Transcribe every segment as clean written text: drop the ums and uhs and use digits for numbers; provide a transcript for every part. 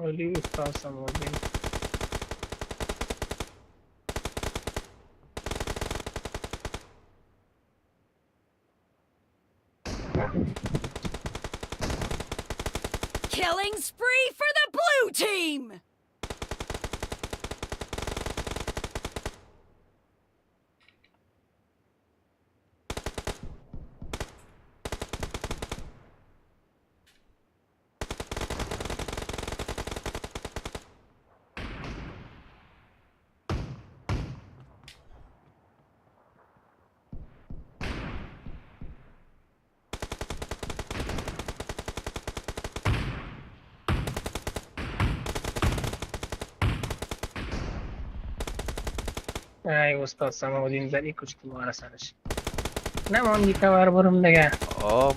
عالی استاد سلام دین. Killing spree for the blue team! ای استاد سلام دین زدی کشتی ما را سرش. نماندی که بر برم دیگه.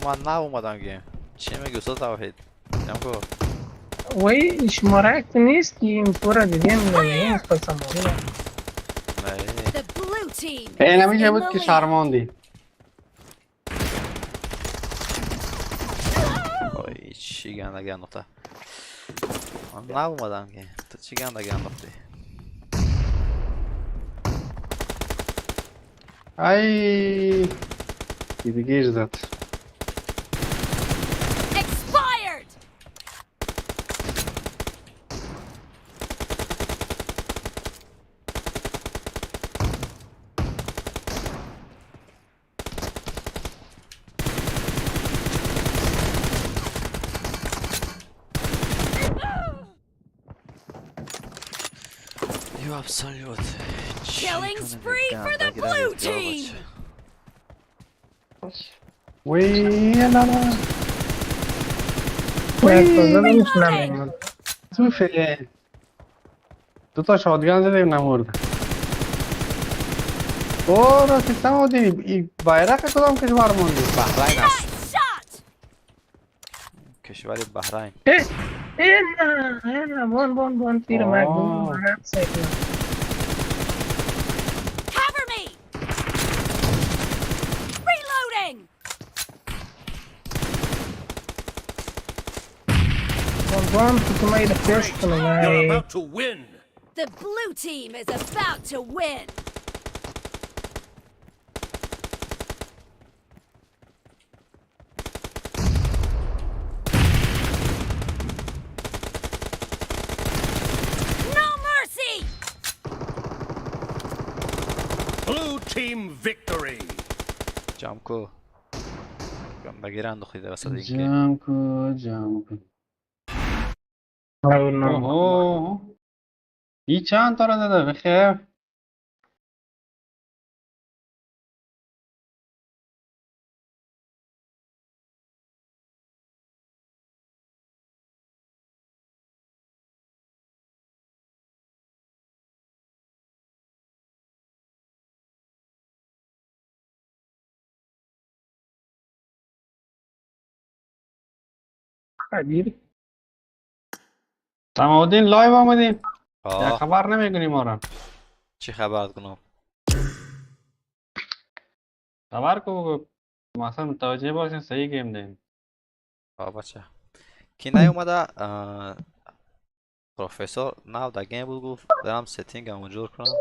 من نیومدم گیم. چی میگی استاد توحید؟ جمع کن. وای شماره که نیست که این پورا دیدیم دیگه استاد سلام دین. The blue team این is همیشه in بود the که lead. شرماندی. وای چی گنده انداخته. من نیومدم گیم. تو چی گنده انداختی؟ ای دیگه زد. Expired! You absolute. Killing spree for the blue team! وی لا لا. زدمش نمیمون. تو فعلا. دو تا شاتگان زدیم نمورد. اوه راستی سمودی این بایرق کدام کشور موندی؟ بحرین است. Nice shot! کشور بحرین. نه بون تیر مردم مرد سیدنا. Cover me! Reloading! بون که تو مایی دفعست کنم You're ای. about to win. The blue team is about to win! No mercy! Blue team victory. جمع کن. گندگیر انداخته وسط اینکه. جمع کو. نه اوه. این چند تا رو داده بخیر. خبیر. سمودین لایو آمدین. یک آه خبر نمیکنی ما را. چی خبر کنم؟ خبر کو مثلا متوجه باشین صحیح گیم دیم. بچه کی نیومده پروفسور ناو در گیم بود گفت برم ستینگ همو جور کنم.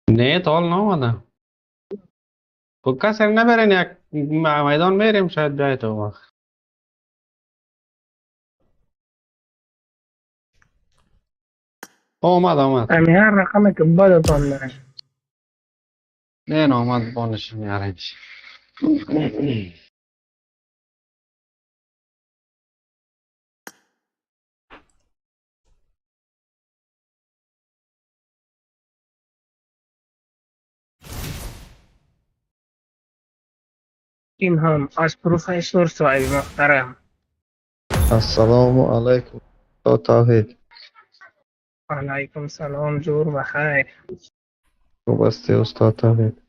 نه تا حال نامده. خب کسی نبرین یک میدان میریم شاید بیای تو وقت. آمد. امی هر رقم که بادتان داره. نه آمد بانش میارنش. این هم از پروفسور صاحب محترم. السلام علیکم استاد توحید. علیکم سلام جور بخیر. خوب هستی استاد توحید؟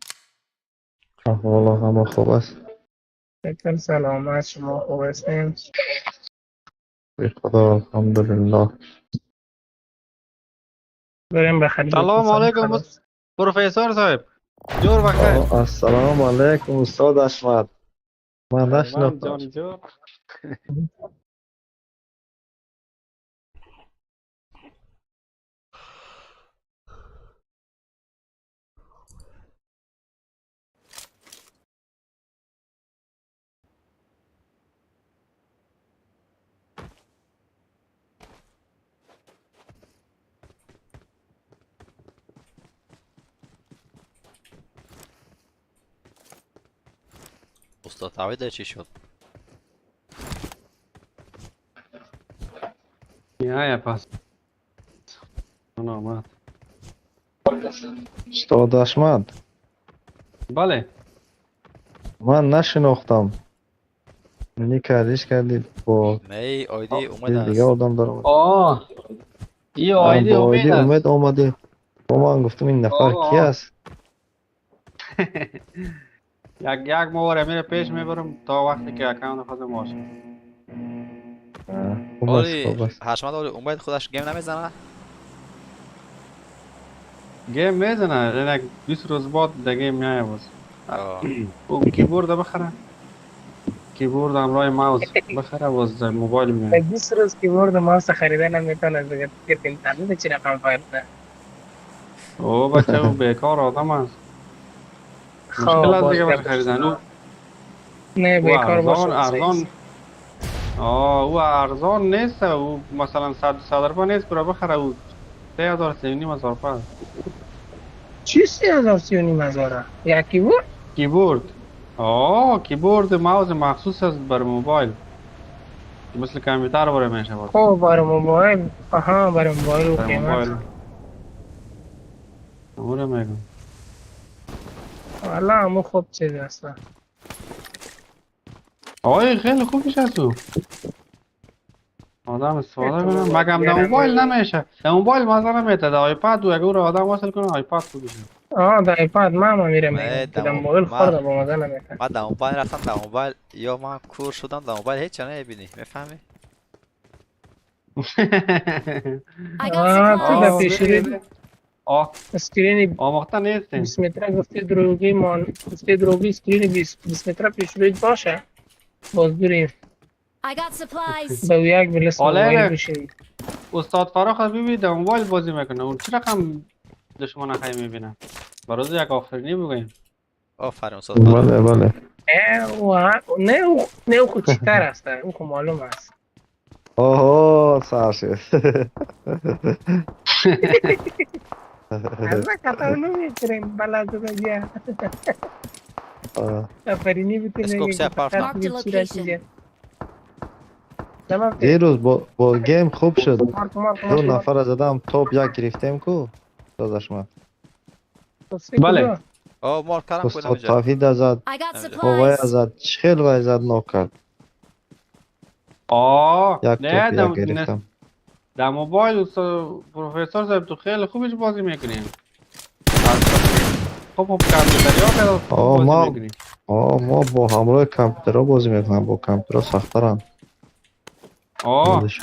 احوال همه خوب است؟ شکر سلامت شما خوب هستین؟ بی خدا الحمدلله. بریم به خرید سلام علیکم پروفسور صاحب. جور بخیر. السلام علیکم استاد اشمد. من جان نشناختم. جور. استاد تعویض چی شد؟ یا پس اون آمد. استاد احمد بله من نشناختم اینی کردید با نه آیدی اومد دیگه است. آدم دارم آه این آیدی با امید است. امید آمده با من گفتم این نفر کی است یک مواره میره پیش میبرم تا وقتی که اکاونت خودم باشه. خوب آلی است خوب است حشمت آلی امید خودش گیم نمیزنه؟ گیم میزنه اینک 20 روز بعد در گیم میایه باز. آه. او کیبورد بخره کیبورد همراه ماوس بخره باز موبایل میایه. 20 روز کیبورد ماوس خریده نمیتونه دیگه اینترنت چی رقم فایده. او بچه او بیکار آدم است. مشکل است دیگه باشه خریدن او. نه او بیکار ارزان او ارزان نیست او مثلا 100 روپا نیست که رو بخره او 3000 3500 روپا چی 3000 3500 یک کیبورد؟ کیبورد کیبورد ماوس مخصوص است برای موبایل مثل کامپیوتر برای میشه باز. خب برای موبایل برای موبایل برای قیمت موبایل امور میگم والا همون خوب چیز است. خیلی خوبش هست او آدم استفاده کنه مگم در موبایل نمیشه در موبایل مزه نمیده در آیپد و اگه او رو آدم وصل کنه آیپد خوبشه در آیپد من میره نه، میگم که در موبایل خورده با مزه نمیده. من در موبایل رفتم در موبایل یا من کور شدم در موبایل هیچ چه نمیبینی میفهمی؟ I got تو در supplies. پیشوری اسکرین آموخته نیستیم 20 متر گفتی دروگی گفتی دروگی اسکرین 20 متر پیشوری باشه باز بریم I got supplies. به یک بلس موبایل بشین. استاد فراخ ببین در موبایل بازی میکنه اون چه رقم دشمن خیلی میبینه برای یک آفرینی بگویم آفرین استاد بله بله نه او خود چیتر است او خود معلوم است. سرشد از کتاو نمیترین بلد بگه آفرینی اسکوپ بتونه سه پارت دیروز با گیم خوب شد 2 نفر زدم توپ یک گرفتیم کو داداش من بله مارک کردم استاد کدام جا توحید زد I got وای supplies. زد خیلی وای زد نوک کرد یک نه توپ یک گرفتم در موبایل پروفسور صاحب تو خیلی خوبش بازی میکنیم خب کامپیوتری ها بازی میکنیم ما با همراه کامپیوتر ها بازی میکنم با کامپیوتر ها سخت‌ترم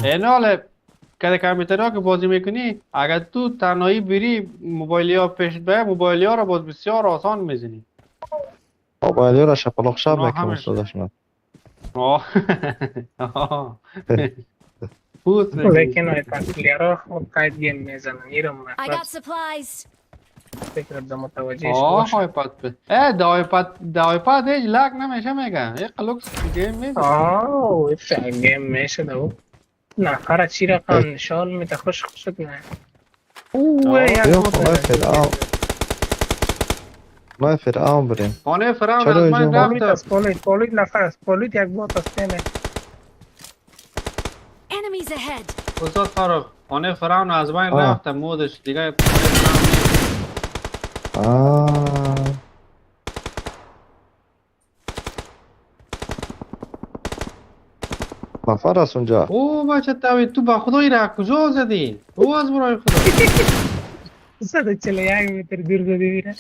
این حاله که کامپیوتری ها که بازی میکنی اگر تو تنهایی بری موبایلی ها پیش به موبایلی ها را باز بسیار آسان میزنی موبایلی ها را شپلاق شب میکنم استادش من لیکن آیپد پلیرها خود قید گیم میزنن ایرم I got supplies. فکر در متوجهش باشه. آیپد در آیپد هیچ لگ نمیشه میگه یک قلوکس گیم میزنه گیم میشه دو نفر چی رقم نشان میده خوش خوشت نه ما فرعون بریم خانه فرعون از من رفت پولید نفر است پولید یک بوت است نه Enemies ahead. استاد فاروق خانه فرعون از من رفت مودش دیگه نفر است اونجا بچه تاوید تو با خدایی را کجا زدی؟ از برای خدا 141 متر دور زدی میره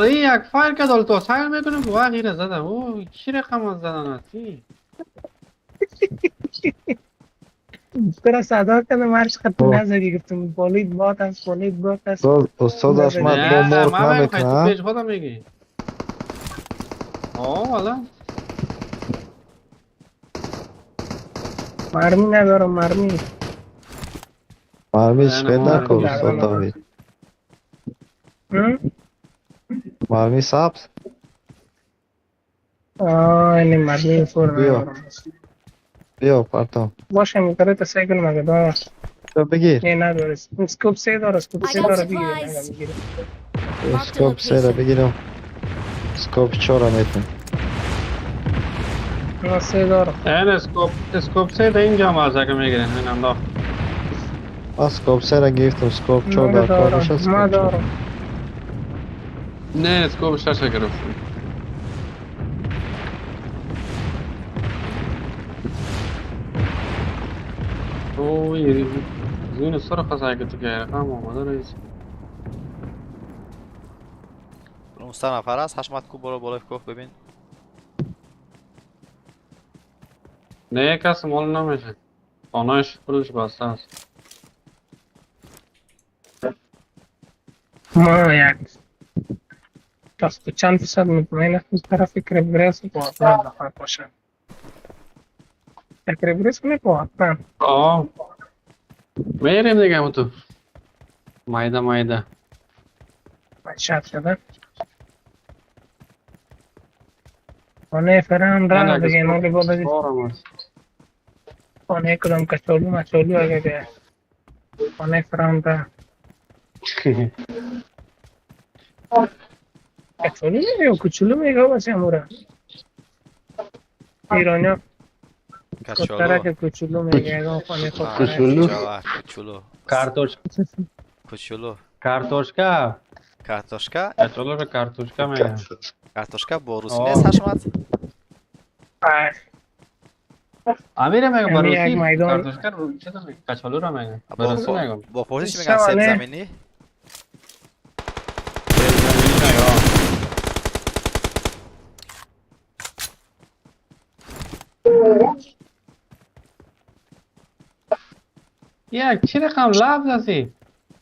یک فایر که دال تو سایل میکنم که واقعی را زدم چی رقم از زدن هستی؟ ترا صدا کنه مرش خط نزدی گفتم پولید بات است استاد احمد با مارک نمیکنه تو پیش خودم میگی حالا مرمی ندارم مرمی. مرمی نه، سپید نه، نکن مرمی استاد ندارم. داوید. هم؟ مرمی سبز. این مرمی فور بیا. ندارم. بیا پرتام. باشه میکره تا سیکل مگه دارم. بیا بگیر. نه نداره. اسکوپ سه داره. اسکوپ I سه got داره بگیریم. supplies. اگه بگیریم. Marked a اسکوپ سه را location. بگیرم. اسکوپ 4 میتونم. نه سه داره. این اسکوپ سه در اینجا هم از اگه میگیرین این هم دار. اسکوپ سه را گرفتم. اسکوپ 4 نه در کار باشه. دارم. ما اسکوپ 4. دارم. نه اسکوپ شش گرفت. اوه زین سر خواهد که تو که رقم آمده رئیس. اون 3 نفر است. حشمت کو برو بالای کوه ببین. نه کسی مال نمیشه. خانهش پولش بسته است. ما یک شخص چند فیصد مطمئن است از طرف کربریس با اطلاع دخواهد باشد. کربریس کنه با اطلاع. آه میریم دیگه همون تو مایده شد شده. خانه فرام را دیگه نولی با بدید. خانه کدام کچولو مچولو اگه بیه. خانه فرام را. کچولو میگه و کچولو میگه باشه امورا. ایرانیا کترک کچولو میگه اگه خانه خود کچولو کوچولو. کوچولو. کارتوشکا کارتوشکا. کچولو رو کارتوشکا میگن. کارتوشکا با روسی نیست حشمت. امیر میگم با یک روسی میدان. کارتوشکا رو چه میگن کچولو رو میگن با روسی میگم با فارسی میگن سیب زمینی. یک چی رقم لفظ هستی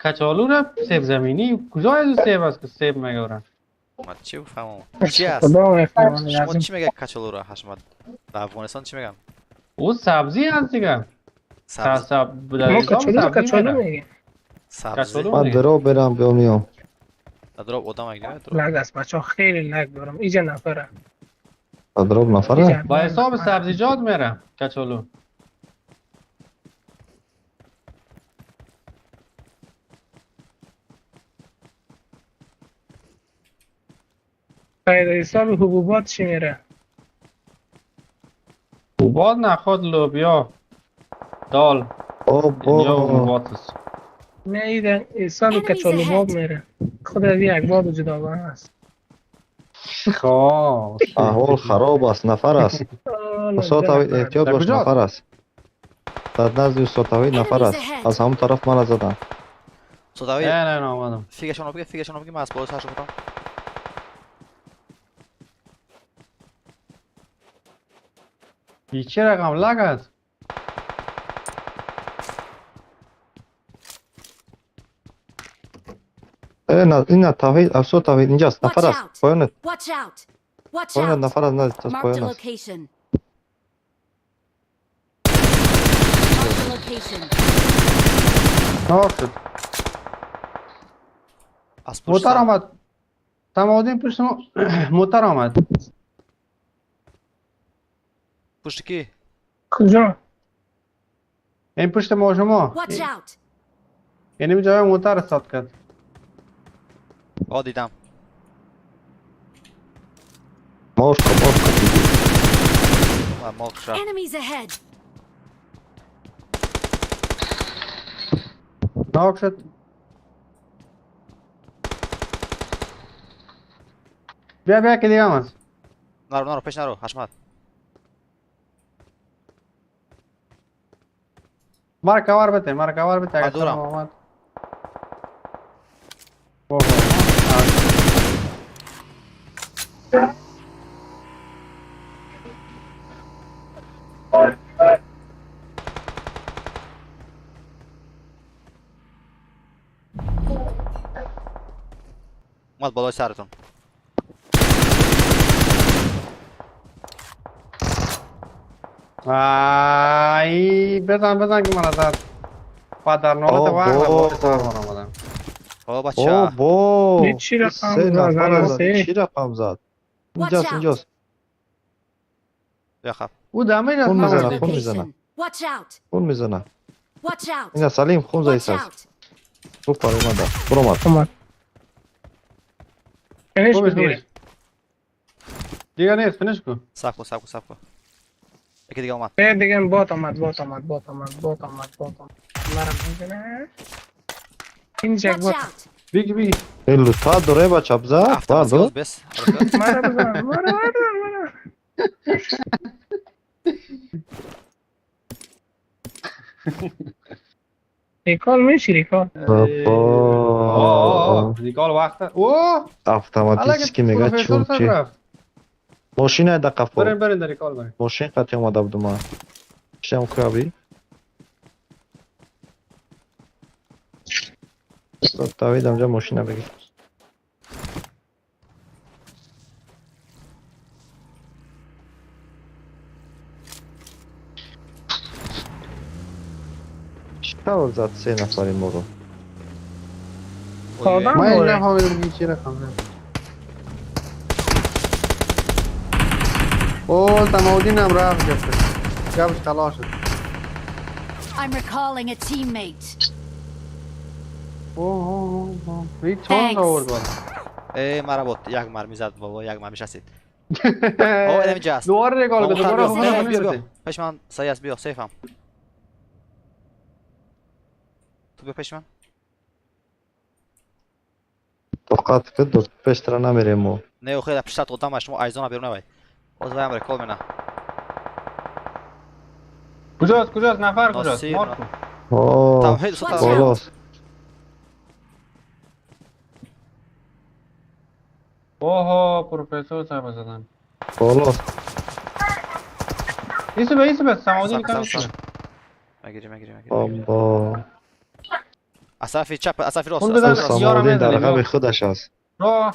کچالو را سیب زمینی کجای سیب است که سیب میگورن من چی بفهمم چی است؟ خدا میفهمم شما لازم. چی میگه کچالو را حشمت؟ در افغانستان چی میگن؟ او سبزی هست دیگه سبز. ما کچولو میگه. سبزی. کچالو. من درو برم بیام میام. درو آدم اگه درو. لگ است بچه ها خیلی لگ دارم. ایجا نفره. درو نفره. با حساب سبزیجات میره کچالو قید حساب حبوبات چی میره؟ حبوبات نخواد لوبیا دال اینجا اوه حبوبات است نه ایده حساب کچولو باب میره. خود از یک باب جداگانه است. خواه احوال خراب است. نفر است. استاد داوید احتیاط باش. کجاست؟ نفر است. در نزد استاد داوید نفر است. از همون طرف من زدن. صداوی نه آمدم فیگشون بگه من از بالا سرشو بکنم. این چه رقم لگ است این نه توحید استاد توحید اینجاست. نفر است. پایانت. Watch out! Watch پایانت out! نفر است. نزد از Marked a پایان است. location. Marked a location. شد از پشت موتر سر. آمد تمادین پشت ما موتر آمد پشت کی؟ کجا؟ این پشت ما شما Watch out! یعنی جای موتر استاد کرد دیدم. مارک من مارک شد. Enemies ahead! ناک شد بیا که دیگه هم هست نرو پیش نرو حشمت. مار کور بته من دورم. آمد اومد بالای سرتون. ای بزن که من ازت بعد در نهایت وقت با سر آمدم. خب بچه بابا چی رقم سه نفر زد؟ زد چی رقم زد اینجاست اینجاست بیا خب او دمه خون میزنه رسم خون میزنه Watch out! خون میزنه Watch out! اینا سلیم خون Watch زایست out! خوب کار اومده برو اومد اومد فینش خوبش بگیره خوبش دیگه نیست فینش کن سب کن یکی دیگه اومد به دیگه بات آمد مرم میزنه اینجا Watch بات out! بگی این لطفا دوره با چپ زد هفته بردو مسکوز بس مرا بزن مرا ریکال میشی ریکال بابا ریکال وقت اوه автоматически میگه چون چی ماشین دقیقه فور برین در ریکال برین ماشین قطعی اومده بودم من شم کوابی دوید همجا ماشین بگیر چطور زد سه نفری ما رو آدم من این دوره نفهمیدم که چی رقم زد اوه سماودین هم رفت جبش خلاص شد I'm recalling a teammate. اوه این چند آورد بالا ای مرا بود یک مرمی زد بابا یک مرمی شستید او اینم اینجاست دوباره ریکال کن دوباره بیا خونه بیا پیش من سعی است بیا سیفم تو بیا پیش من توقعت که دو پیشتر نمیریم ما نه خیلی پیشتر قدام شما ایزونا بیرون نوی باز بایم ریکال مینا کجاست نفر کجاست ناصیر، مارک کن اوه توحید سلطان بالاست اوه پروفسور صاحب زدن بالاست ایسو به سماودین سب، کم سب، شد مگیری بابا از طرف چپ از طرف راست اون از طرف بزن. راست. یارم سامادین میزنیم، در عقب یا. خودش است رو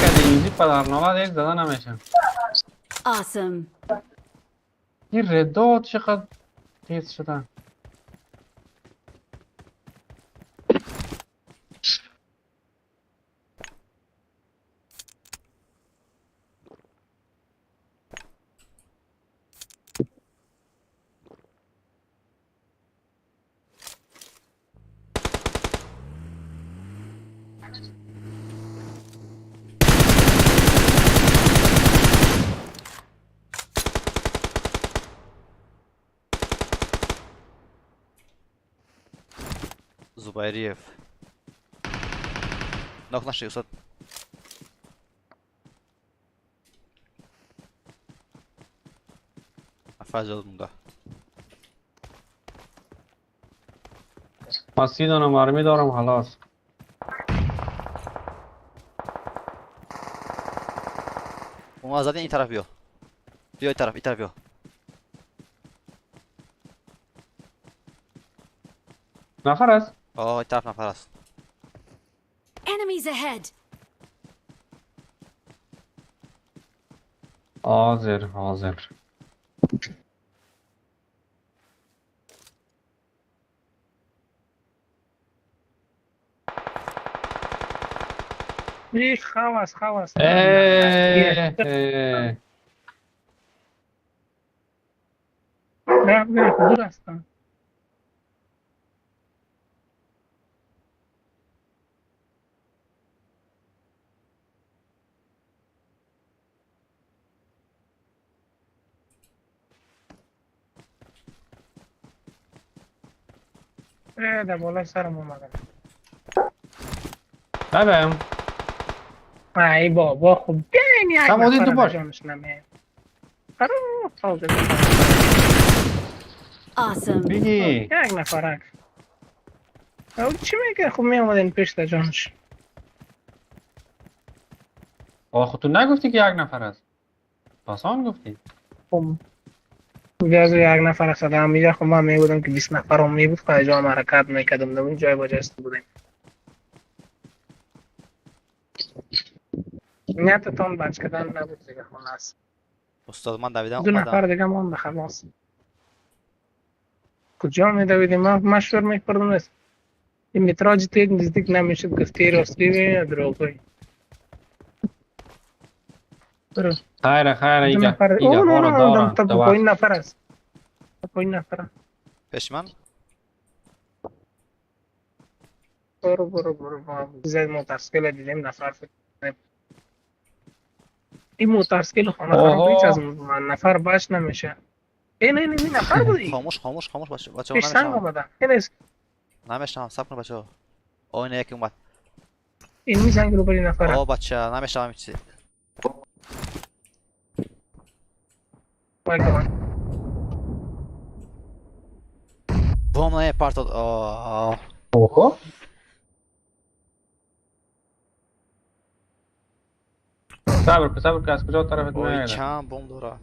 کدی ایزی پدرنامه یک زدن نمیشم Awesome. این ردات چقدر تیز شدن زبیریف ناخ نشی استاد افاجل مونده من 30 دانه مرمی دارم خلاص اون زدین این طرف بیا این طرف بیا نفر است این طرف نفر است Enemies ahead. حاضر این خواست نه دور هستم در بالای سرم اومدن ببم ای بابا خب بیاین یک سماودین تو باش. جانش نمیه تازه Awesome. بگی یک نفرک او چی میگه خب می اومدین پیش در جانش خود تو نگفتی که یک نفر است پاسان گفتی خب از یک نفر است در همیجا خب من میبودم که 20 نفر هم میبود که جا هم حرکت میکردم در اون جای باجست بودیم نیتتان بچ کردن نبود دیگه خونه است. استاد من دویدم 2 نفر اومدم. دیگه مونده خلاص. کجا میدویدیم؟ من مشور میکردم است. این متراج تیز نزدیک نمیشد گفتی راستی و دروغی. برو. خیر 2 ایگه نفر. ایگه اوه نه هارو نه دارن تا پایین نفر است. تا پایین نفر. پیش من برو. زید موترسکیل دیدیم نفر فکر کنم. این موترسکیل خانه خراب هیچ از نفر باش نمیشه. این نفر بودی. خاموش بچه پیش سنگ آمده. این است. نمیشنم صبر کن بچه. آینه یکی اومد. این می زنگ رو بری نفر. بچه نمیشنم چیزی. وای کمان. بوم نه پارتاد. اوه صبر که از کجا طرفت وای میاد چند بوم داره.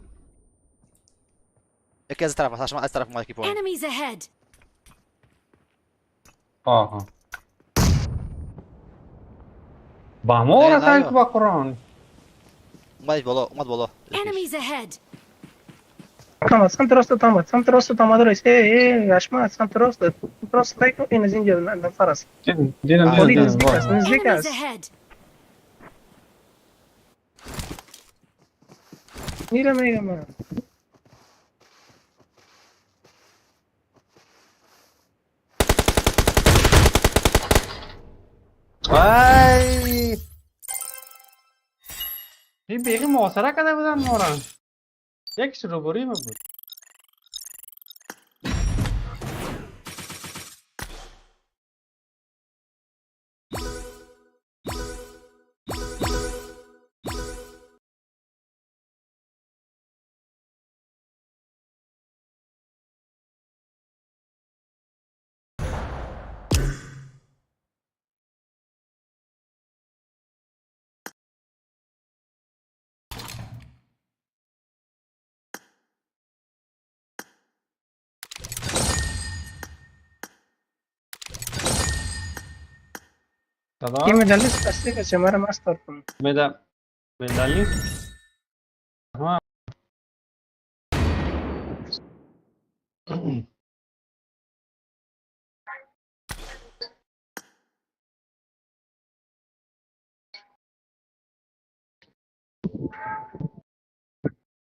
یکی از طرف است. از طرف اومد کی پایین. Enemies ahead. آها با ما نه، رسن نه، که با قرآن اومد بالا. Enemies ahead. Tamam, سمت راست آمده رئیس. اشما سمت راست تایی که این از اینجا نفر است. دیدم خالی دیدم. نزدیک Enemies است. ahead. میگم من. وای این بیقی محاصره کرده بودن ما را یکیش روبروی ما بود یه مدلیست هستی که چه مرا مستر کن. مدلی ها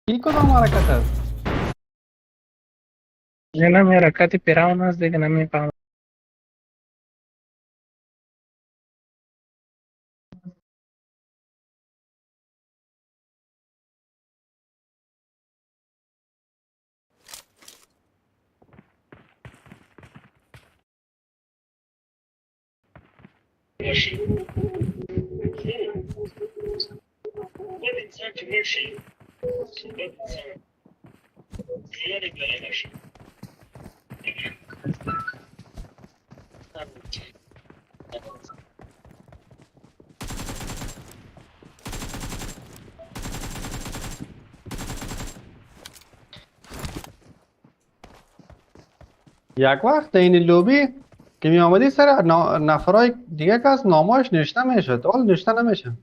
این کدام حرکت است جنم یه حرکت پیراون هست دیگه نمیفهم. یک وقت این لوبی که می آمدی سر نفرای دیگه که از ناماش نوشته میشد حال نوشته نمیشه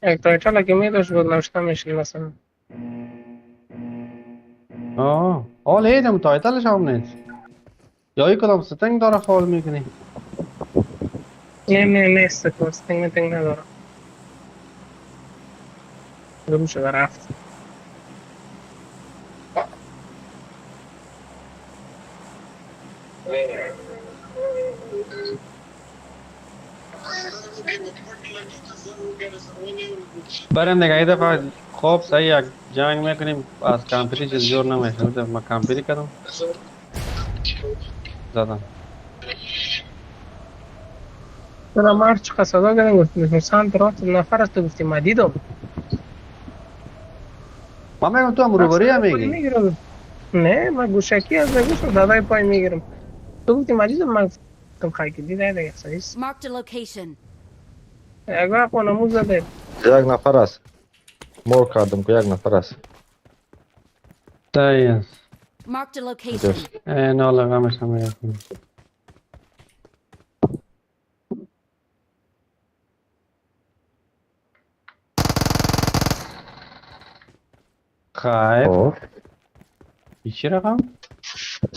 یک تایتل اگه می داشت بود نوشته میشد مثلا. حال ایدم تایتلش هم نیست یا ای کدام ستنگ داره فعال میکنی نه استنگ ندارم. گم شده رفت. بریم دیگه این دفعه خوب صحیح یک جنگ میکنیم از کمپیری چیز جور نمیشه ما کمپیری کردم زدم چرا مرد چقدر صدا کردن گفتیم سمت راست نفر است گفتیم من دیدم. من میگم تو هم روبروی هم میگی نه من گوشکی از گوشم دادای پای میگیرم. تو گفتی مجید من گفتم خواهی که دیده دیگه سریس Marked a location. اگه اپا نموز زده یک نفر است مور کردم که یک نفر است صحیح است Marked a location. نه لگمش نمیگم خیر خب این چی رقم؟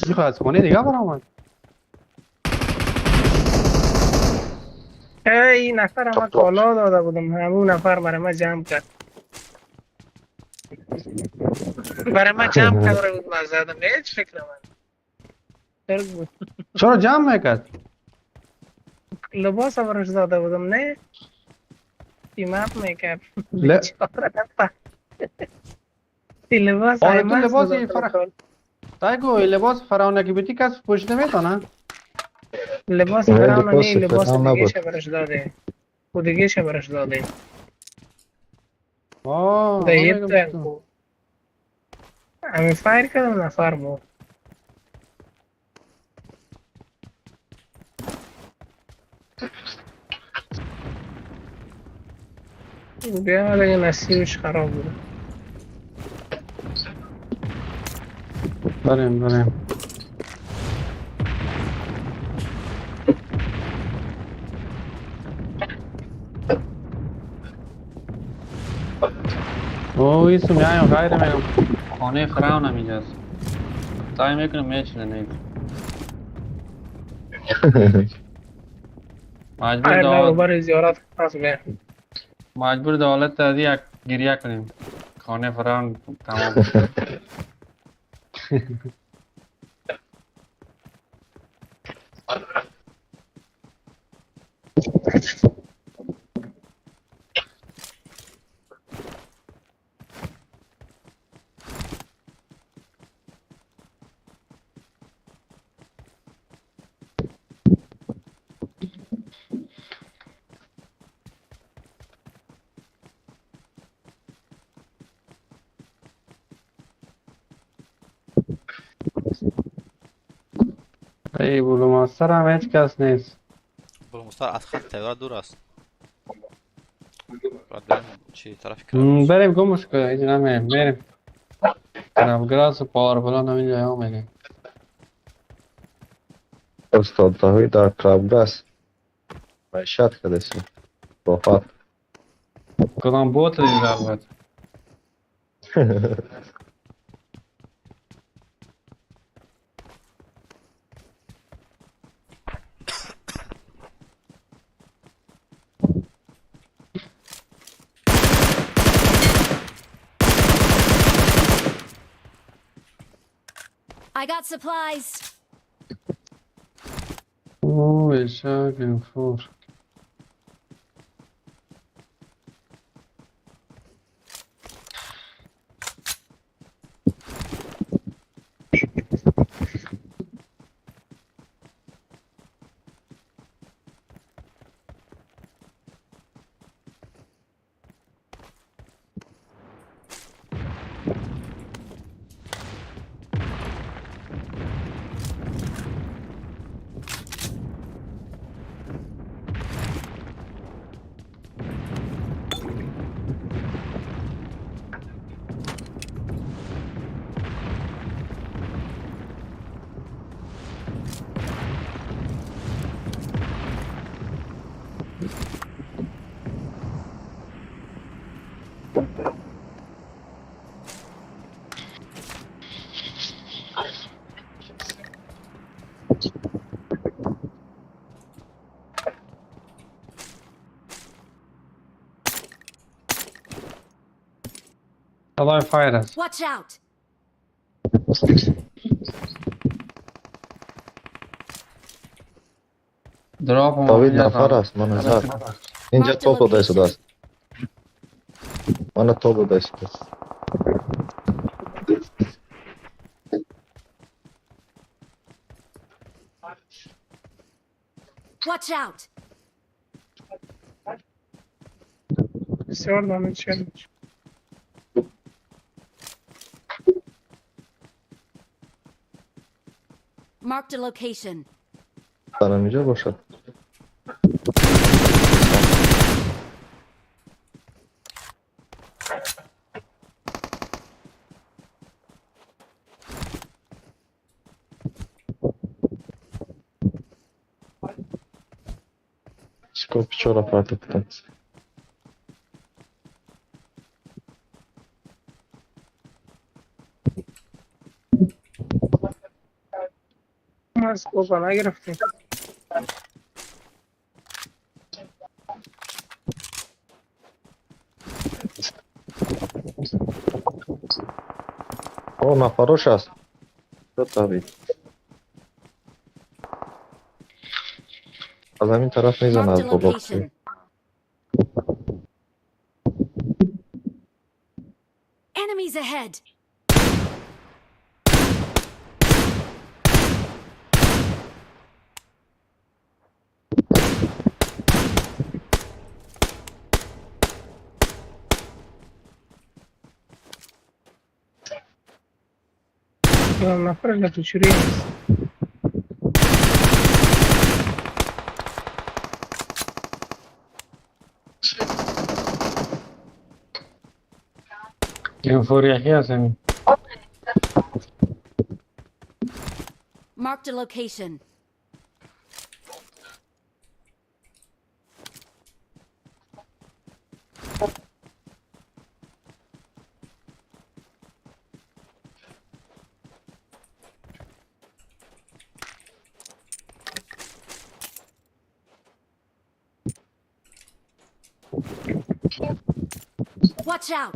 این خواهد از خونه دیگه برآمد. این نفر ما کالا داده بودم، همون نفر برای ما جمع کرد. برای ما جمع کرده بود، من زدم هیچ فکر من درک بود. چرا جمع میکرد؟ لباس برش داده بودم، نه قیمت میکرد. ل- بیچاره نفر. این لباس آره تو ایمه است لباس داده بود. تایگو لباس فرعون که بیتی کس پوشیده میتونه؟ لباس نه، فرعون لباس نه، لباس فرعون دیگه نبود. شه برش داده، خود دیگه شه برش داده. آه دیت همه گفتم. همین فایر کردم نفر بود. بیا دیگه نصیبش خراب بود. بریم اوه ایسو میایم غیر میگم خانه فرعون هم اینجاست. سعی میکنم میچنه نیست. خیر نگو برای زیارت پس بیا. مجبور دولت تازی یک گریه کنیم. خانه فرعون تمام شد. ای بولو ماستر هم هیچ کس نیست. مستر از خط تیار دور است. باید بریم چی طرف کرد؟ بریم گمش که اینجا نمیم بریم. نفگراس و پاورپلان هم اینجا هم میگه. استاد داوی در کرابگاس معیشت کردشی صحبت. کدام بوت دیگه البته. I got supplies. اوه شاکن فور. صدای فایر است. Watch out. دراپ هم داوید اینجا نفر است من نظر. اینجا توپ داده شده است. من توپ داده شده است. Watch out. بسیار دانشجو. Marked a location. در اینجا باشد. Скоро вчера протыкнуть. از بابا نگرفتیم. او نفروش است. دو تا از همین طرف میزن از Marked a بابا. location. Enemies ahead. نفر لا تشرين. فوریحی هست همین. Marked a location. Watch out!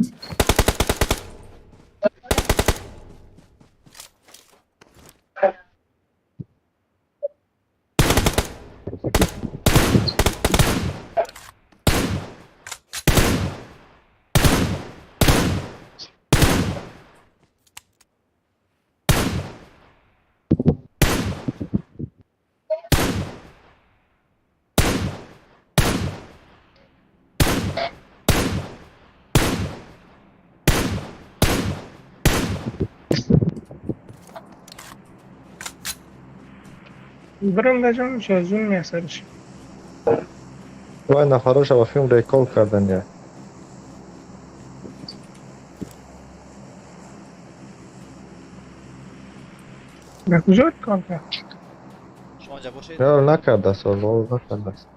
برم نجام جازون میسرش. وای نفروش با فیلم ریکال کردن یا. به کجا کار کرد؟ شما اینجا باشید. یا نکرده است والله نکرده است.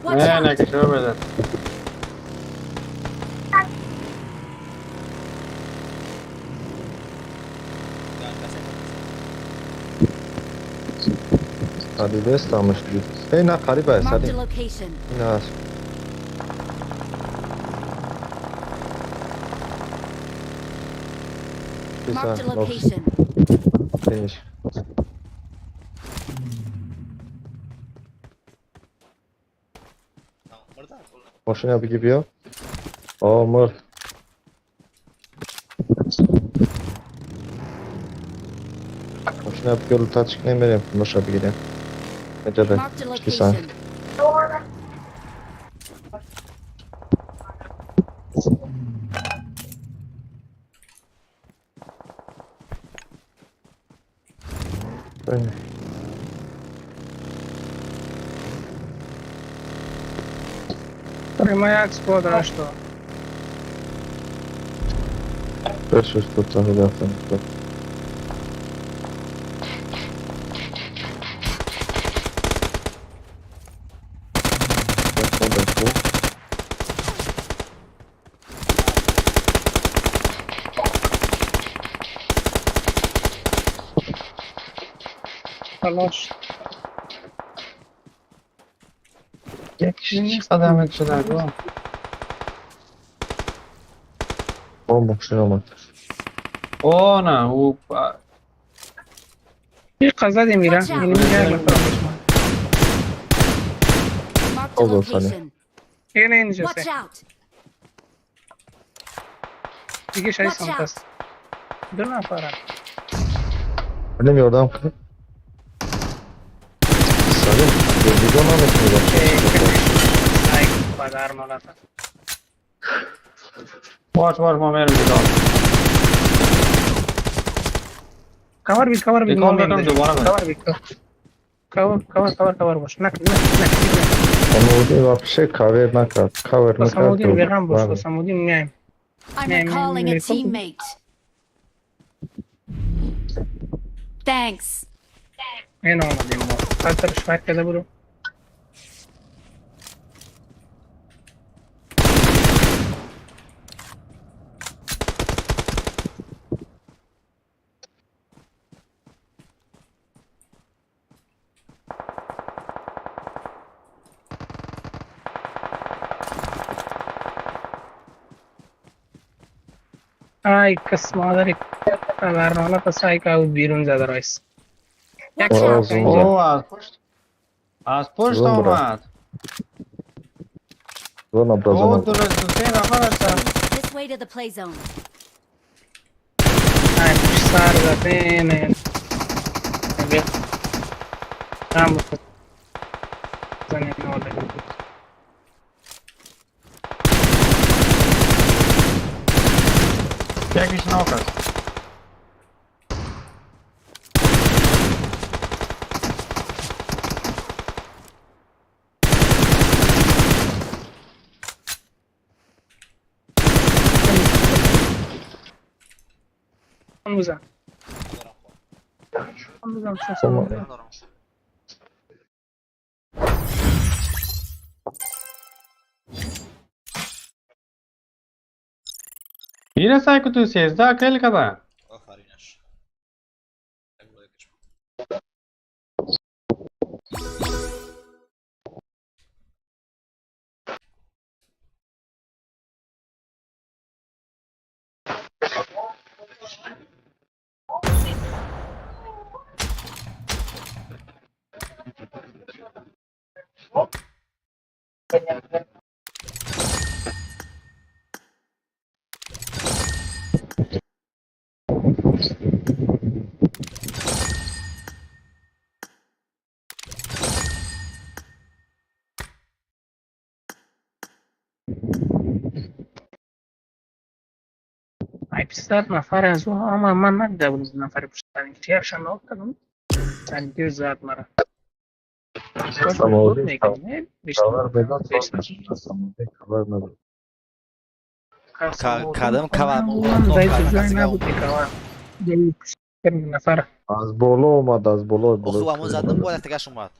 Watch نه out! که شو بده. علی دست همش دید. ای نه قریب است Marked a علی. location. این است. Marked a بیسن location. فینیش. ماشین بگی بیا. آه مرد. ماشین بگی رو تاچک نمیریم. ماشا بگیریم. اجازه. Marked a بیسن. location. Prima expo dashto. Proszę już to trochę dawno. خلاص. یکیش قدمت شده گو. O, ماشین آمد. او نه او این قزدی میره. Watch out. این میگه مثلا. Marked a Hold on, Sonny. location. این اینجا Watch out! دیگه شاید Watch سمت out! است. دو نفره. نمیادم که. ساله. دیگه نمیتونی باشه. ای پدر مالتا. باش ما میرم دیگه. کاور بی کاور بی. کام دادم دوباره من. کاور بی کاور باش. نه. سمودی واپشه کاور نکرد. کاور نکرد. سمودی بیرم باش. سمودی میایم. I'm Yeah, recalling a man. teammate. Thanks. این آمدیم ما. خاطرش فکر کرده برو. ای کس مادری برنامه تا سعی که او بیرون زده رایست. یک Watch شب out! اینجا. اوه از پشت زوم برو. آمد. زون برو اوه زون. دو نفر هستن. This way to the play zone. ای پشت سر زدین. هم زنین ناله. یکیش ناک است. هم بزن. هم بزن. سلام. اینه سعی که تو 13 کل کده. آخرینش. ای پسر نفر از اون اما من نگده بودم نفر پشت سرین که یکشن ناک کردم سنگیر زد مرا باش بود میکنه خبر بداد خبر نداره. کدام کلمه زای نبود میکنم یه پشت نفر از بالا اومد از بالا خب همون زدم باید تکش اومد.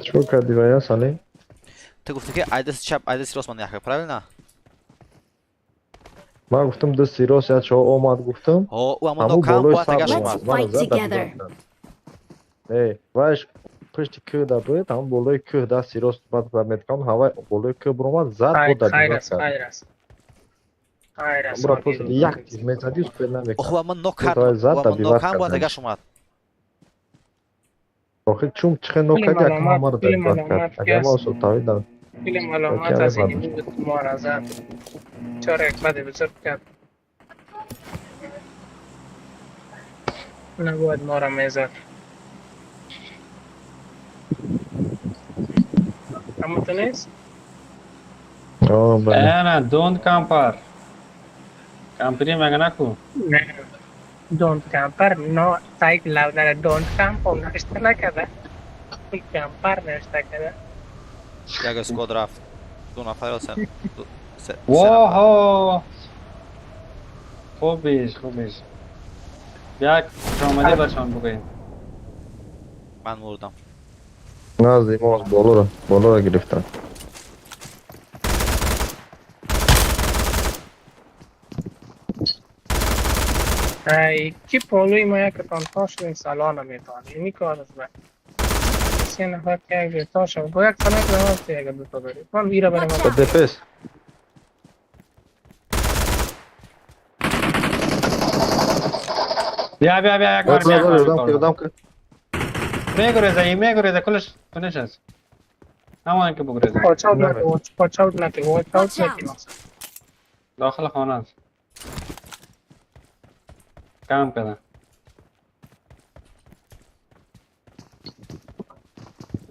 چو کردی باید سالی؟ تو گفتی که عدس چپ عدس راست من یخه правильно؟ من گفتم دستی راست یا چه اومد گفتم او همون همون نوکم بالای باید تکش سر Let's اومد. من fight زد together. وایش پشت که دا بود هم بالای که دستی راست بعد میتکن هوا بالای که برومد زد بود خیر در است خیر است خیر است برا پس یک تیز میزدی اس پیل نمیکن او همون نوک تو کرد. تا زد او تا همون دیوار نوکم باید کرد تکش اومد. آخه چون چخه نوکت یک ما رو در دیوار کرد اگر ما اصلا تاوید دارم فیلم علامت از این بود ما را زد چرا یک بده بزرگ کرد نباید ما را میزد اما تو نیست؟ آه بله نه دونت کمپر. کمپری مگه نکو. نه don't camper no سایک لودر don't camp اون نشته نکده این کمپر نشته کده یک اسکواد رفت. دو نفر هستن. سه نفر. واها خوبیش یک آمده بچان بگویم. من مردم. نه از ایما از بالا را گرفتن ای کی پولوی ما یک تانتاش این سالانه میتوانه اینی کار از من سه نفر که یک بیتاش با یک سالان که نمازده یک دوتا داری من بیره برای ما دپس بیا یک بار یادم که میگریزه کلش تو نشست. همون که بگریزه. watch out نکی داخل خانه است. کم کده.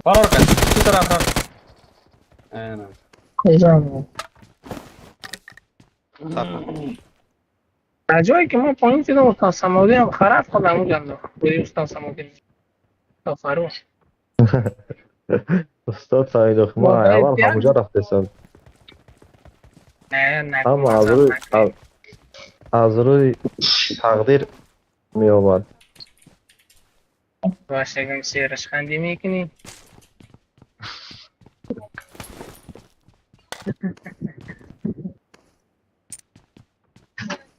فرار کن. تو طرف رفت. اینه. کجا صبر. در جایی که ما پایین شدم استاد سماودی هم خرف خود همون جمعه بودی استاد سماودی تا فرو استاد سعید ما اول همونجا رفته سال نه اما از روی تقدیر می آمد باشه سیرش خندی میکنی.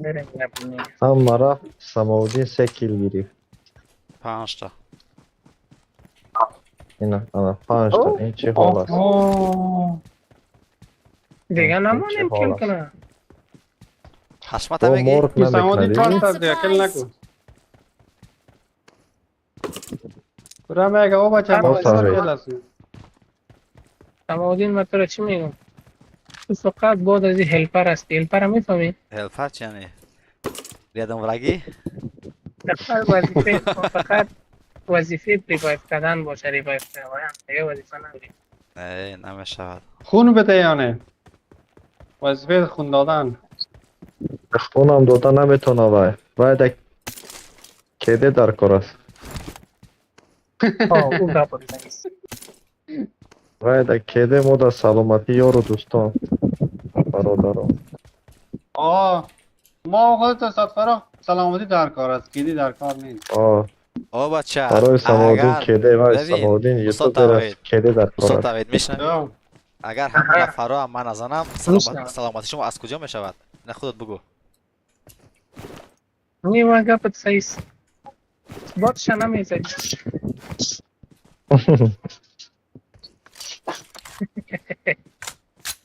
بریم نبینیم. هم رفت سماودین 3 کیل گرفت. 5 تا. اینا 5 تا. این چه حال است؟ دیگه نمانیم کل کنه. حشمت هم میگی؟ مرغ سماودین نمیکنه. تاست از کل نکن. برای میگه او بچه سماودین من تو را چی میگم؟ تو فقط بود از این هلپر هستی. هلپر هم میفهمی؟ هلپر چی یعنی؟ ریادم ورگی؟ فقط وظیفه ریوایف کردن باشه. ریوایف کردن دیگه وظیفه نداری. ای نمیشود. خون بده یا نه؟ وظیفه خون دادن. خونم داده نمیتونه باید کده در کار است. او گپ نیست. باید کده مود سلامتی یارو دوستان برادران. ما خودت صدفرا سلامتی در کار است، کیدی در کار نیست. او بچه برای سماودین کده و ببین، سماودین استاد یوتیوب در توحید. کده در کار استاد است. توحید میشنوی؟ اگر همه نفرها هم من نزنم سلامتی شما از کجا میشود؟ نه خودت بگو. نیمه گپت صحیح است. بادش نمیزدی.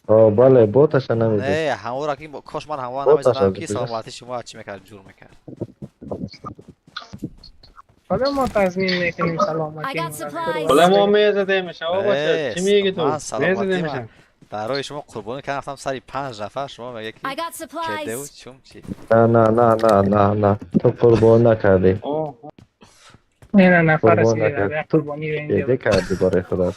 بله بوتش نمیده. نه همون را که کاش من هوا نمیزدم که سلامتی شما چی میکرد جور میکرد. حالا ما تضمین میکنیم سلامتی. حالا ما میزده میشه او باشه. چی میگی تو؟ میزده میشه. برای شما قربانی کردم رفتم سری 5 نفر شما میگه که کده و چوم چی؟ نه تو قربان نکردی. نه نفر قربان رسیده نکردی. تو تو کده کردی برای خدا.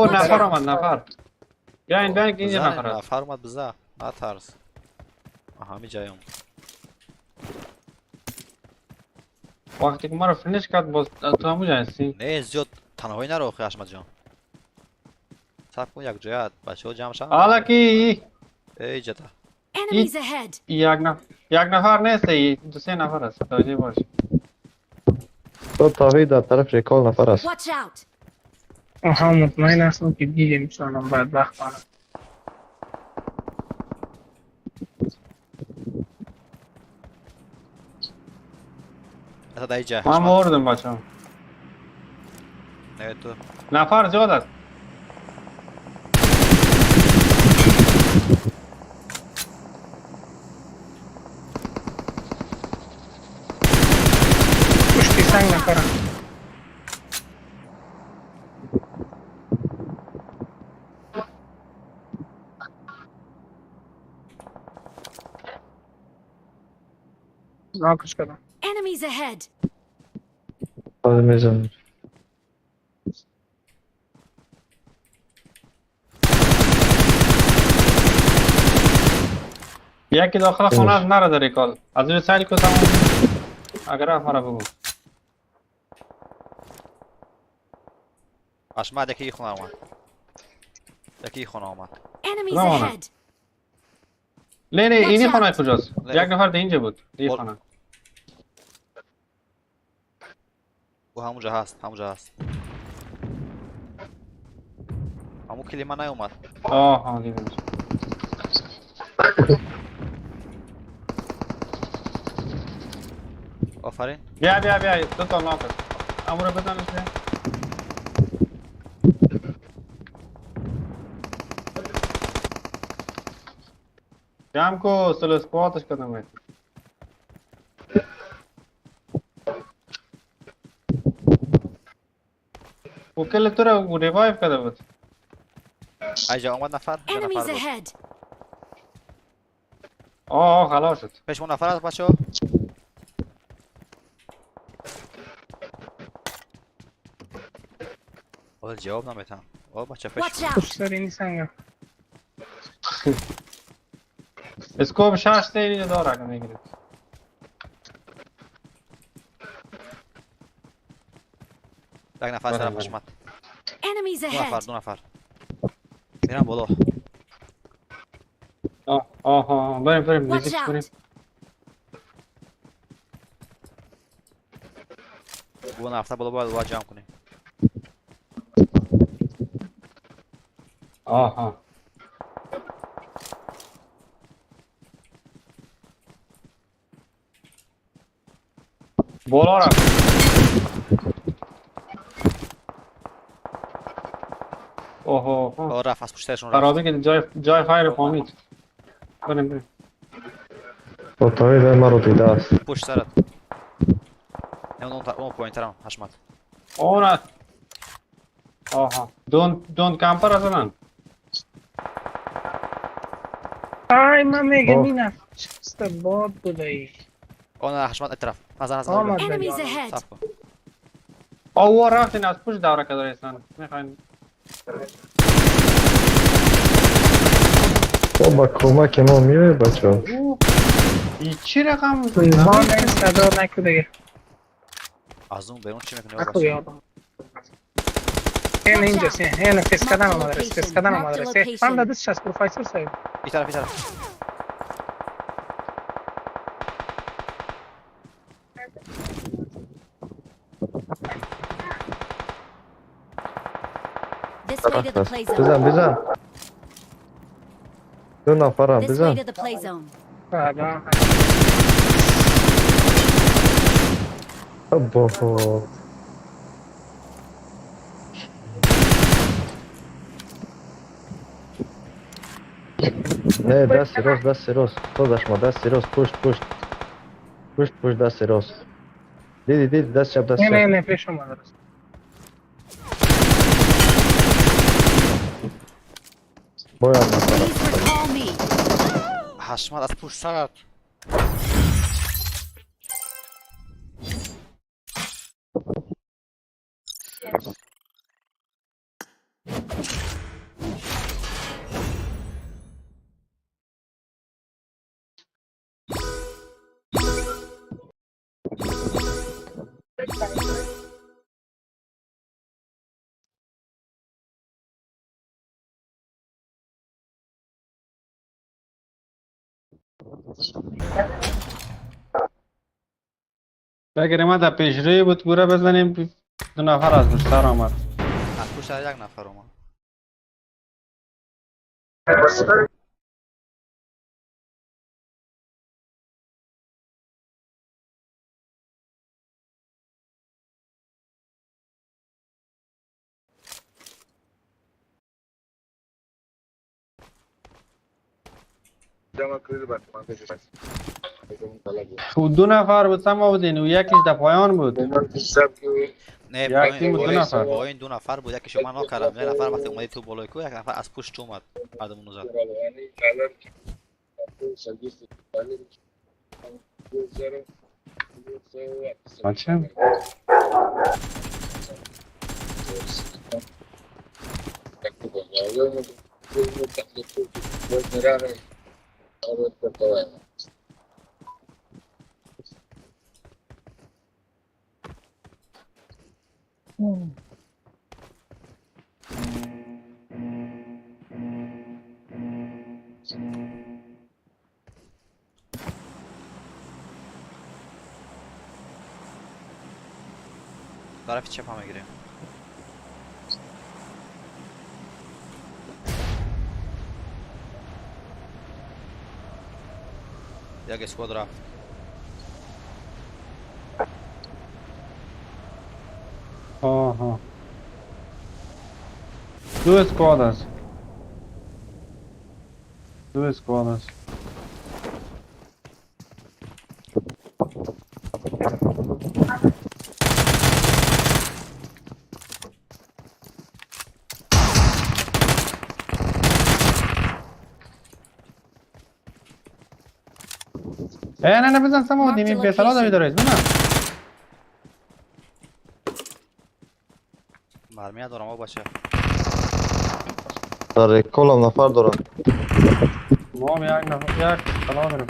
نفر آمد نفر. بیاین بیاین که اینجا نفر هست. نفر اومد بزا نترس. همین جای اومد. وقتی که ما رو فینیش کرد باز تو همون جای هستی؟ نه زیاد تنهایی نرو آخه حشمت جان. صبر کن یک جایت بچه ها جمع شدن. حالا کی؟ ای جتا. یک نفر نیست ای 2-3 نفر هست. توجه باش. تو توحید در طرف ریکال نفر است. مطمئن هستم که دیگه میشونم بدبخت کنم. من موردم بچه هم. نه تو. نفر زیاد است. پشتی سنگ نفرم. ناکش کردم. Enemies ahead. میزنم. یکی داخل خانه است نره در ریکال. از روی سایل که تمام. اگر رفت مرا بگو. حشمت یکی خونه آمد. یکی خونه آمد. Enemies ahead. نه اینی خانه کجاست؟ یک نفر در اینجا بود. این خانه. او همونجا هست. همون کلمه نیومد. دیدم. آفرین. بیا دو تا ناک است. امورو بزنش بیا. جمع کو سلو اسپاتش کردم باید. او کل تو رو ریوایف کرده بود. اینجا اومد نفر. Enemies ahead. خلاص شد. پیش اون نفر هست بچه ها. اول جواب نمیتم. بچه پیش. پشت سر اینی سنگم. اسکوب 6 تا داره اگه میگیرید. یک نفر طرف حشمت. Enemies ahead. دو نفر. میرم بالا. بریم نزدیک بریم. گو نفته بالا باید جمع کنیم. آها بالا رفت. اوه رفت از پشتشون رفت. خرابی که جای خیر فهمید. بریم Otoy مرا دیده است. پشت سرت. اون پایین ترم حشمت. اون آها دون کمپر هستن. آی من میگم این نفت باد بوده ای. اون حشمت اطراف. نظر آمد Enemies بگم. ahead. صف کن. آوا رفتین از پشت دوره که داریستن. میخواین با کمک ما میای بچه. این چی رقم؟ ما نیست ندار نکو دیگه. از اون بیرون چی میکنی؟ نکو یادم. اینجا این فیس کردن آمده رسید. فیس کردن آمده رسید. من دادست شست پروفایسر سایب. این طرف. This way to the play zone. بزن. دو نفرم This way بزن. to the play zone. بابا. نه دست راست داداش ما دست راست پشت دست راست دیدی دست چپ دست چپ نه پیش اومده رسید. باید Please recall me. حشمت از پشت سرت. بگیریم ما در پیشروی بود گوره بزنیم. دو نفر از پشت سر آمد. از پشت سر یک نفر اومد. خود دو نفر بود سما بودین و یکیش در پایان بود. نه یک تیم بود دو نفر. پایین دو نفر بود. یکی شما نکردم. یک نفر وقتی اومدی تو بالای کو یک نفر از پشت اومد. مردمونو زد. بچه طرف چپ هم میگیریم. یک اسکواد رفت. آها دو اسکواد است. نه بزن سما دیمی به سلا دوید رئیس بزن. مرمی دارم آقا باشه. در کلم نفر دارم. ما هم یک سلا داریم.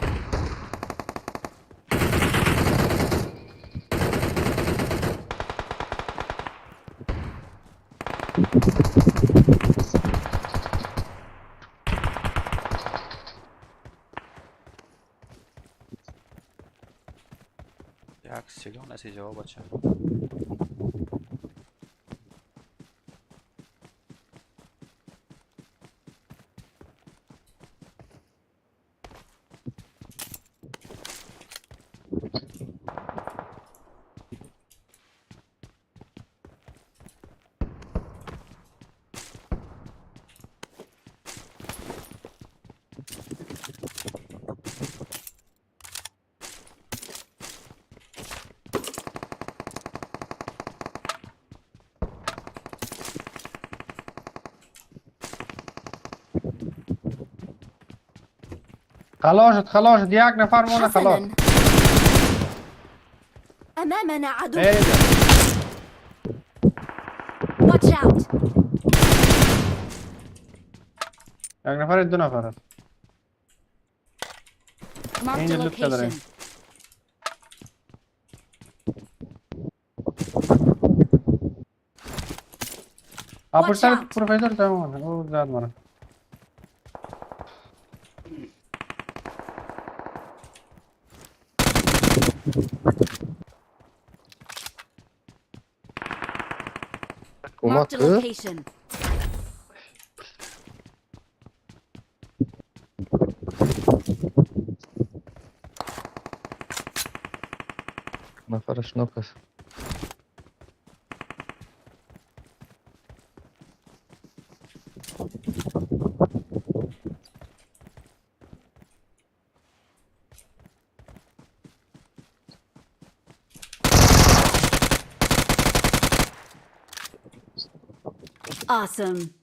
یک چگونه سی جواب بچه خلاص شد یک نفر مونه خلاص حسنا أمامنا عدو. ایجا Watch out. یک نفر دو نفر است Marked a اینجا لوت داره. location. اپر سر out. پروفیسور زمان او زد مرا Marked a کمک location. نفرش نوک است Awesome.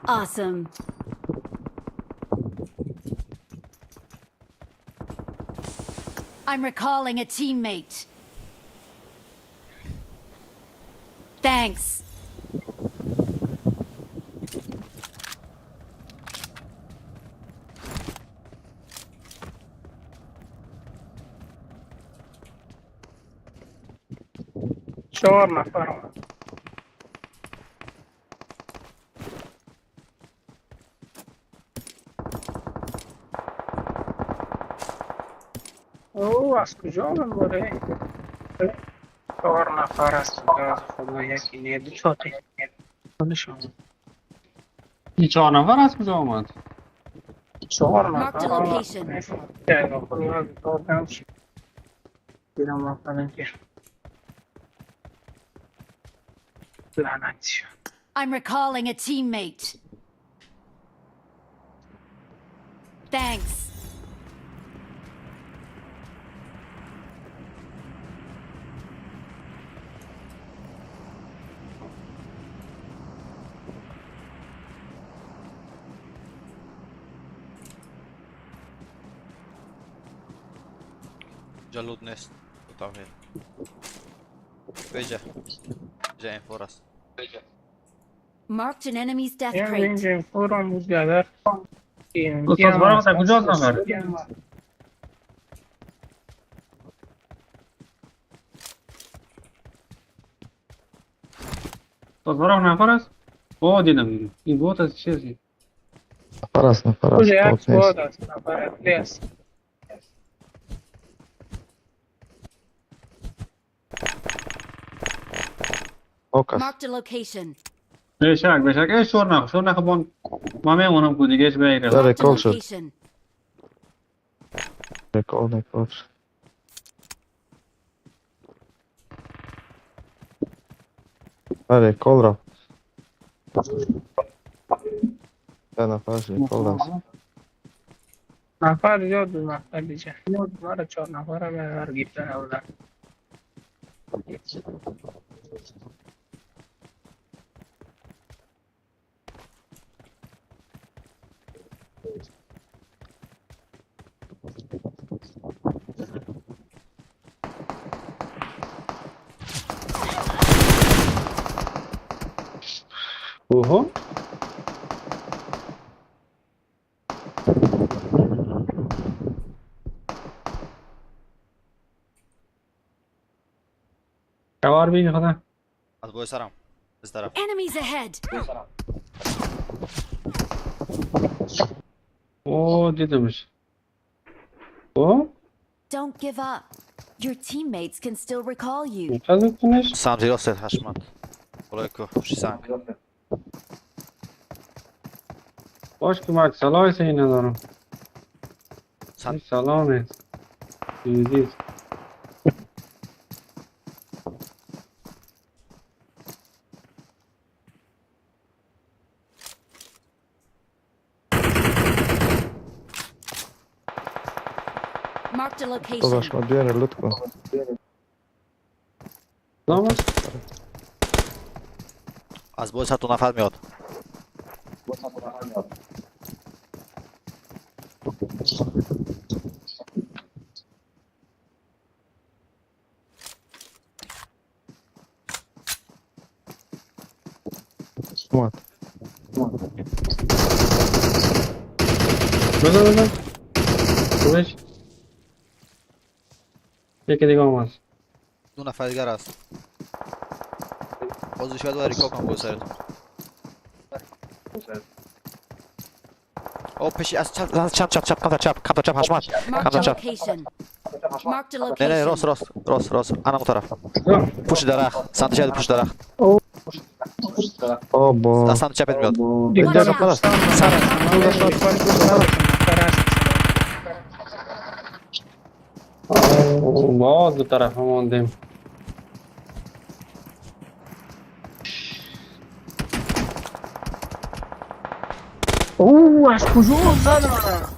Awesome. I'm recalling a teammate. Thanks. چهار نفر او از کجا بره؟ چهار نفر است از خدا یکی نه دو چاته خودشون این 4 نفر از کجا آمد چهار Marked a نفر location. دیدم مثلا که لعنتی I'm recalling a teammate. Thanks. جلود نیست تاخیر بیجا جا این فورست Marked an enemy's death این crate. اینجا فورم بود گذر استاد برام از کجا نفر استاد برام نفر است او دیدم این بوت از چیزی نفر است کجا یک بوت سواد نیست است نفر اصلی است پاک است Marked a location. بشک ای شور نخ بان ما میمونم کو دیگه بگیره داره Marked a کل شد location. نکال بله کل را ده نفرش کل است نفر زیاد بود نفر دیگه مرا 4 نفر هم هر گیفتن بودن اوه کار بگی خدا از بای سرم از طرف Enemies ahead! اوه دیدمش اوه Don't give up. Your teammates can still recall you. میخواد کنش سمت راست حشمت بالای کو پشت سنگ باش که من سلاحی سهی ندارم این سمت سلامه دیدید Marked a location. داداش ما بیاره لطف کن سلام از بای سر 2 نفر میاد اومد بزن خوبش یکی دیگه هم هست 2 نفر دیگر است بازی شاید باید ریکاب کنم بای سرتون او پشی از چپ چپ چپ چپ کمتر چپ حشمت Marked کمتر a چپ location. Marked a نه نه location. راست انا اون طرف پشت درخت سمت چپ پشت درخت بابا از سمت چپت میاد دیگه Watch out. باز دو طرف هم ماندیم از کجا زدم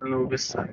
نو بسن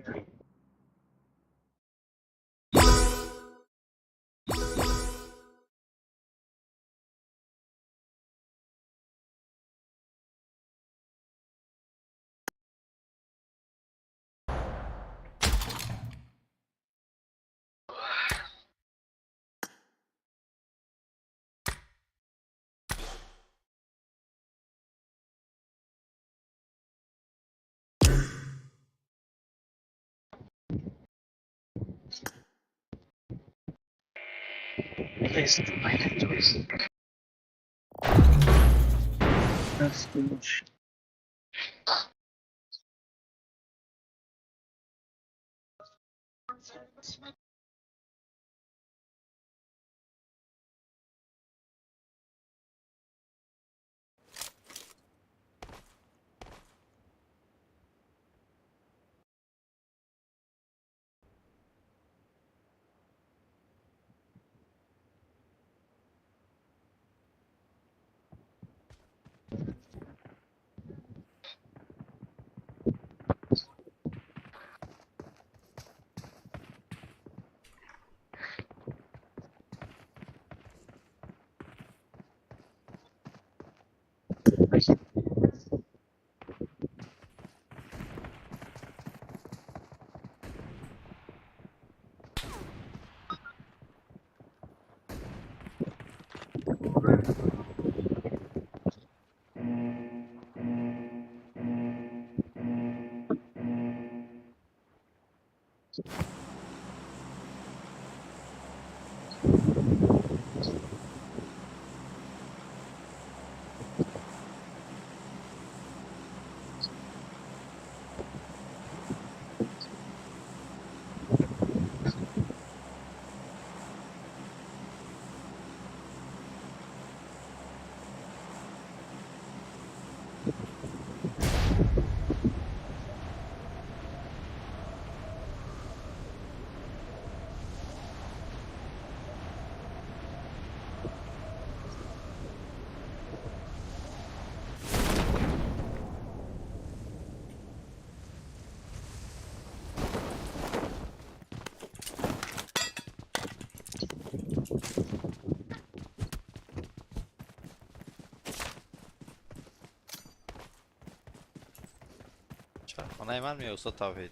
خانه من میاد استاد توحید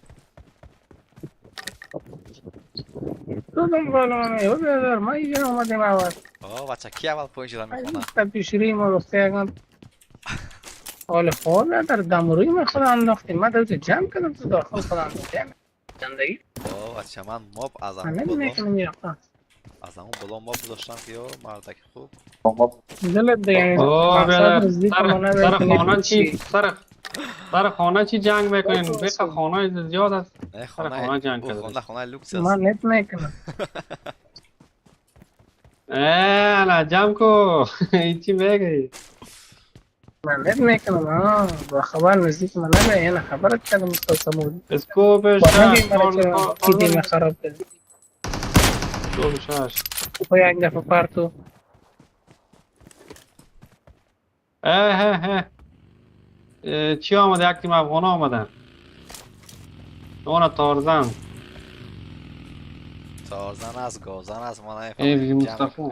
دادم بالا میاد بیادر ما اینجا آمدیم اول بچه کی اول پایین شدن میخونن تا پیشری ما گفته اگم حال خود در دمروی من خود انداختیم. من در جمع کردم تو داخل خود انداختیم. زندگی اوه بچه من موب از من همون نمیدونم بلون که میرفتم. از همون بلون موب گذاشتم که یو مردک خوب. دلت دیگه اوه مقصد بیادر نزدیک ما سر نداره که خانه چی چی. سر خانه چی جنگ میکنین؟ بخ خانه زیاد است. نه سر خانه جنگ او کرده. خانه لوکس من است. نت میکنم. نه جمع کو. این چی میگی؟ من نت میکنم. با خبر نزدیک من نداره. یعنی خبرت کردم مستقصم بود. اسکوپ با شش نگیم مرا چرا کیدی من خراب کرد. اسکوپ شش تو یک دفعه پرتو. چی آمده؟ یک تیم افغان آمدن. اون تارزن. تارزن از گازن از ما این نفهمیم. مصطفی.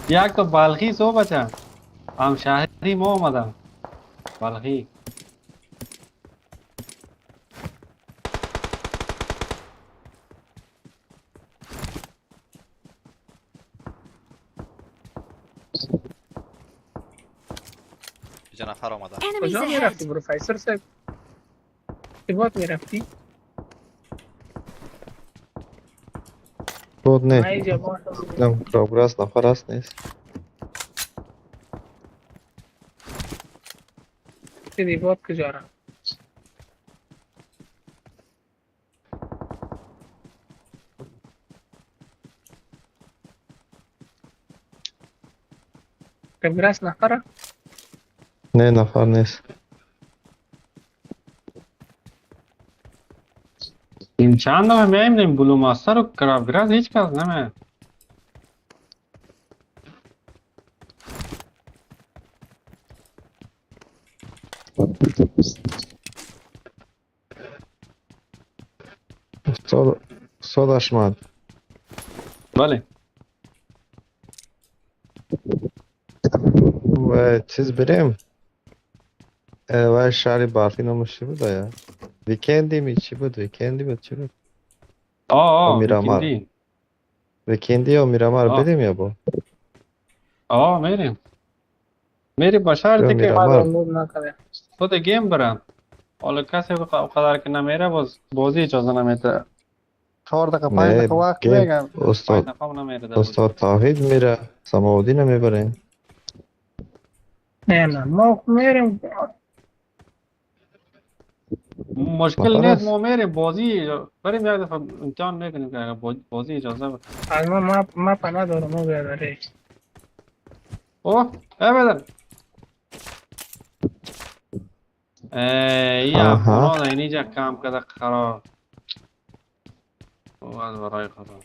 یک تو بلخی سو بچه. هم شهری ما آمدن. بلخی. چه نفر آمدن؟ Enemies کجا ahead! میرفتی پروفیسور صاحب؟ چی باید میرفتی؟ بود من نه اینجا باید نم پروگرس نفر است نیست دیدی باید کجا رفت؟ کبیرست نفره؟ نه نفر نیست این چند دفعه میاییم بلو ماستر و کرابگراز هیچ کس نمیاد. استاد اشمد بله. و چیز بریم و شهری برفی نامش چی بود یا ویکندی می چی بود ویکندی بود چی بود میرامر ویکندی یا میرامر بریم یا با میریم با شرطی که میرامر دانلود نکرده. خود گیم برم. حالا کسی قدر که نمیره باز بازی اجازه نمیده. 4 دقیقه 5 دقیقه وقت گیم میگم. 5 استاد دقیقه هم نمیره در استاد توحید میره سماودی نمیبریم نه ما میریم. مشکل نفر نیست است ما میریم بازی بریم یک دفعه امتحان میکنیم که اگر بازی اجازه بده. از ما پناه دارم او بیادره. اوه بدن این افغان ها اینجا کم کرده خراب. او از برای خدا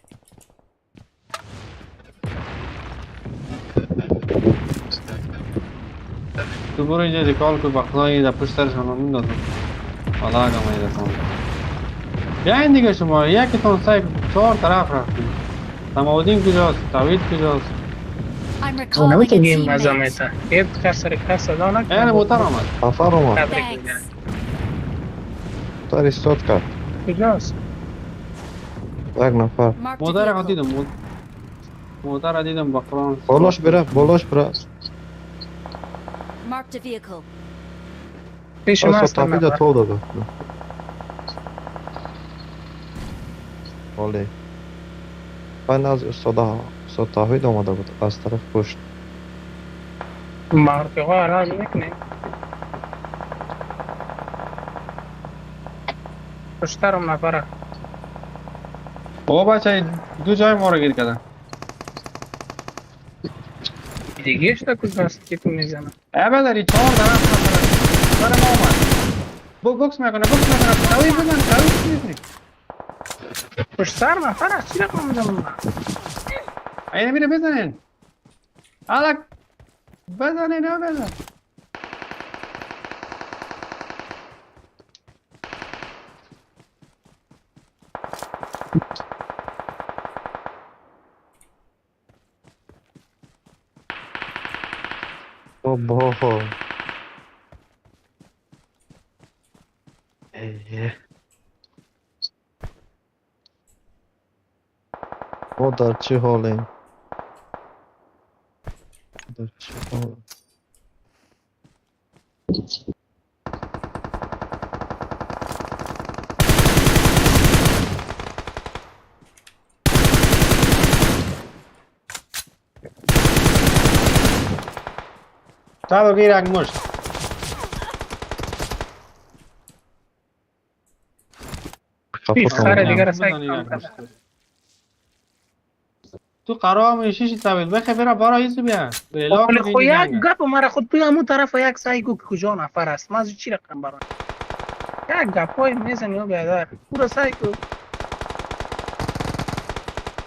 تو برو اینجا ریکال که بخدایی در پشت سرشان رو میندازم. حالا اگه ما ایده کنم بیا این دیگه شما یکی تون سایب 4 طرف رفتیم. سماودین کجاست؟ توید کجاست؟ I'm او recalling a نمیتون گیم مزا teammate. میتا. یک کسر کس صدا نکنه. این موتر آمد. نفر اومد تبریک میگن. Thanks. تا استاد کرد کجاست؟ یک نفر Marked a موتر ها vehicle. دیدم موتر ها دیدم بخوران. بالاش بره Marked a vehicle. پیش ما استاد هست توحید نفر. تو داده ولی پایین از استاد توحید آمده بود از طرف پشت مرتقا عراض میکنه. پشترم نفره. او بچه دو جای ما رو گیر کردن. دیگه اشتا کجاست که تو میزنم. بداری 4 طرف نفره سر ما آمد. بوکس میکنه تاوی بزن پشتر نفره چی رقم میزنم. اینه میره بزنین الک بزنین نه بزن بابا ما در چه حالیم چلو گیر یک مشت خره دیگر سعی کنم. تو قرار میشی طویل بخه برا بارا ایزو بیا بلا ولی خو یک گپ مرا خود تو همون طرف یک سعی کو کجا نفر است من از چی رقم برام یک گپای میزنی و بیادر پورا سعی کو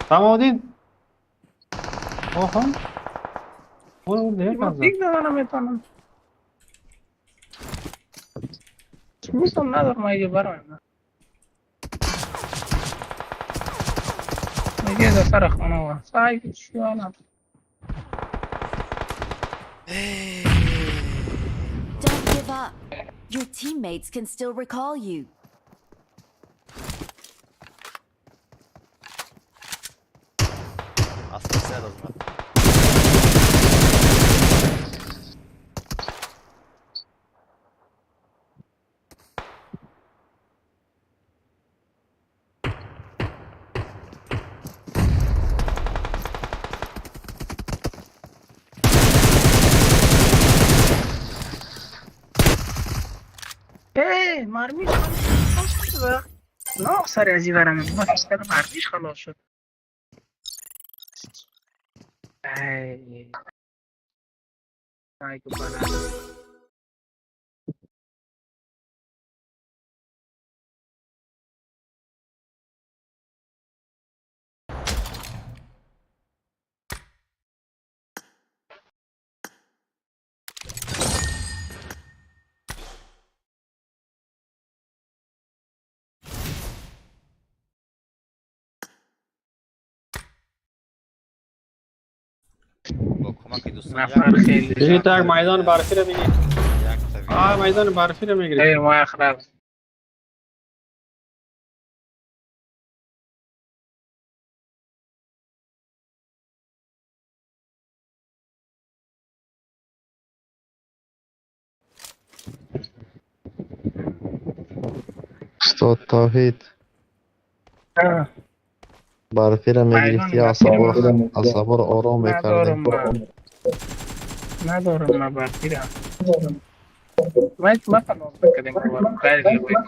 تمامدین آها اون دیگه من کار دیگه نمیتونم میتونم ندارم ایگه برام میگه در سر خانه و سعی کو چی آنم Don't give up. Your teammates can still recall you. Aslında sen o zaman. مرمیش خلاص شد نه سر ازی برم ما فکر کردم مرمیش خلاص شد ای ای با کمک دوستان نفر خیلی بگید تا یک میدان برفی رو بگید میدان برفی رو میگیرید خیلی ما خراب استاد توحید برفی را میگرفتی اعصابا رو آرام میکردیم ندارم من برفی را من فنوز بکردیم که خیلی بگیم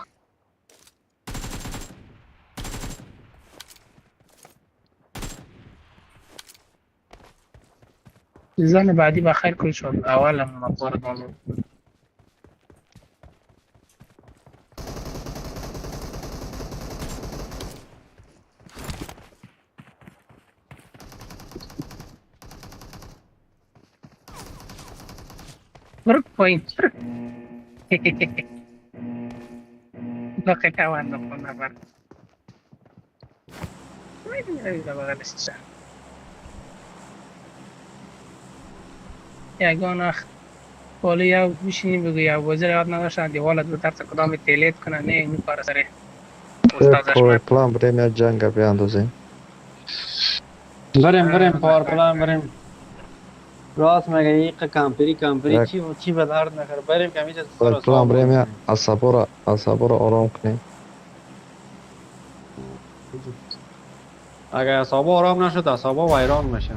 زن بعدی بخیر کل شد اولم مطور دانلود برو پایین لقه کوان نکن نبر میدونی ایده بغلش چه یگان اخ بالا یا بشینیم بگو یا وزیر یاد نداشتن دیوالت به طرز کدام تیلیت کنه نه این کار سره استازش من پلان بریم یا جنگ بیاندازیم بریم پاور پلان بریم راست مگه ایق کمپری چی به درد نخوره بریم که میشه سر پلان بریم یا اعصابا رو آرام کنیم اگه اعصابا آرام نشد اعصابا ویران میشه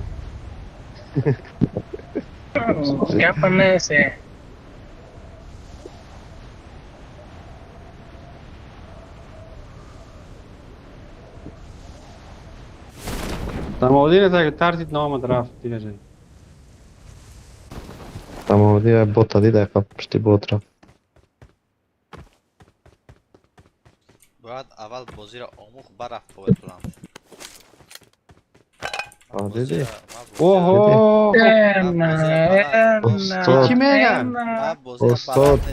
گپ نیسته تمامدین تا که ترسید نامد رفت دیگه جایی تمامدی بوتا دیده پشتی بوت رفت باید اول بازی را آموخ برفت باید پلان دیدی؟ اوهو چی میگن؟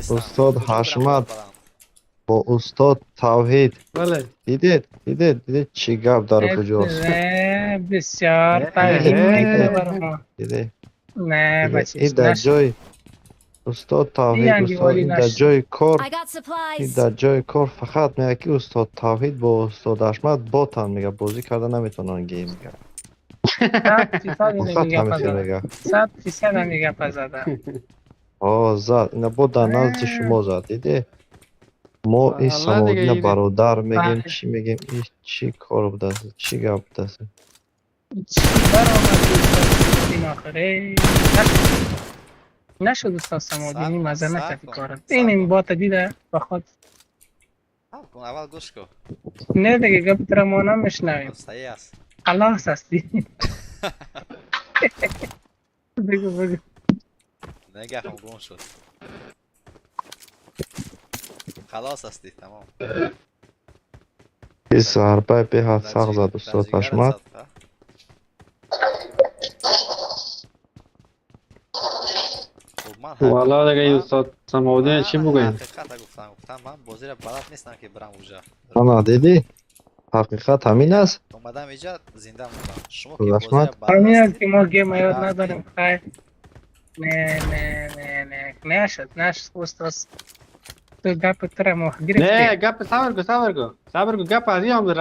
استاد حشمت با استاد توحید بله دیدید چی گپ در کجاست بسیار توحید میکنه برای ما نه بچه این در جای استاد توحید در جای کار این در جای کار فقط میگه که استاد توحید با استاد حشمت باتن میگه بازی کرده نمیتونن گیم میگه 100% فقط نمیگه همین پس میگه 100% نمیگه پس زده. زد اینا بود در نزد شما زد دیدی ما این الله دیگه سماودین این برادر میگیم بله. چی میگیم این چی کار بوده است؟ چی گپ بوده است؟ چی برآمد این آخره نشد استاد سمادینی مزه نکردی کارم این بات دیده بخواد کن اول گوش کن. نه دیگه گپ تر ما نمیشنویم صحیح است. خلاص هستی بگو نگه هم گم شد. خلاص هستی تمام. این ضربه به حد سخت زد استاد پشمک والا دیگه این استاد سماودین چی بگویم؟ حقیقت گفتم من بازی را بلد نیستم که برم اونجا. آنا دیدی حقیقت همین است اومدم اینجا زنده موندم. شما که بازی رحمت. را بلد همین است هستید. که ما گیم یاد نداریم خیر نه نشد استاد تو گپ تر ما نه گرفتی گپ صبر کو گپ از این هم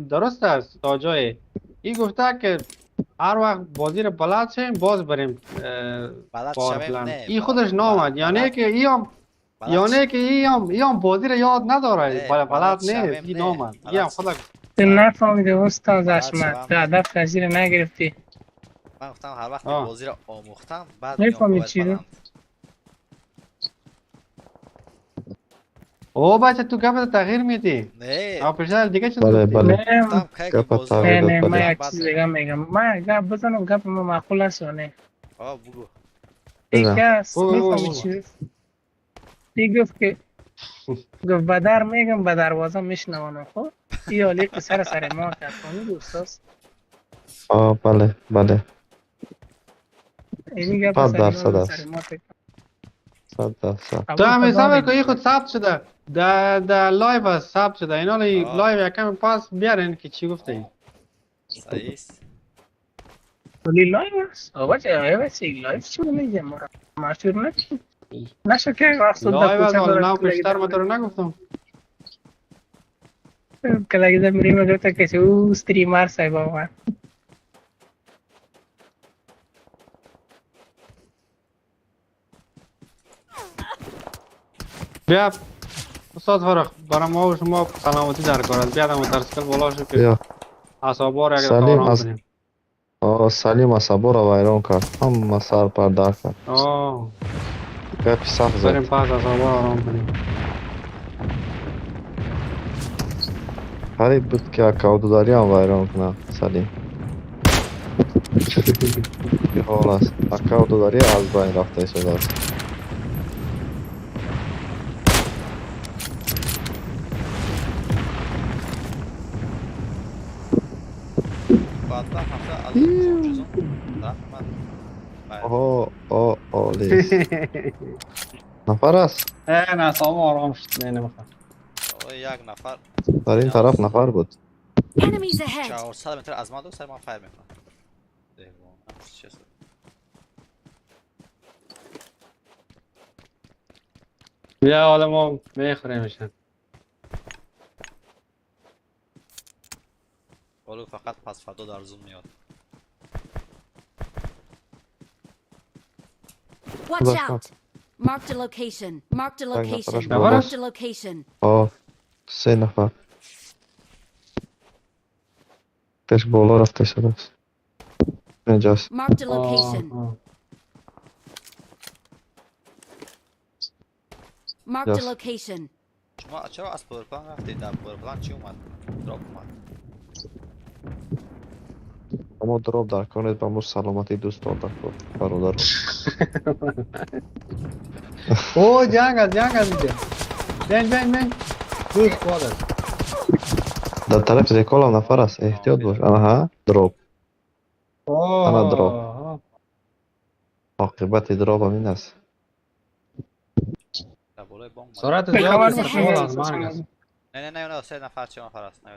درست است تا جای این گفته که هر وقت بازی رو بلد شیم باز بریم بلد پاور شویم پلان نه. این خودش نامد یعنی که این هم بازی رو یاد نداره بلد نیست این نامد این هم خودش تو نفهمیده استاد بلد اشمت شوم تو هدف پذیر نگرفتی من گفتم هر وقت بازی را آموختم بعد نفهمی میام چی بلند. او بچه تو گپ تغییر میدی نه پسر دیگه چی بله گفتی بله نه گفتم که گپ بازی را تغییر نه داد من بله یک چیز دیگه میگم من گپ بزنم گپ ما معقول است یا نه بگو. یکی است بگو، بگو، میفهمی بگو. چی این گفت که گفت بدر میگم به دروازه میشنوانم خب این حالی که سر ما کرد فهمیدی استاد بله بله اینی گپ سر 100% ما است ما کرد 100%. تو همین صبر دادیم که این خود ثبت شده در لایو هست ثبت شده اینا لایو یکم پاس بیارین که چی گفته ای صحیح است. ولی لایو است آقا چه لایو چی میگه ما مشهور نکنی نشه که وقت صد لایو هست کوچه حالا دارد نو کشتر ما تو رو نگفتم کلاگی در میریم گفته که چه او استریمر صاحب آمد بیا استاد فرخ برای ما و شما سلامتی در کار است بیا در مترسکل بالا شو که بیا اعصابا رو اگر سلیم آرام از کنیم سلیم اصابو را ویران کرد همه سر پردر کرد گپی سخت زد بریم پس اعصابا رو آرام کنیم قریب بود که کودداری هم ویران کنه سلیم که حال است کودداری از بین رفته شده است بعد هفته از اون چیزون طرف من آلیس نفر است نه اعصابا آرام شد نه نمیخواد یک نفر در این طرف نفر بود Enemies ahead! 400 متر از من دو سر من فایر میکنم. بیا حالا ما میخوریمشن ولو فقط پس فردا در زوم میاد. Watch out! Marked a location. Marked a location. نفرش Marked a location. سه نفر تش بالا رفته شده است اینجاست Marked a location. Marked a Yes. location. شما چرا از پاورپلان رفتید؟ در پاورپلان چی اومد؟ دراپ اومد. اما دروب در کنید به مو سلامتی دوستان در برادر او جنگ از اینجا بین دوست خواهد در طرف زیکال هم نفر است احتیاط باش آنها دروب انا دروب عاقبت دروب هم این است سرعت به زیاد خبر است سوال از مرگ است نه سه نفر چه نفر است نه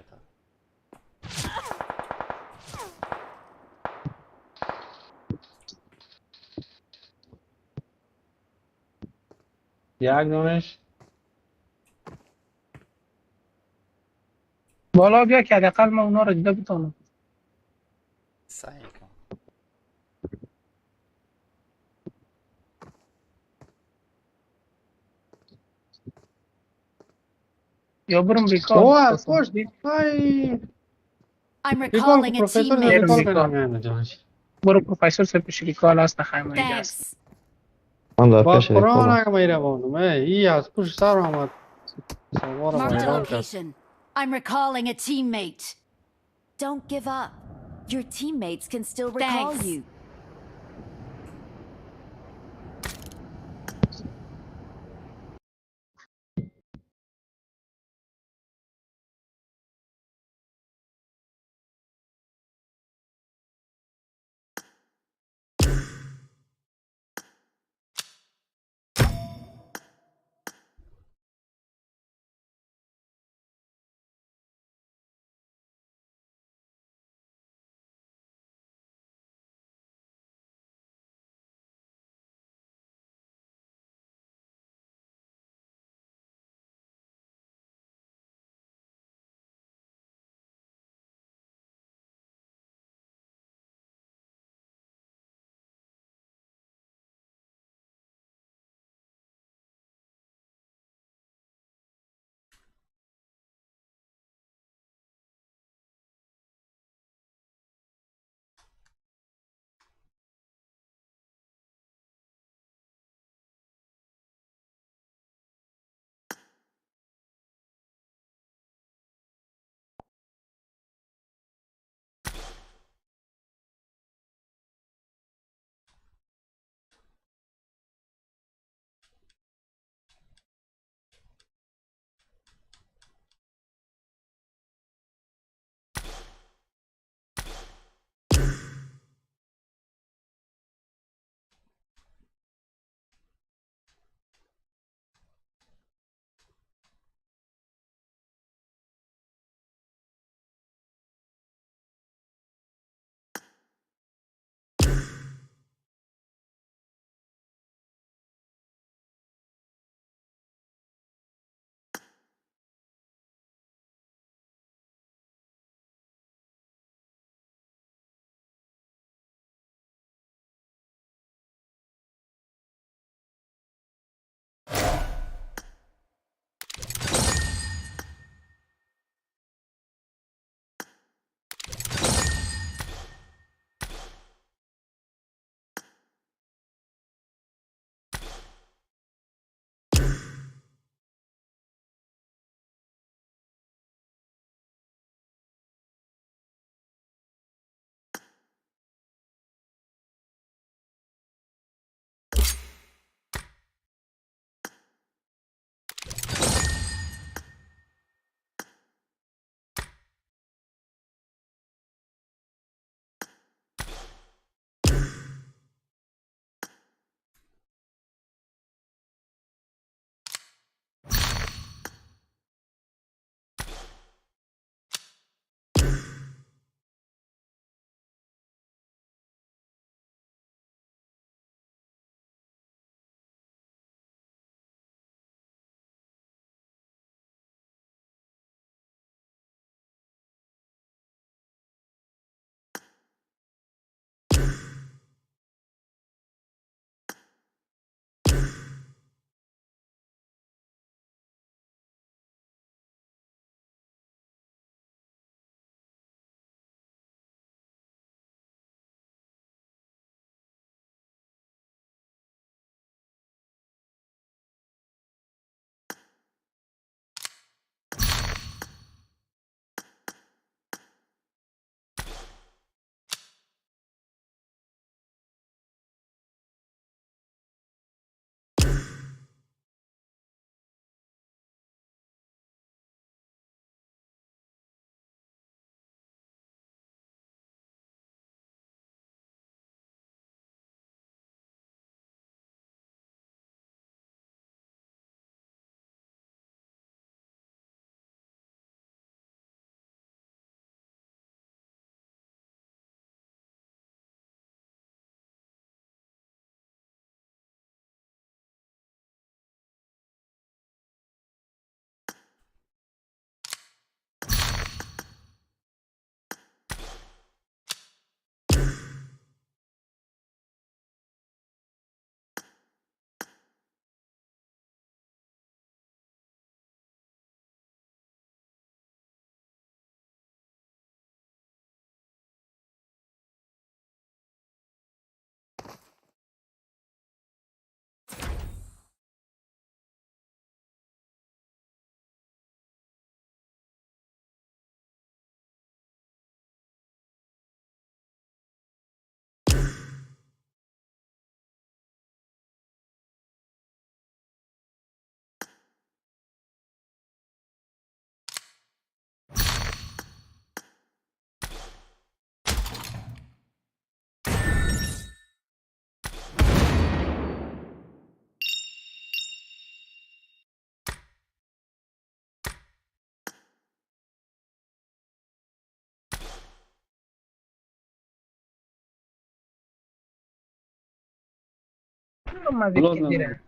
یک دونش بالا بیا که حداقل ما اونا رو دیده بتونم سعی کن. یا برم او ریکال از پشت ای I'm ریکال recalling کو a پروفسور یا teammate. ریکال ریکال. کنم یعنی جانش برو پروفیسور سر پیش ریکال هست نخواهیم اینجا هست. Thanks. من در با پیش قرآن ریکولم. اگه میره بانم ای از پشت سر آمد سوار Marked a ویران کرد location. I'm recalling a teammate. Don't give up. Your teammates can still recall Thanks. you. اومدی که دیره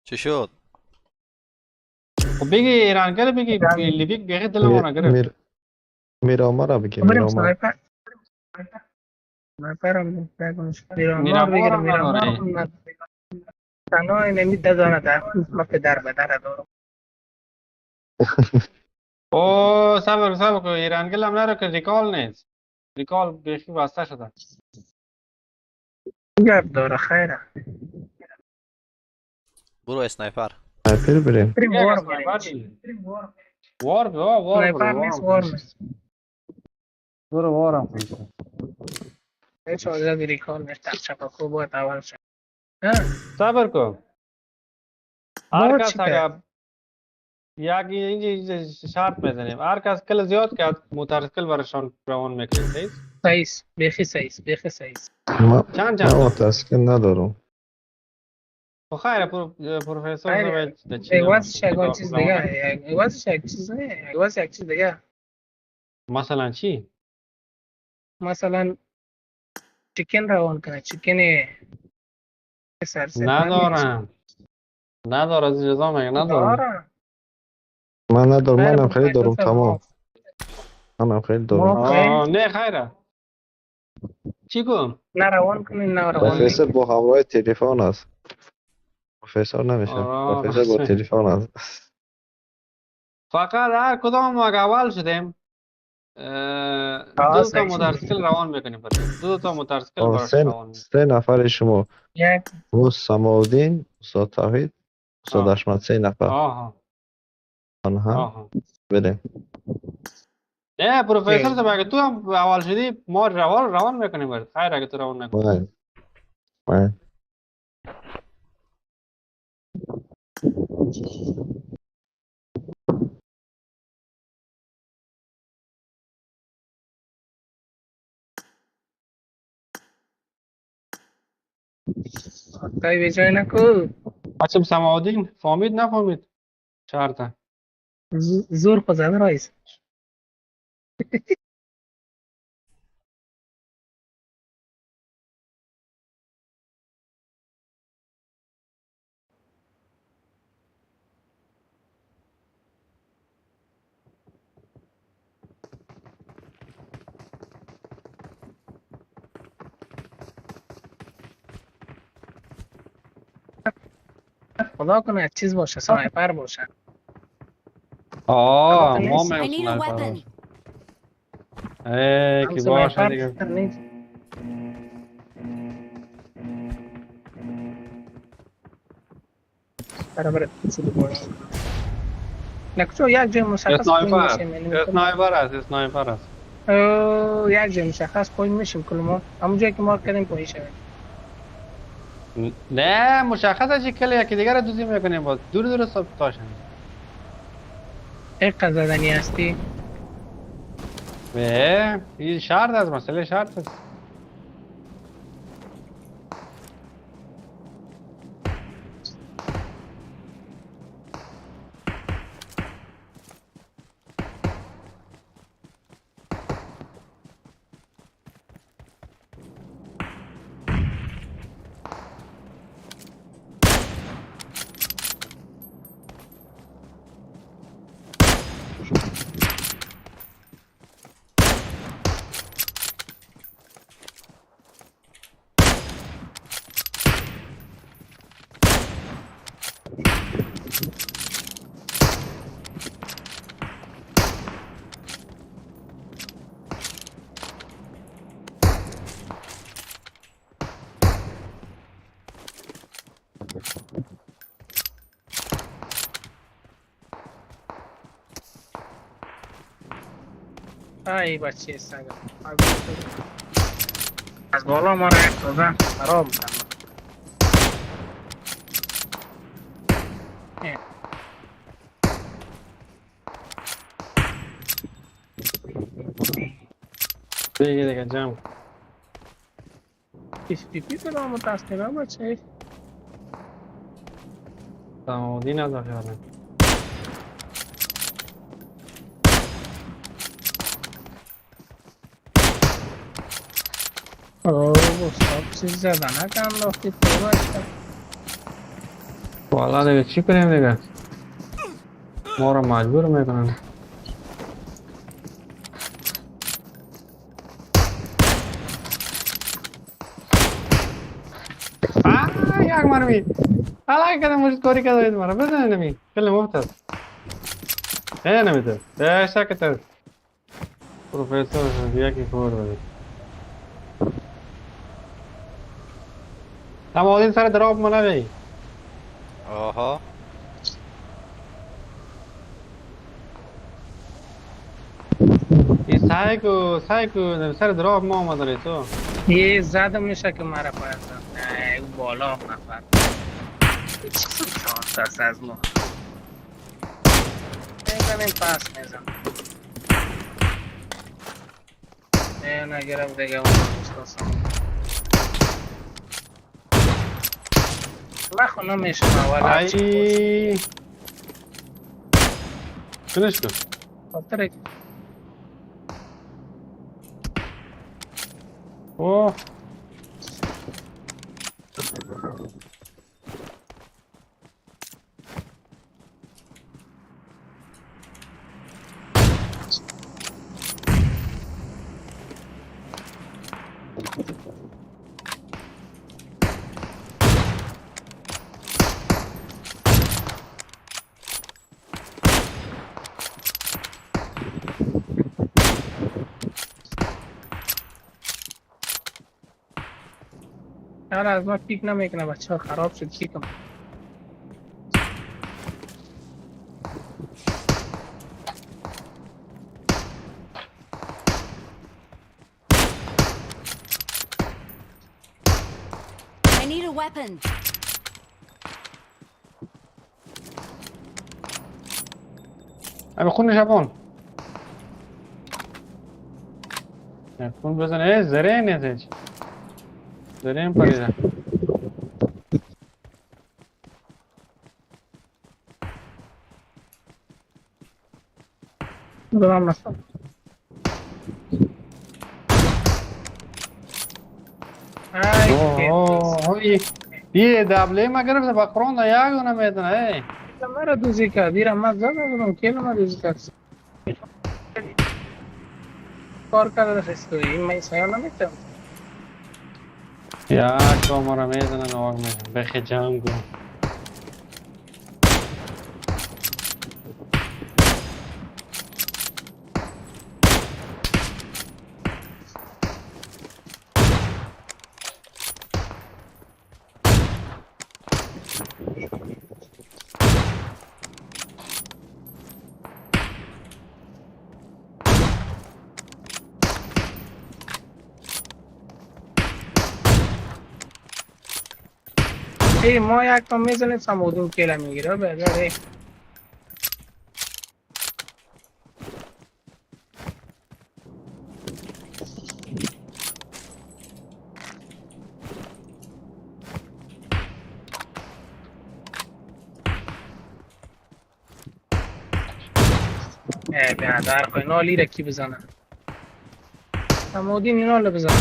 چی شد؟ خب بگی ایرانگر بگی لیبیک بگی دلمون نگرفت. میرامار را بگی بریم میرامار. سنایپر سنایپرم بگمش میرامار بگیره هم نداره. میرامار تنها اینمی دزانه در ما پدر به در دارم او صبر کن ایرانگل هم نرو که ریکال نیست. ریکال بیخی واسطه شده. گرد داره خیره برو اسنایپر. سنایپر بریم. بریم یک وار اسنایپر بریم دی. وار سنایپر نیست وار نیست برو وارم پیش. هیچ آزادی ریکال نیست در شبکه باید اول شد صبر کن. هر وار کس چی کرد؟ اگر اینجا شرط میزنیم هر کس کل زیاد کرد موترسکل برشان روان میکنیم سایس بیخی سایس بیخی سایس چند من متاسکن ندارم. خیر پروفسور خیلی ایوازش یک چیز دیگه ایوازش یک چیز نه ایوازش یک چیز دیگه مثلا چی؟ مثلا چیکن روان کنه چیکن سرسه نداره از جزا مگه نداره داره من ندارم خیر منم خیلی دارم پروفسور تمام. منم خیلی دارم. نه خیره چی کن؟ نه روان کنین نه روان پروفسور نکنین با همراه تلفن است. پروفسور نمیشه. پروفسور با تلفن است. فقط هر کدام ما اول شدیم دو تا موترسیکل روان میکنیم دو تا موترسیکل براش روان میکنیم. 3 نفر شما. یک سماودین، استاد توحید، استاد احمد 3 نفر. آنها بریم. نه پروفسور صاحب اگه تو هم اول شدی ما روان میکنیم برد. خیر اگه تو روان نکنی. تای به جای نکو بچم سماودین فهمید نفهمید شرطه زور خو زده رئیس خدا کنه یک چیز باشه سنایپر باشه ما I need a میگم weapon. کی باشه دیگه برابر شده باشه نکچو یک جای مشخص اسنایپر است یک جای مشخص پایین میشیم کل ما همون جایی که ما کردیم پایین شویم نه مشخصه چی کلی یکی دیگر دوزی میکنیم باز دور سب تاشن یک قزدنی هستی این شرط است مسئله شرط است ای بچه سگم از بالا ما را یک دادن خراب میکنم دیگه جمع پی کنم متاسفانه بچه سماودی نداره استاد چیز زدن انداختی تو باشد. والا دیگه چی کنیم دیگه؟ ما رو مجبور میکنن. یک مرمی حالا کدام مجید کاری کداید مرا بزنه نمی خیلی مفتد نمیده شکتر پروفیسور شد یکی کور بده تمادین سر دراب منوی آها این سایکو سر دراب ما آمده تو یه زدم میشه که مرا باید زد نه او بالا هم نفر شانس هست از ما میزنیم پس میزن نگرم دیگه اون مستاسم بخو نمیشم اول ای کنش کن خاطر اوه از ما پیک نمیکنه بچه ها خراب شد پیکم I need a weapon. ابی خون شبان خون بزن زره نیست زره پریده برام نستم یه دبله ما گرفته با قرآن یک نمیدونه مرا دوزی کرد دیرم من زده بودم که ما دوزی کرد کار کرده خستوی این من سایان نمیتونم یا تو ما را میزنن آق میزن بخی جمع کن ای ما یک تا میزنیم سمودون کلا میگیره بگره بیادر خوی نالی را کی بزنه سمودین این نال بزنه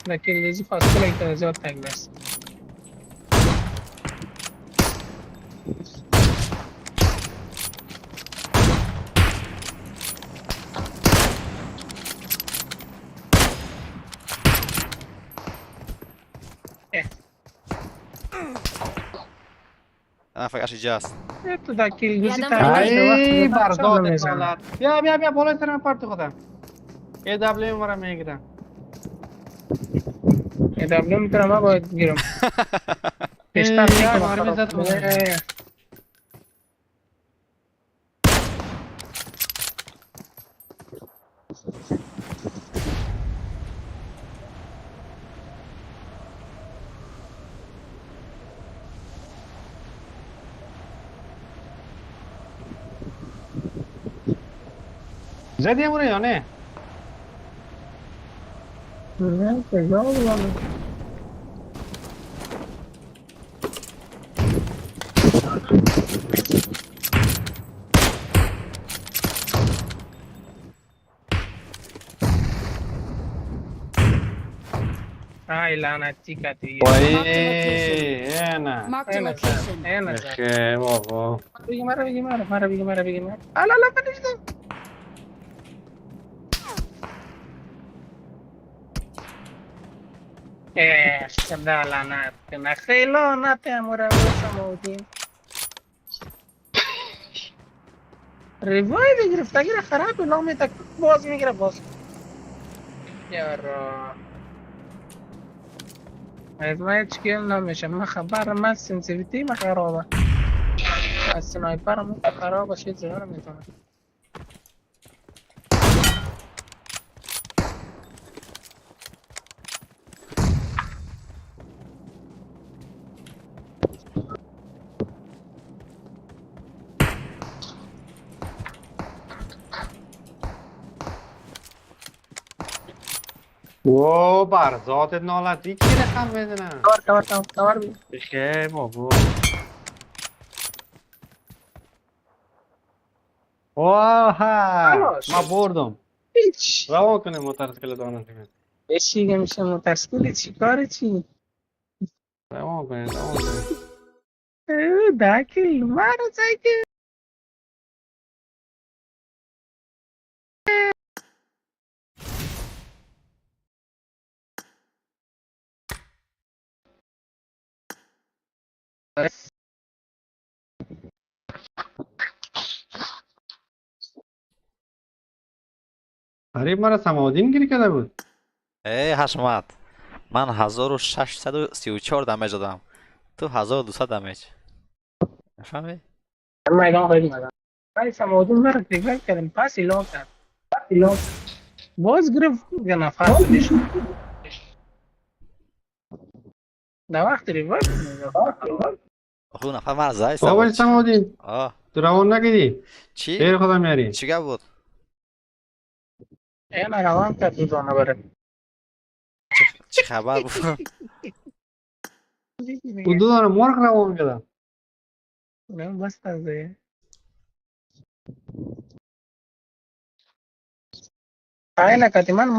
لکه لیزی فاصله که زیاد تنگ است انا فکر جاست تو دا کیل دوزی یادم ای تنگ برداد میزنه بیا بالای سر من پرت خودم یه دبله ما را میگیرم یه دبله میتونم ما باید گیرم پیشتر میکنم مرمی زد خودم زدی همونه یا نه؟ نه کجا بودم ای لعنتی کتی وای نه Marked a این location. نظر خیلی بابا بگی مرا الا کنیشتم خدا لعنت کنه خیلی لعنت امورا سمودین ریوای گرفتگی را خراب نامی تک باز میگیره باز یارا از ما هیچ کیل نمیشه من خبر من سنسیویتی ما خرابه از سنایپر من خرابه شید زیاد میتونه او بر ذات نالتی کی رقم میزنن کور بی خیلی بابا واها خلاص. ما بردم هیچ روان کنیم موتورسیکل دانه بشیگه میشه مترسکیلی چی کاری چی روان کنیم داکی مارو زایگه قریب مرا سماودین گیری کرده بود ای حشمت من 1634 دمیج دادم تو 1200 دمیج نفهمی؟ میدان خیلی مدن ولی سماودین مرا ریگل کردیم پاسی لون کرد باز گرفت یه نفر بودیش در وقت ریوایو کنید خود نفر من زای بابا سماودین آه تو روان نگیدی چی؟ خیر خدا میاری چی گفت بود؟ این روان کرد دوزانه بره چی خبر بود؟ او دو دانه مرغ روان کردم نه بس تازه آی نکتی من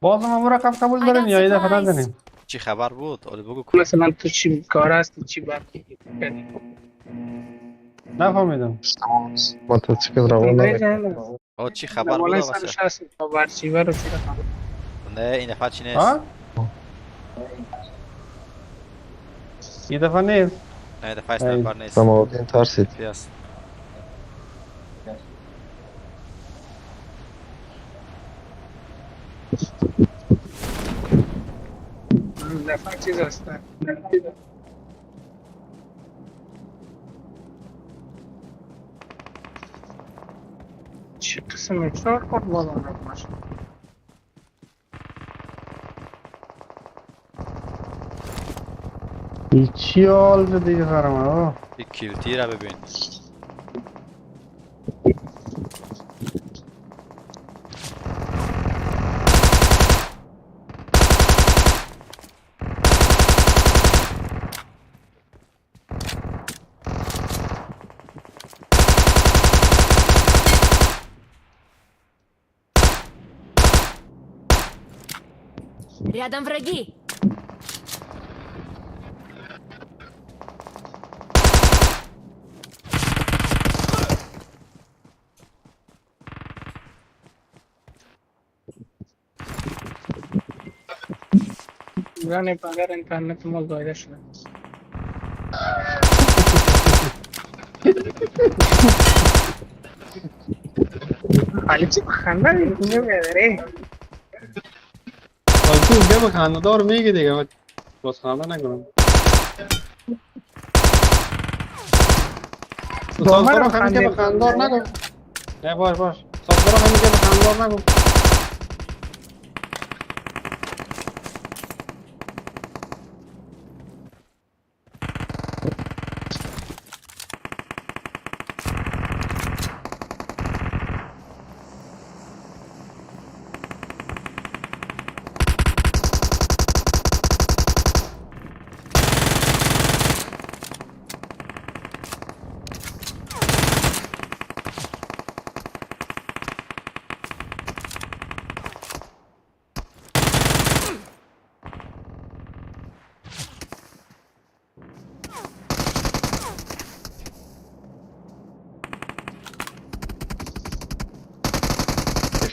باز ما رقم قبول داریم یا یه دفعه نزنیم چی خبر بود؟ آلی بگو مثلا تو چی کار هستی چی باید نفهمیدم موتورسیکل روان نمیکنه آه چی خبر بود واسه؟ سرش هست تا برچیوه رو چی رقم نه این دفعه چی نیست؟ ها؟ یه دفعه نیست نه این دفعه اسنایپر نیست سماودین ترسید پیاس دفعه چیز هست چه قسم چهار خود بالا نکنش هیچی حال دیگه سرم ها یک کیلتی را ببین Рядом враги. زن پدر اینترنت ما زایده شده خالی چی بخنده اینجا بیادره تو اینجا به خنده‌دار میگی دیگه باز خنده نکنم سازدارا همین که به خنده‌دار نگو نه باش سازدارا همین که به خنده‌دار نگو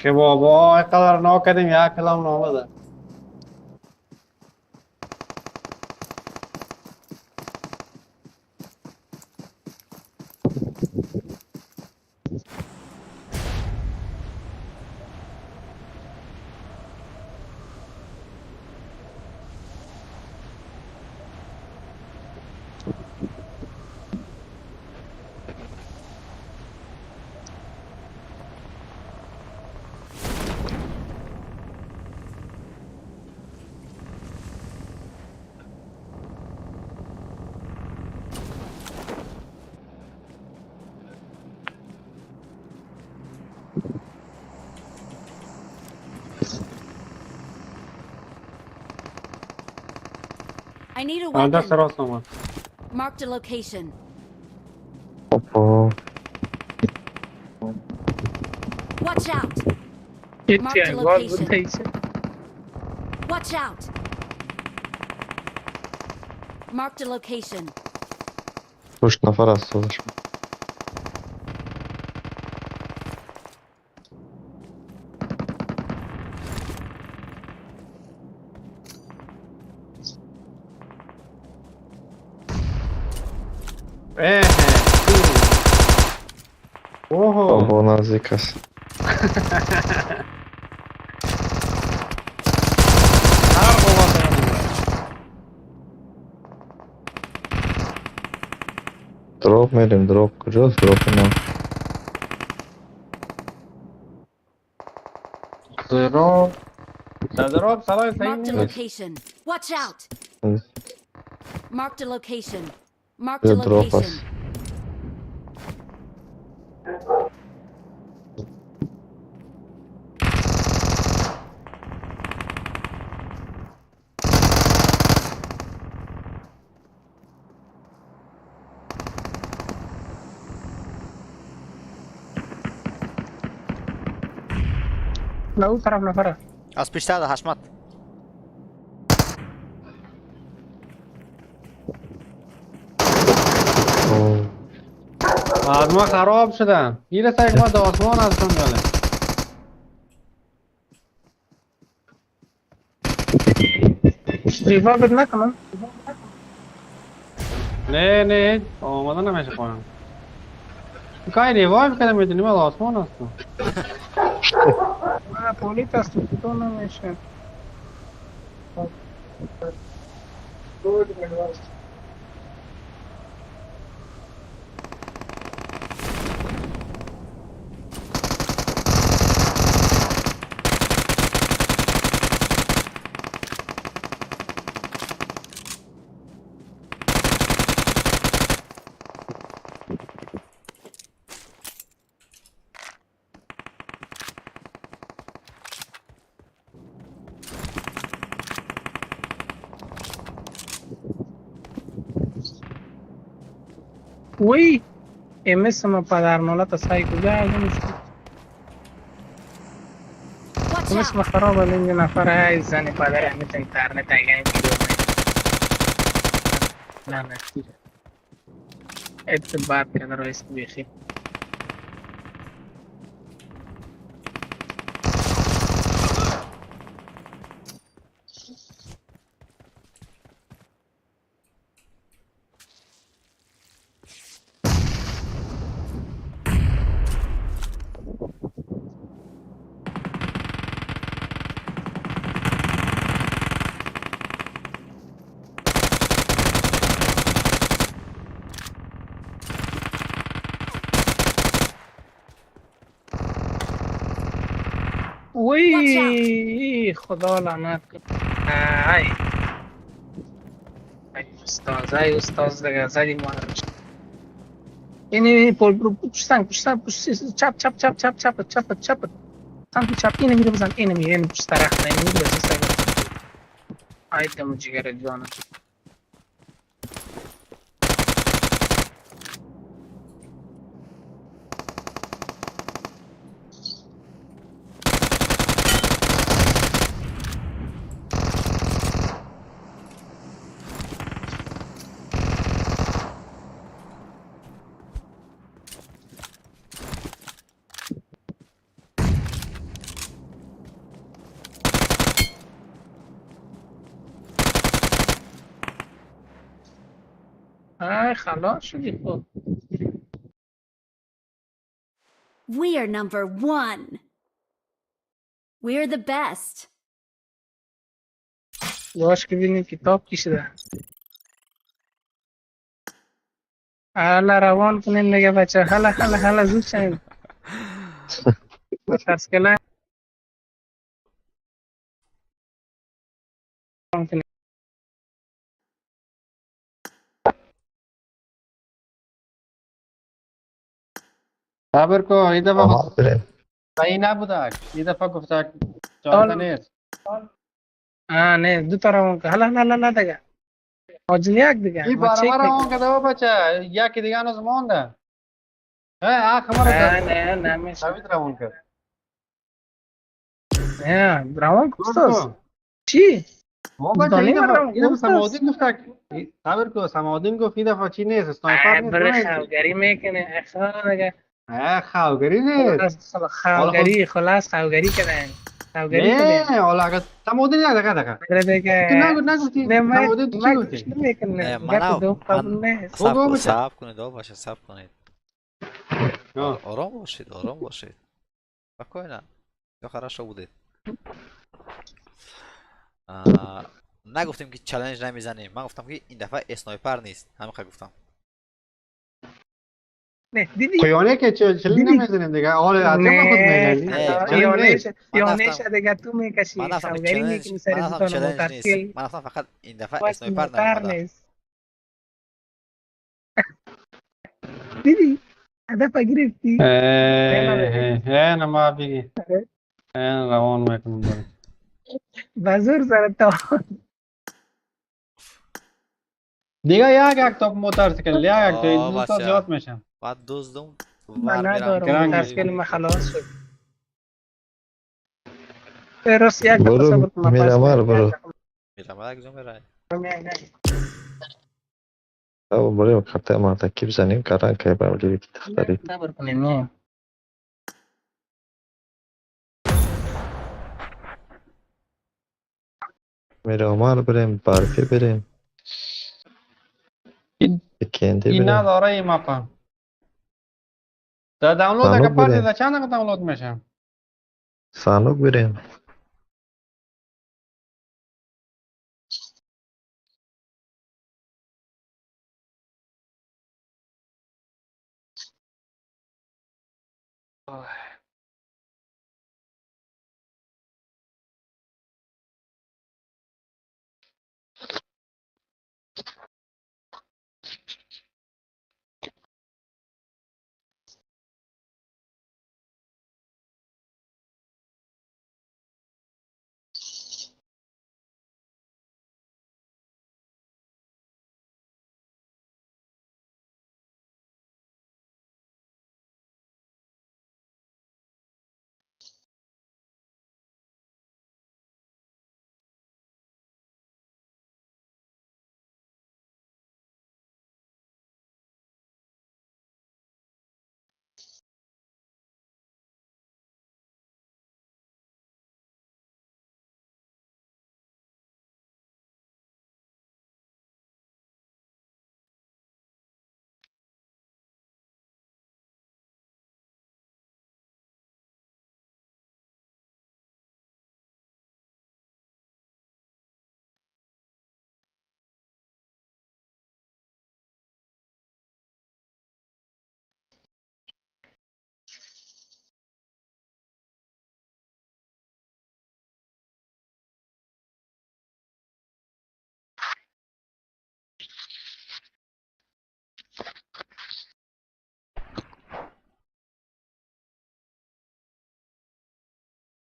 که بابا اینقدر ناکدیم یک کلام نامده. I need a دست weapon. راست آمد. Marked a location. اوپا Watch out. هیچی Marked a انگار location. بود هیچی. Watch out. Marked a location. پشت نفر است سوزش. اوه بابا نزدیک است. هر قوت دروپ میریم. دروپ کجاست؟ دروپ ما زیرو زیرو سرای صحیح Marked a نیست. location. Watch out. Marked a location. Marked a یه دروپ location. است. نه اون طرف نفره. از پیشتر ده حشمت. اوه. از ما خراب شدم. گیر سایک ما دا آسمان هستم جانه. ریوایوت نکنم. نه آماده نمیشه کنم. کاری ریوایو کردم میدونی من آسمان هستم. نه پولیت است تو نمیشه. وی MS ما پدر مالت سعی کجا میشه. Watch MS ما out. خراب این نفر های زن پدر همین اینترنت اگه نه نتیجه اتباع کنه رئیس بیخی. وی خدا لعنت کنه. ای استاد دیگه زدی ما رو. این پول برو پشت سنگ چپ سمت چپ اینو میره بزن. اینو میره پشت طرف نمیره بزن. ای دم جگر جانم. خلاص شدی خب. We are number one. We're the best. باش که ببینیم کتاب کشیده. حالا روان کنیم دیگه بچه. حالا زود شیم. ترسکله صبر کن این دفعه آها بریم صحیح نبودک این دفعه گفتک جایزه نیست نه دو تا روان که حالا دیگه آجل یک دیگه این ما چک برابر میکنم. اون که دو بچه یکی دیگه هنوز مونده آخ مرا نه میشه سوید روان کرد نه روان گفت کستاز کن. چی؟ ما بچه دانی این مرا دفعه گفت سمادین گفتک صبر کن سمادین گفت این دفعه چی نیست سنایپر نیست بره نیست خوگری میکنه اخوان دیگه خوگری نیست خلاص خوگری کردن خوگری کردن نه حالا اگر سمادین یک دقیقه بره دیگه تو نگفتی نه سمادین تو چی من گفتی گوش نمیکنه گپ دو قبول نیست صبر کنید باشه صبر کنید آه. آرام باشید بکنید یا خراشو بودید نگفتیم که چالش نمیزنیم من گفتم که این دفعه اسنایپر نیست همین خیلی گفتم نه دیدی خیانه که چلی نمیزنیم دیگه حال عظیم خود میگردی یانش دیگه تو میکشی من رفتم خوگری میکنی سر دوتان چالش موتر نیست من رفتم فقط این دفعه اسنایپر نیومده نیست دیدی هدف گرفتی نه ما بگی روان میکنم بریم بزرگ سرتا دیگه یک توپ موتورسیکل یک دو تا زیاد میشم بعد دزدم من ور ندارم میرم موتورسیکل من خلاص شد راست یک برو دفعه صبر کن من میرمال برو میرم یک جا میرم او بریم خطه مرتکب زنیم کاران که باولی که تختاری صبر کنیم نه میرمال بریم بارفی بریم کندی این بریم نداره این مپا در دانلود سانوک اگه پردی بریم در چند دقیقه دانلود میشم سانوک بریم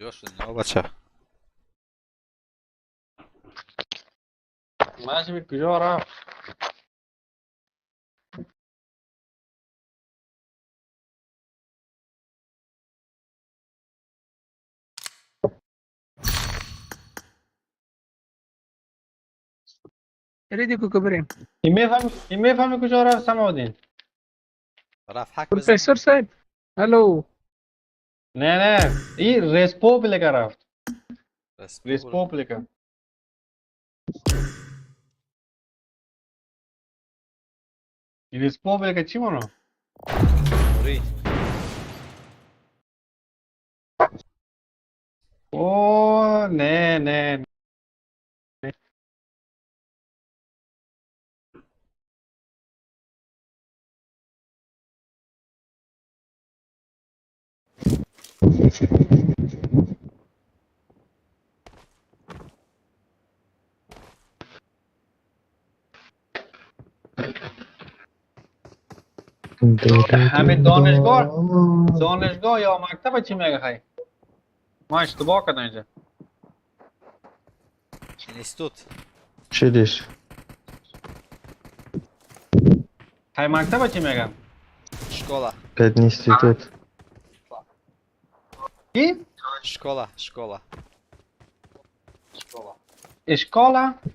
یا شدین آقا بچه ماشی به کجا رفت ریدی کو بریم این میفهمی کجا رفت سمادین رفت حک بزن پروفسور صاحب هلو نه این ریسپوبلیکا رفت ریسپوبلیکا این республика چی مونو؟ موری اوه نه نه همین دانشگاه یا مکتب چی میگه خیلی؟ ما اشتباه کردم اینجا. اینستیتوت چیلیش خیلی مکتب چی میگم؟ школа Пять институт. چی؟ школа اشکالا؟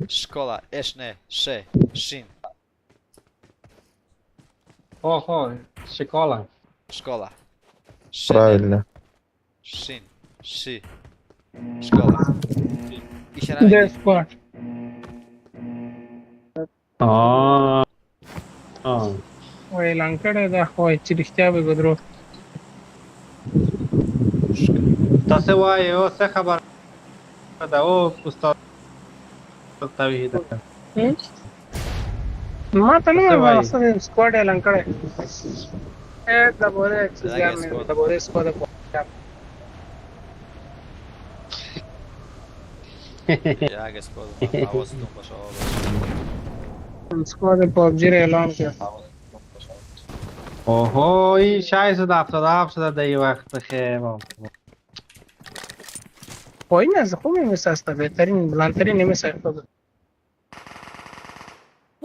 школа اش نه ش شین اوه شکالا школа ش Правильно. شین شی школа Dead squad. آه اعلان کړی دا خو چې رښتیا به ګدرو تاسو وایي او څه خبر ده او استاد توحید ما ته څه نو وایي؟ اصل سکواډ اعلان کړی دا بوله چې ځان دا بوله سکواډ په یک اسکواد حواستون باشه سکواډ PUBG اعلان کړ اوه این 677 شده در این وقت خیلی خو این از خوبی میساسته بهترین بلندترین نمیساسته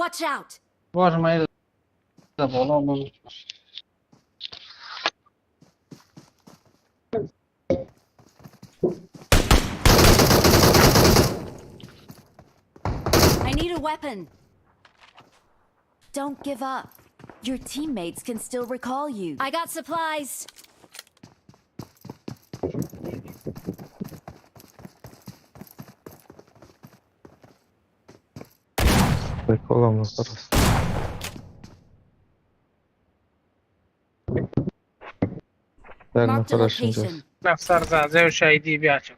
Watch out! باشه من این بالا من I need a weapon. Don't give up. Your teammates can still recall you. I got supplies. Приколом на зараз. Так, на Marked a хорошо. location. افسر زازه و شهیدی بیا چه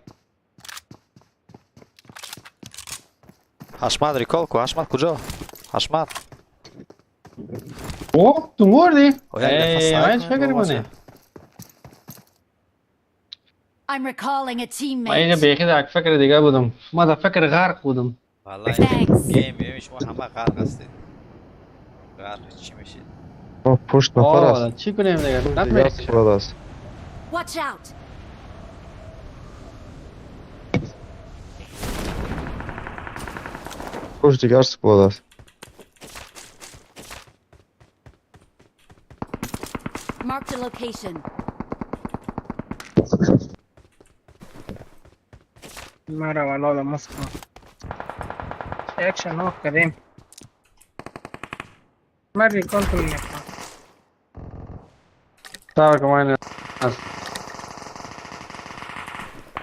حشمت ریکال کو حشمت کجا حشمت اوه تو مردی؟ او یک دفعه من سعی فکر کنید کنه I'm recalling a من اینجا teammate. بیخی در فکر دیگه بودم ما در فکر غرق بودم والله Thanks. گیم میبینیم شما همه غرق هستید غرق چی میشید О, пушт на آه фарас. چی کنیم دیگه؟ Пушт رد дига می‌ریزی. складас. Watch out! Пушт дига складас. Marked a location. مرا والا دا مسکو اکشن آف کردیم من ریکال کنیم نکنم صبر کن من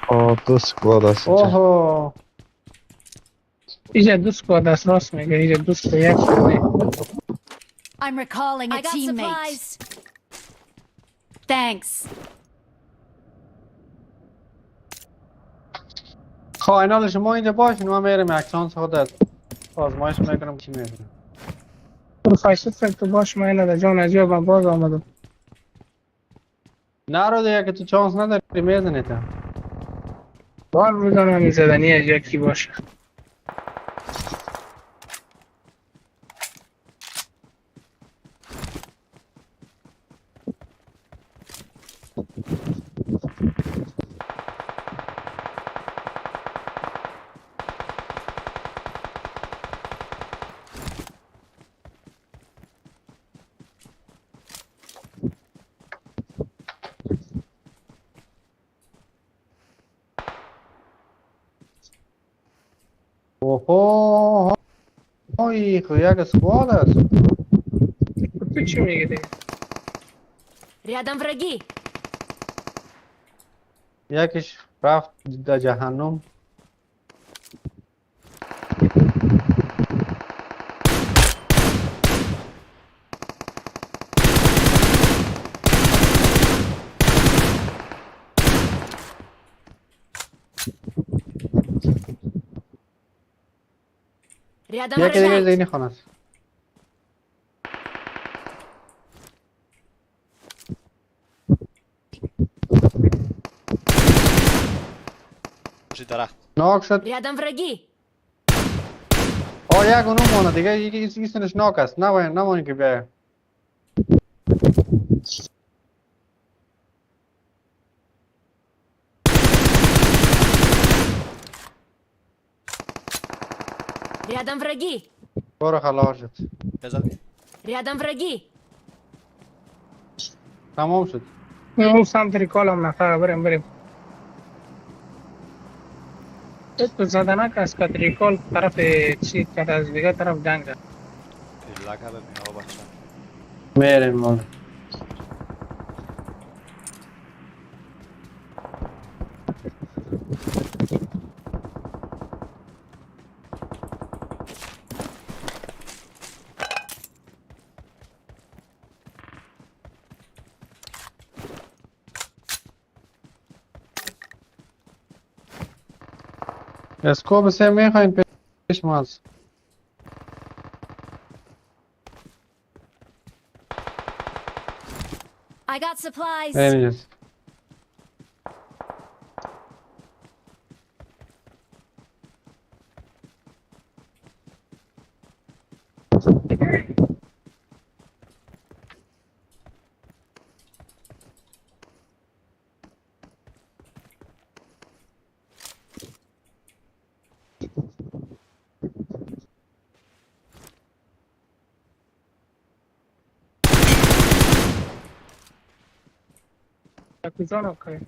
О, ту складас. اوه اینجا دو سکواد است راست میگه اینجا دو سکواد یک شده I'm recalling a teammate. Thanks. خواهینال شما اینجا باشین من میرم یک چانس خودت آزمایش میکنم چی میکنم پروفایسر فکر تو باش من اینه جان از یابم باز آمدم نرو دیگه که تو چانس نداری میزنی تا بار میزنم این زدنی از یکی باشه اوه اوی خو یک سوال است تو چی میگه دیگه Рядом враги. یکیش رفت در جهنم Рядом یکی دیگه враг. زینی خانه است. چی درخت ناک شد. Рядом враги. یک اونو مانه دیگه یکی ایستنش ناک است. نمانی که بیای. Рядом враги. برو خلاص شد. بزن Рядом враги. تمام شد. اون سمت ریکال هم نفر بریم تو زدنک از کت ریکال طرف چی کت از دیگه طرف جنگ ده لگه ببین آقا بچه میریم مال. اسکوپ سه میخواین پیش ماست. I got supplies. اینجاست. یکوزان اوکی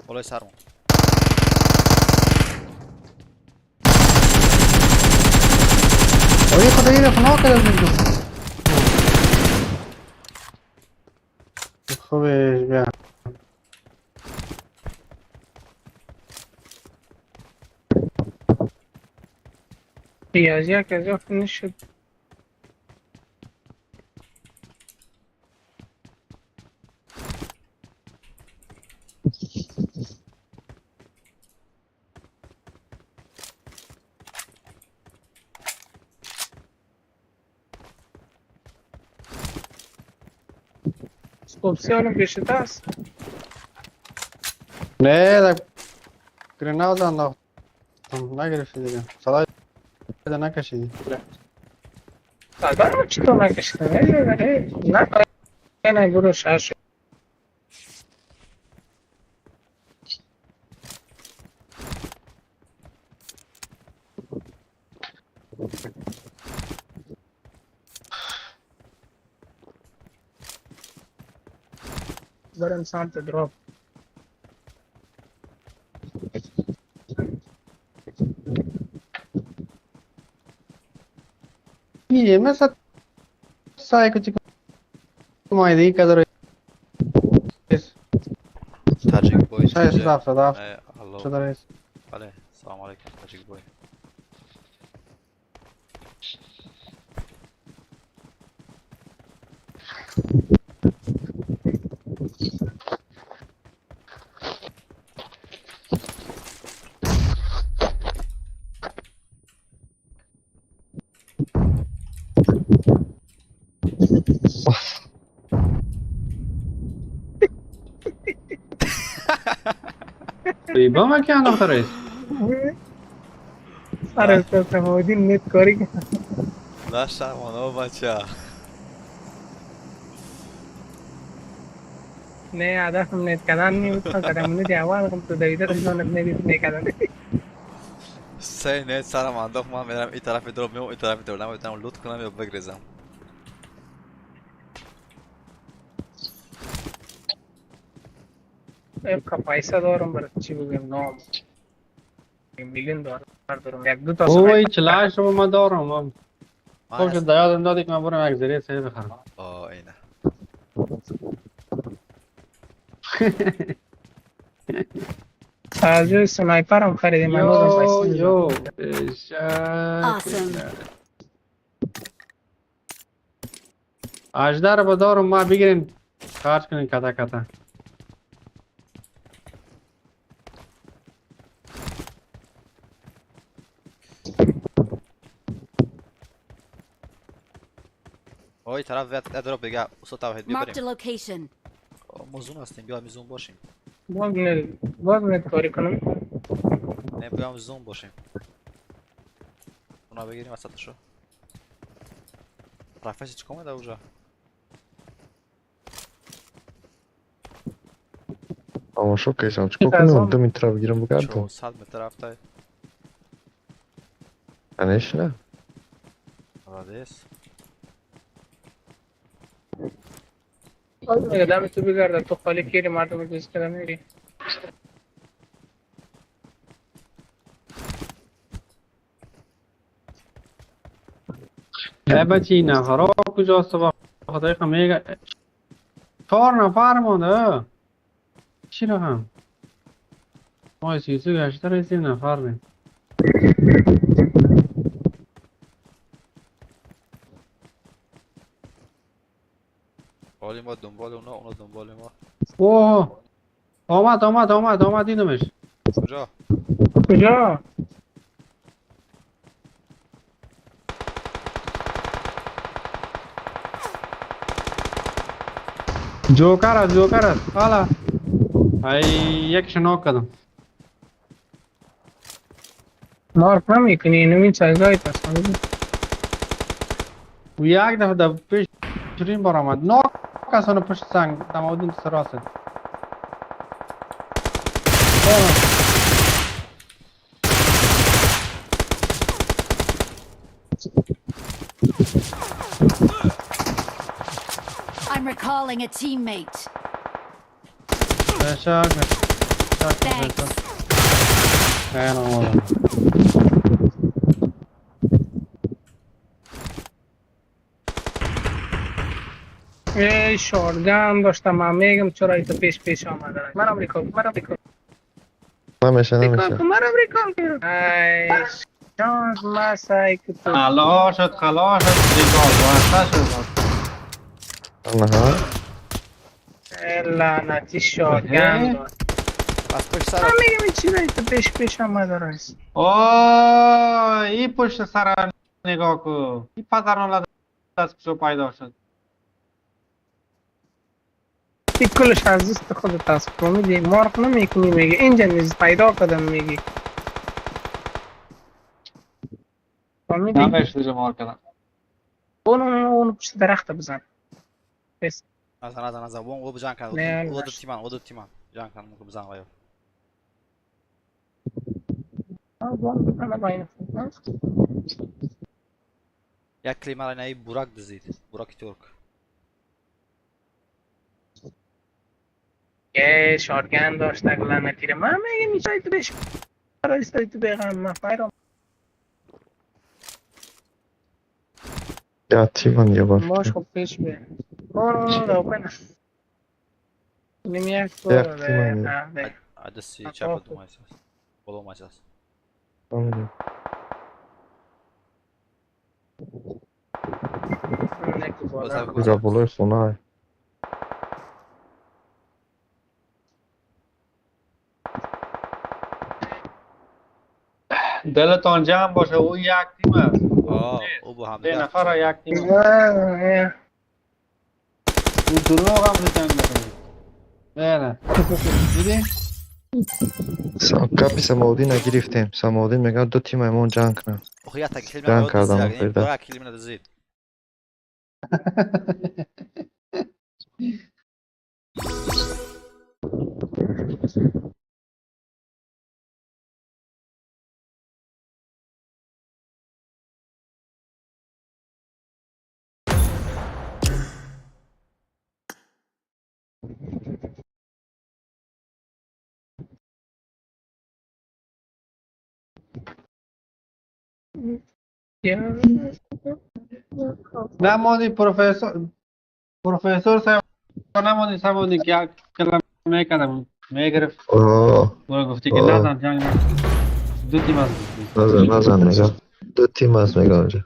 بالای سرمون اوه خدا این خنا کرد از اینجا. خوبه بیا. ریاضی یک از یافت نشد سکوپسی آنم پیشته است نه در گرناود انداختم نگرفتی دیگه. صدای نکشیدی. برای چی تو نکشته نه برو شش برم سمت دراپ یه مثل سعی کچی مایدی که داره تاجیک بوی شاید صداف الو شده رئیس. بله سلام علیکم تاجیک بوی با ما که انداخته رئیس. سر استاد سماودین نت کاری که لا شرمانه بچه نه هدفم نت کردن نیست قدمونه دی اول هم تو دویده رسانت نبید نکردن سه نه سرم انداخت من میرم این طرف دروب میام این طرف دروب نمیتونم لوت کنم یا بگریزم که پیسه دارم برای چی بگم نام میلیون دارم یک دو تا اوه چلاش رو من دارم. من خوب شد یادم دادی که من برم یک ذریعه سری بخرم. اینه از روی سنایپر هم خریدیم من بازم یو پیسه Awesome. HDR رو دارم ما بگیریم خرج کنیم کتا کتا. آی طرف وقت ادرا بگه اصلا توحید بیا Marked a بریم. location. موزون هستیم بیا میزون باشیم. باز نت کاری کنم. نه بیا زوم باشیم. اونا بگیریم وسطشو. رفعش چی کمه در اونجا؟ تماشا کشم چیکار کنم 2 متر بگیرم بگردم 400 متر رفته. انش نه رادیس. میگه دم تو بگرد تو خالی کیری مردم دوست کردن میری. بچه این نفرها کجاست با خدای میگه 4 نفر مونده چی رقم ما 38 رسیم نفر نیم حالی ما دنبال اونا دنبال ما. اوه آمد دیدمش کجا؟ کجا؟ جوکر است حالا ای یک شناک کدم مارک نمیکنی نمین چیزایی پس و یک دفعه در پیش شرین بار آمد ناک کسانه پشت سنگ دمادین سراسه I'm recalling a teammate. شاک Thanks. ای شارگان داشتم من میگم چرا ایتا پیش آمده مرم ریکال نمیشه مرم ریکال ای شانس ما سعی که تو خلاص شد دیگاه واسه شد آنها ای لعنتی شارگان داشت بس پشت سر. من میگم این چرا ایتا پیش آمده رایست اوه این پشت سر نگاه کو این پدران دست پیشو پیدا شد این کلش از دست خودت هست فهمیدی مارک نمیکنی میگه اینجا نیز پیدا کردم میگی فهمیدی نمیش دیگه مار کردم اونو پشت درخت بزن بس نزن او بجان کن نه، او باش. دو تیمان جان کن ممکن بزن آیا یک کلمه را نهی براک دزید براک ترک یه شارگن داشت لعنتی رو من میگم میچای تو بش برای تو بگم من فایرم یا تیمان یا باش باشه خب پیش بیا رو کنه نمی یک یک تیمان یا عدسی چپ دو مایس است بلو مایس است کجا بلوی خونه های دلتان جمع باشه او یک تیم است او با هم 3 دیگه نفر یک تیم است او دروغ هم جنگ میکنه نه دیدی کپی سماودی نگرفتیم سماودی میگه 2 تیم ایمون جنگ کنن آخه یک کلمه جنگ را کردم دزید آخر ده براک کلمه دزید نمانی پروفسور صاحب نمانی سمانی که یک کلمه کردم میگرفت اوه تو گفتی که نزن جنگ نکن دو تیم از نزن میگم 2 تیم هست میگم اونجا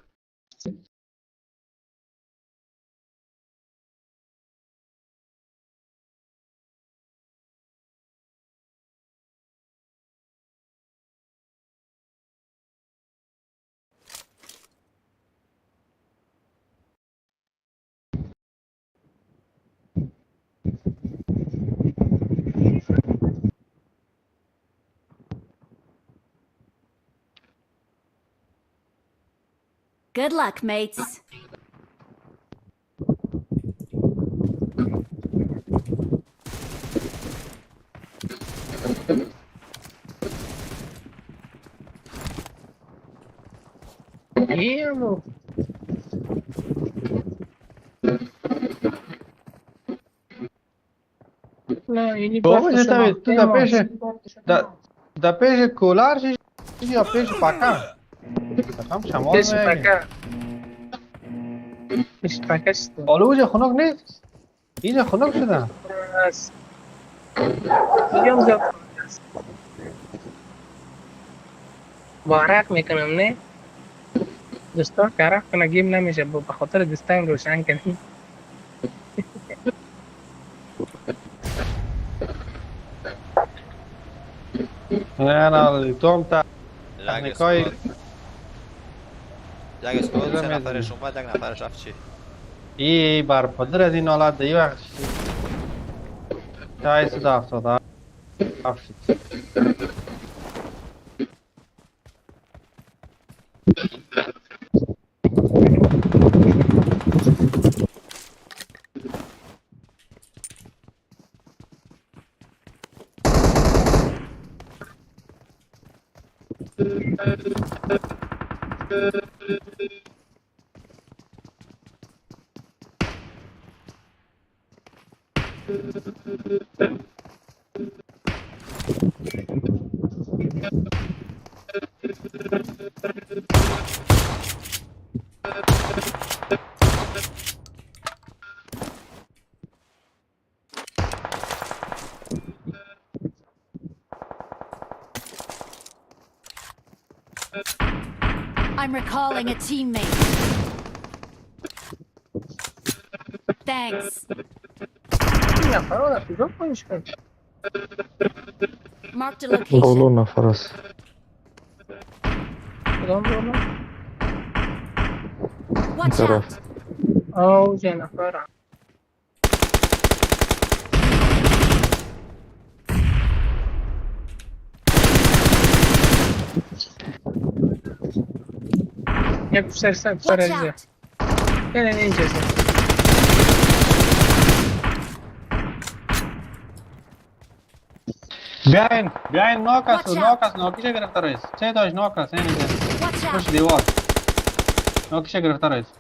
Good luck, mates. Emo. نه اینی بابا تو در پیش در پیش کولر یا پیش پکه هم شمال پیش میگی پکه پیش پکه است حالا اوجه خنک نیست اینجا خنک شده است میگم زیاد است وارک میکنم نه دوستا کارا کنه گیم نمیشه به خاطر دستم روشن کنیم نه تو هم تا تکنیکای یک اسکواد سه نفرش اومد یک نفرش رفت چی؟ ای بر پدر از این حالت دی وقت چای صدا افتاد افشید I'm recalling a teammate. Thanks. این نفر رو در کجا پایینش کرد Marked a location. بالو نفر است کدام برو Watch طرف. out. آو جه نفر یک سر سر Watch عزیزه out. نه اینجا بیاین ناکس Watch out. ناکس ناکیشه گرفتار است چه داشت ناکس این اینجا Watch پشت out. دیوار ناکیشه گرفتار است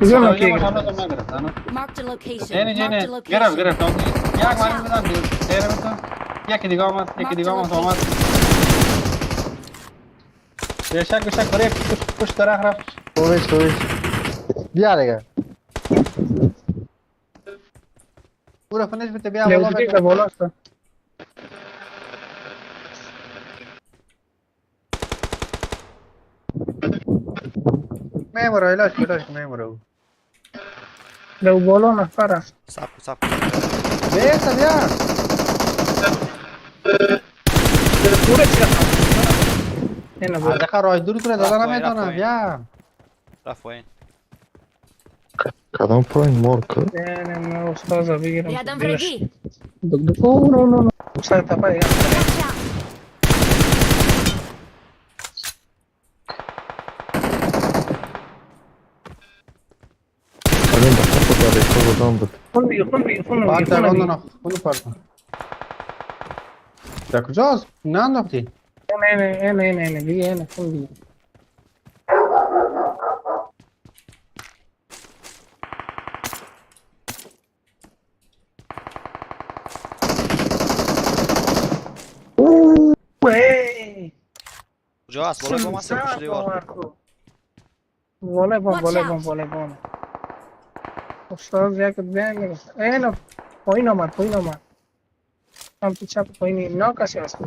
کجا out. ناکی ماشاءالله تو نگرفت انا Marked a location. این اینجا Marked a نه location. گرفت ناکی یک مانی بزن دیر بتون یکی دیگه آمد بشک برای پشت طرف رفت تویش بیا دیگه پورا فنش بده بیا بالا لوزی که بالا است میمورو علاج میمورو لو بالا نفر است سب بیسته بیا پوره چی رفت اینه بود دقیقه رای دور تو دادن نمیتونم بیا رفت پایین کدام پایین مارک نه من استاد بگیرم Рядом враги. نه سر تپه Watch out. کدام دفعه خود در ریکو بودم بود خون بعد بگیر تاگان خونو پرتم در کجاست؟ نه انداختی؟ نه دیگه اینه خون بگیر کجا هست؟ بالای بام هست یا پشت دیوار؟ بالای بام استاد یک دیم اینو پایین آمد سمت چپ پایین اینا کسی هست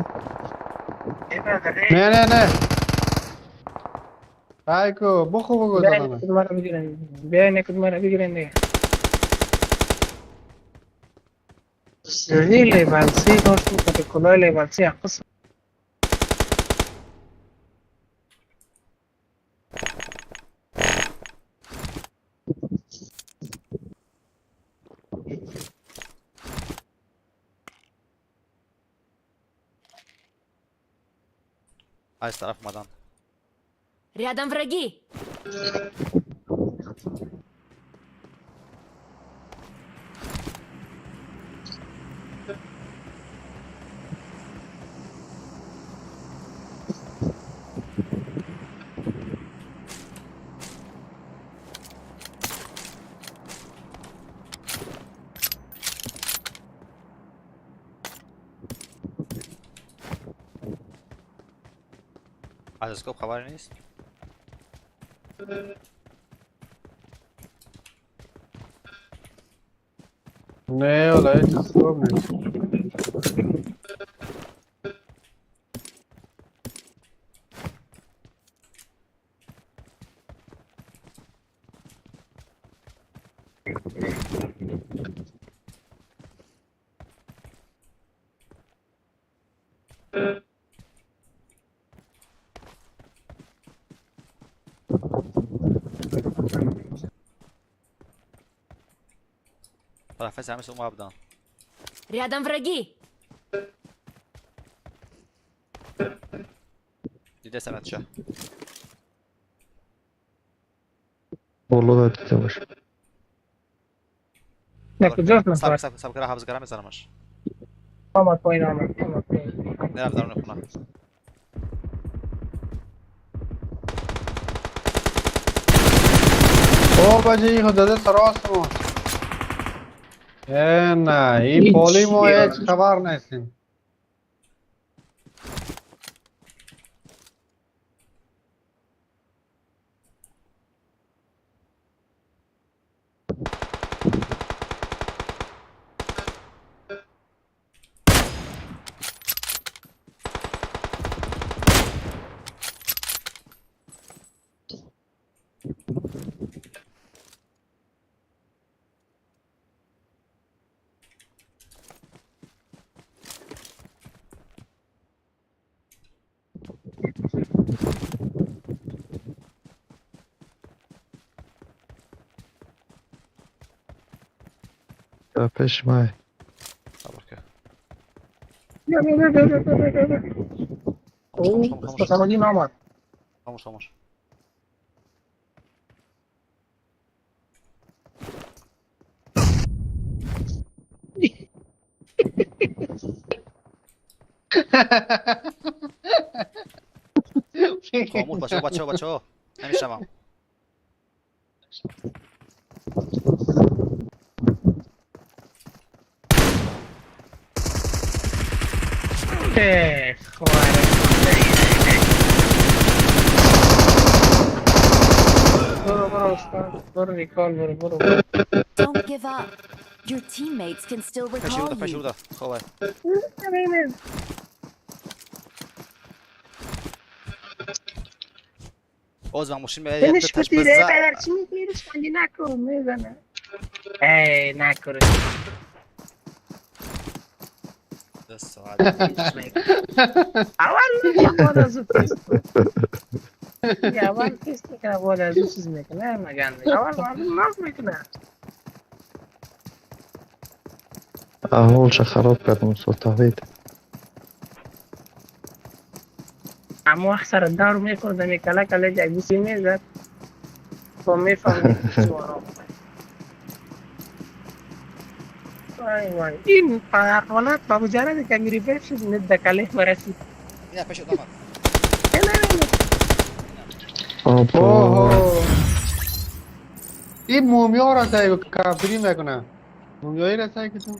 نه بایکو بخو بیاین زدنه کدوم رو بگیرن بیاین کدوم رو بگیرن دیگه زیلی لیبل سی داشتیم که کلاه لیبل سی قسم از طرف اومدن. Рядом враги. از اسکوپ خبری نیست. نه ولی هیچ خوب نیست. طرف همه اون بودن. Рядом враги. دیده سمت چه؟ بالا دیده باشه. نه کجاست نفر سب کرده حفظ کرده میزنمش. آمد پایین نرفت درون خونه. او بچه خود داده سراست ما. نه این پولی ما هیچ خبر نیستیم. پیش مای صبر که. اوه بس آمدین آمد خاموش. خاموش بچه نمیشنوم. برو استاد برو ریکال برو Don't give up. Your teammates can still recall you. پشوده خوبه. باز من ماشین به بنش تاش بتیره بزن. برچی میگیرش کنی نکن میزنه ای نکره دست ساعت. اول میگه بعد از او تست اول تست میکنه بعد از او چیز میکنه مگن اول معلوم ناف میکنه احوالش خراب کردم سوتاوید اما اخسر دار میکنه میکله کله جگوسی میزد تو میفهمید چی وارا وای این حالت بابو جانه که میری بشید ند دکله مرسی نه پشت آمد. اوه این مومیا را سعی کافری میکنه. مومیایی را سعی که تو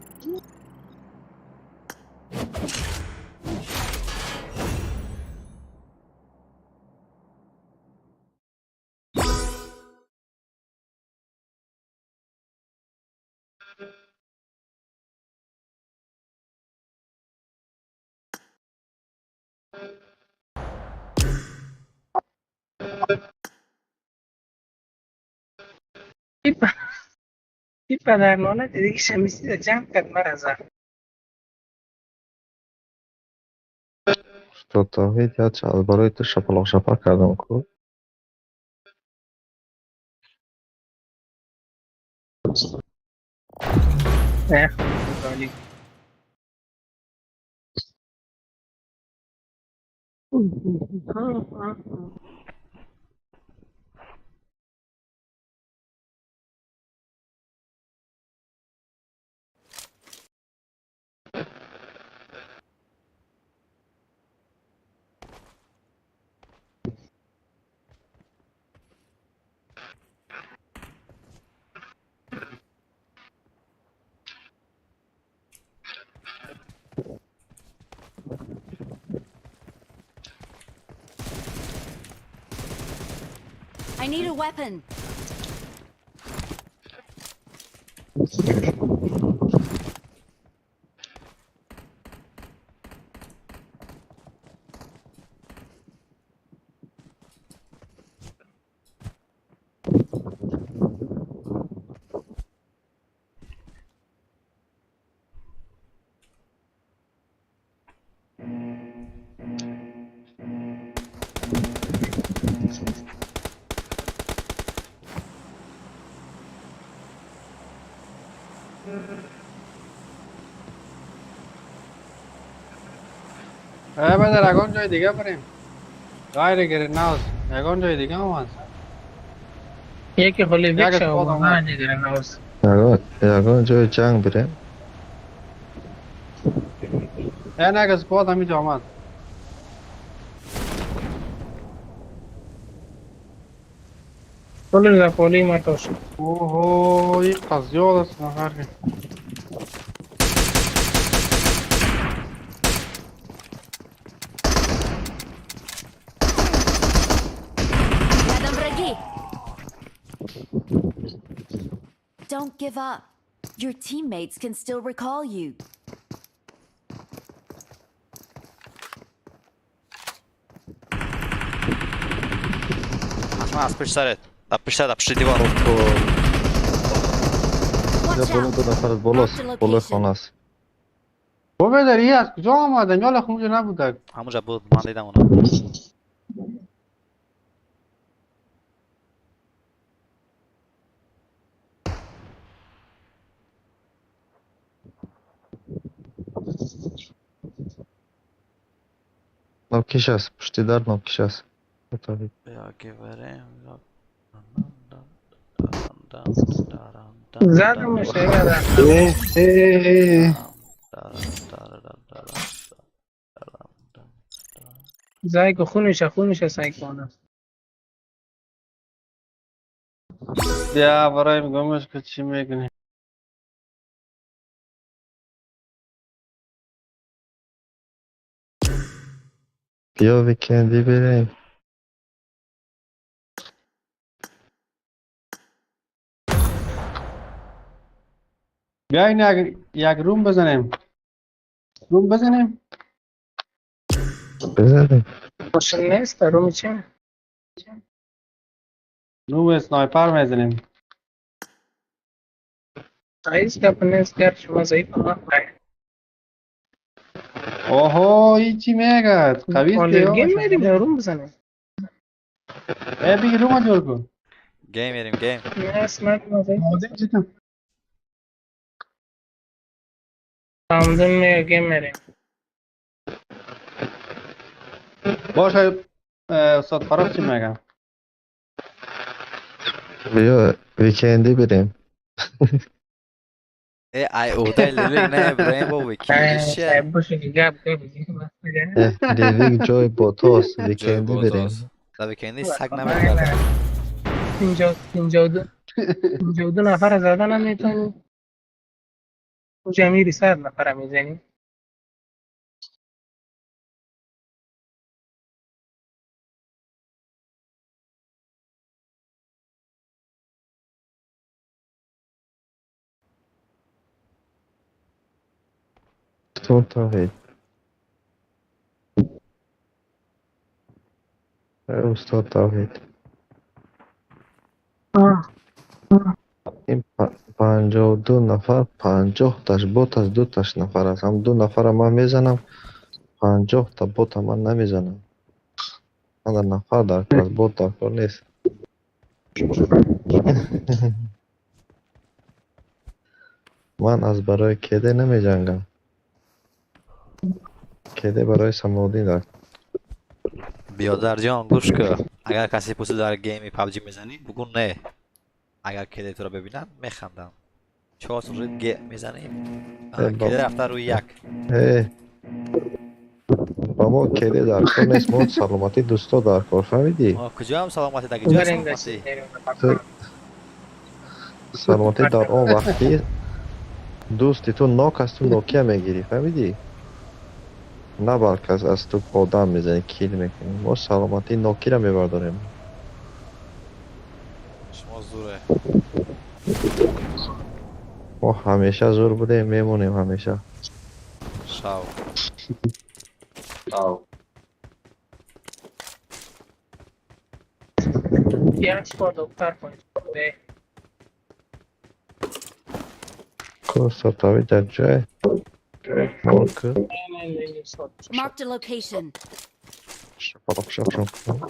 این پدرنانه دیگه شمیسی جمع کرد مرزه. استاد توحید یاد شد برای تو شپلاق شپر کردم کو. نه خالی. I need a weapon. بدر اگان جای دیگه بریم. غیر گریناوس اگان جای دیگه هم هست. یکی خالی یک بکشه و اسپاد واقعا آمد. دیگره نوست. یگان جای جنگ بریم. این اگه سپاد همینجا آمد. خالی زفالی ما تاشد. اوه این قضیاد است نفر که. Rядом враги. Don't give up. Your teammates can still recall you. اسمع از پشت سرت. از پشت سرت، از پشت دیوار. یا Watch بالا out. دو نفر بالاست. بالای خانه است. او بدر این از کجا آمدن؟ یالا خونجا نبوده. همونجا بود، من دیدم اونا. نوکیش است. پشتی در نوکیش است. بتابید. بیا که بریم. زدمش ایره زای که خونشه سعی کنه. بیا برای گمش که چی میکنی؟ بیا ویکندی بریم. بیاین یک روم بزنیم. روم بزنیم. بزنیم. ماشین نیست رومی چه؟ روم اسنایپر میزنیم. سایز که نیست کرد شما ضعیف آقای. اوهو این چی میگه؟ قوی است آنلاین یا گیم میریم یا روم بزنیم؟ بگی روم جور کن. گیم میریم گیم. نه اسمت ما ضعیف آماده چیتم. آمدن گیم میریم. باشه استاد فراز چی میگم؟ بیا ویکندی بریم. ای اوده لیویگ نه ابراهیم با ویکندش چیه؟ سعی باشه که گپ بگیم. لیویک جای با توست. جای ویکندی بریم. بازاست. در ویکندی سگ نمیگرده. 52 نفر زدن هم میتونی. جمعی 100 نفر هم میزنی. استاد توحید. استاد توحید. این 52 نفر 50 تاش بوت از 2 تاش نفر است. هم 2 نفر من میزنم 50 تا بوت من نمیزنم. من نفر در کار است، بوت در کار نیست. من از برای کده نمی جنگم. کده برای سمودین دارد. بیادر جان گوش که اگر کسی پوسه در گیمی پابجی میزنی بگو نه. اگر کده تو رو ببینن میخندن. 4 روی گیم میزنیم کده رفته روی یک. با ما کده در کار نیست، ما سلامتی دوستا در کار، فهمیدی؟ کجا هم سلامتی دیگه جای سلامتی. سلامتی در آن وقتی دوستی تو ناک از تو نوکیه میگیری، فهمیدی؟ نه بلکه از تو پادم میزنی کیل میکنی. ما سلامتی نوکی را میبرداریم. شما زوره. ما همیشه زور بودیم، میمونیم همیشه. شاو یک بار دکتر کنید. کوستا تاوی در جای مارک Marked a location. شپرق شخشم کنم.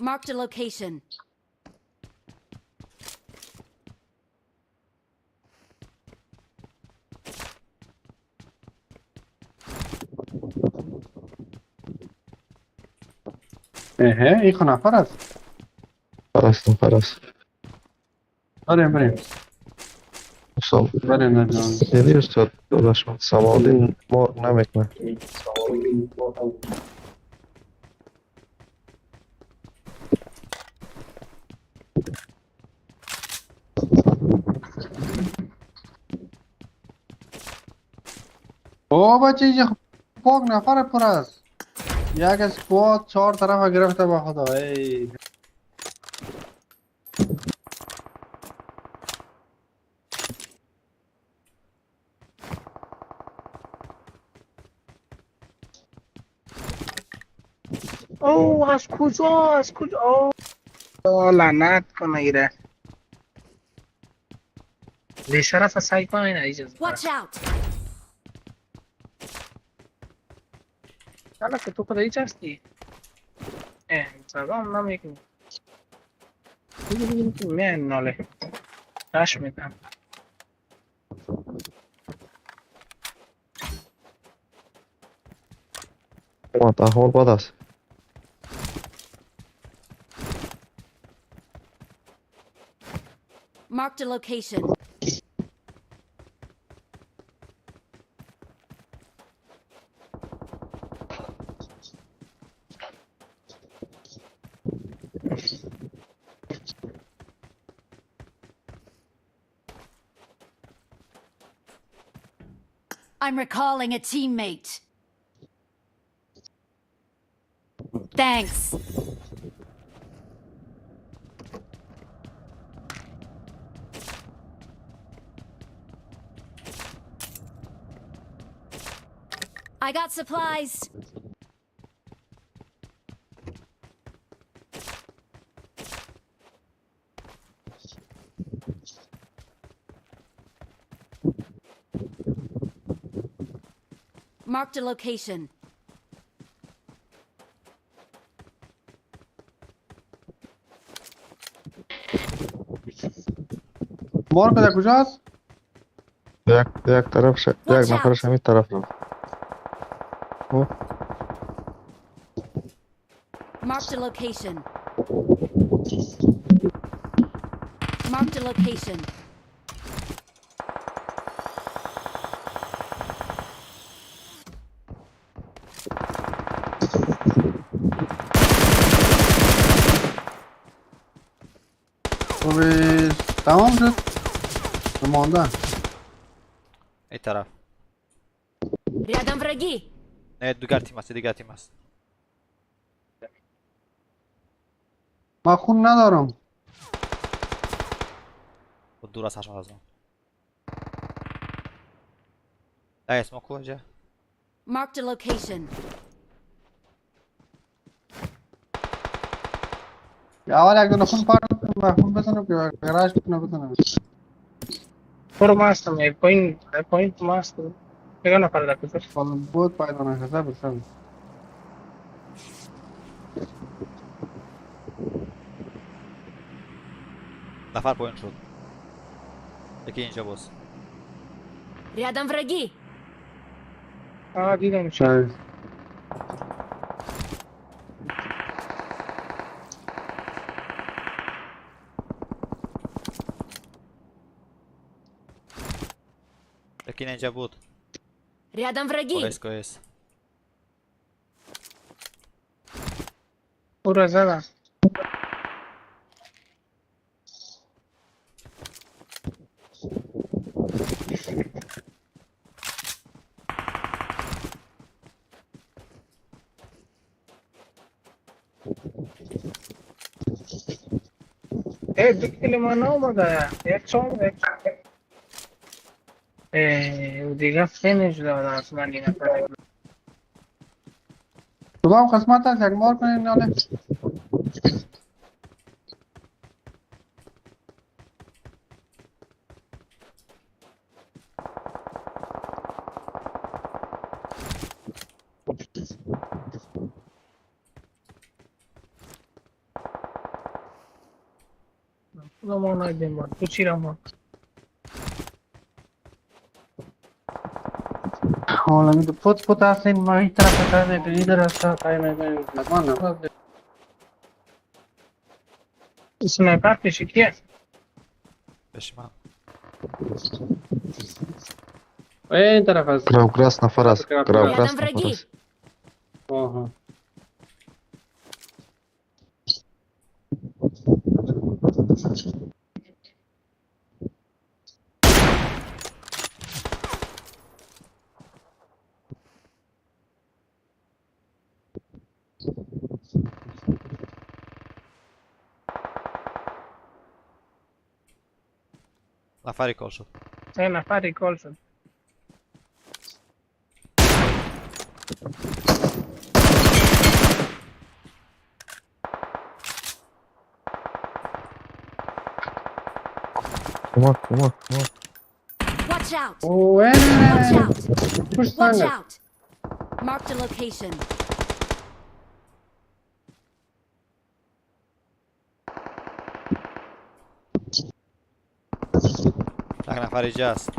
Marked a location. این خو نفر است. پرست بریم بریم نه جان. یعنی استاد داداش من سمادین مار نمیکنه. او بچه اینجا پاک نفر پر است. یک اسکواد 4 طرف گرفته با خدا. ای او از کجا اوه لعنت کنه ایره بیشرف سعی کنه این اجازه Watch out! حالا که تو کدایی چستی زبان نمیکنی دیگه میان ناله رش میدم ما تحول باد است. Marked a location. I'm recalling a teammate. Thanks. I got supplies. Marked a location. مارک در کجاست؟ یک طرف یک نفرش همین طرف رو. Marked a location. Marked a location. تمام شد. مانده. ای طرف. Рядом враги. نه دیگر تیم است. من خون ندارم. خود دور از هشم از من. اسمو کجا؟ Marked a location. اول یک دو نفر پارت خون بزنم که گراژ کنه بزنم. برو ماستم ای پوینت ماستم بگو نفر دکتر بود پیدا نشده بسیار. نفر پایین شد. یکی اینجا باز. Рядом враги. دیدم شاید. یکی اینجا بود. Рядом враги. کویس. برو زدم دیگه ما نامده یک چون او دیگه فینش داده از من این نفر تو هم قسمت هست یک مار کنیم ناله. ما نایدیم با تو چی را ما حالا می تو پوت هستین ما این طرف کرده که این در هسته تایی میدونیم لگمان نفر سنایپر پیشی کیه؟ بشمن. این طرف هست. گراوگراس نفر است. گراوگراس Рядом نفر враги. است. آها. نفری کار شد. یه نفر ریکال شد کمک. Watch out. اوه Watch نه out. پشت Watch سنگه. out. Marked a location. یک نفر اینجا است.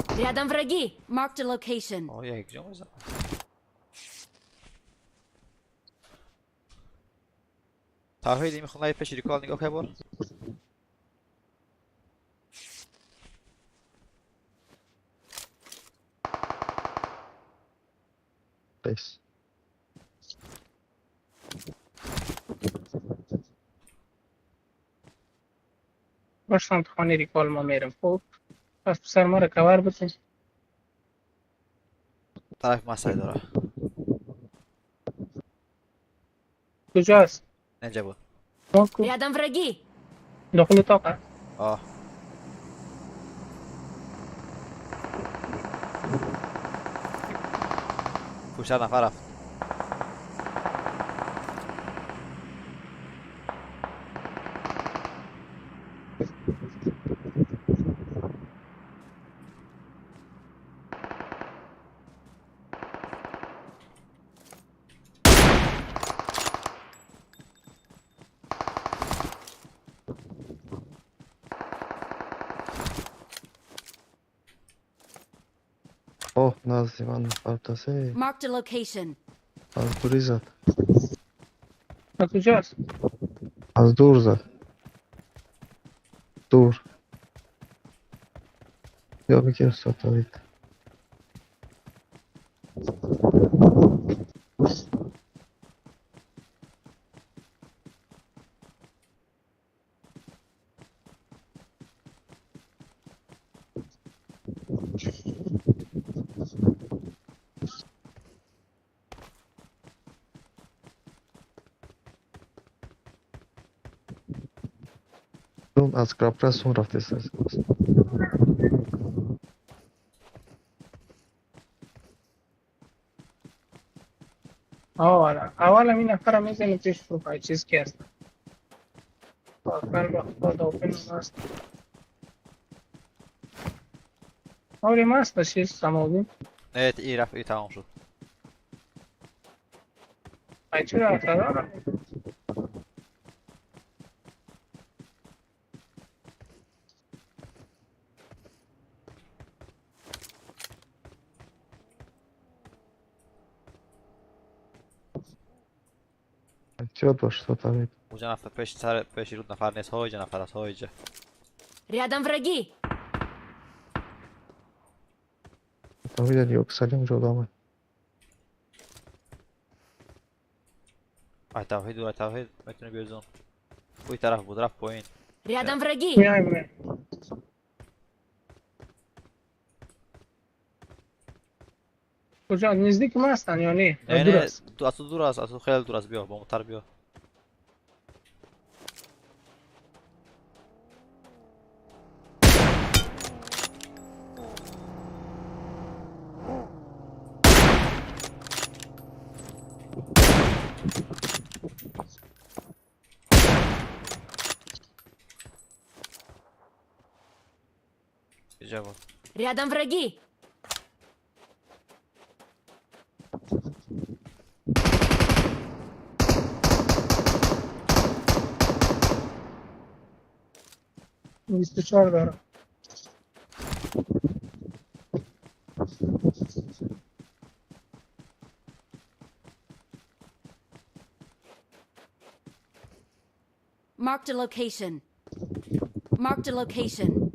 Рядом враги. Marked a location. آه یک جا میزن. توحیدی میخوام لایف پیش ریکال نگاه که بار. بس. باشم تو خانه ریکال ما میرم خوب پس پسر ما رو کور بتیم طرف مسئله داره. کجاست؟ اینجا بود. Рядом враги. داخل تاقه آه. پوشتر نفر رفت. اوه نزدی من نفر تسه. Marked a location. از دوری زد. کجاست؟ از دور زد. دور. یا بگیر ستایید. از کراپرس اون رفته است. اول همین نفر هم میزنه پیش پروفایل چیز که هست واقعا خدا اوپن هست آوری ما هست چیز سماوی نه ای رفت ای تمام شد. ای چرا اثر داره Чё то, что там? اونجا نفر پیش رود نفر نیست هایجا نفر از هایجا. Рядом враги! Там видели, его ксалим уже дома. ای توحید میتونه بیازون. اوی طرف بود رفت پایین. Рядом враги! میایم کجا نزدیک ما هستن یا نه؟ نه دور نه است. تو از تو دور است، از تو خیلی دور است. بیا با موتر بیا. اینجا بود. Рядом враги! 24 دارم Marked a location. Marked a location.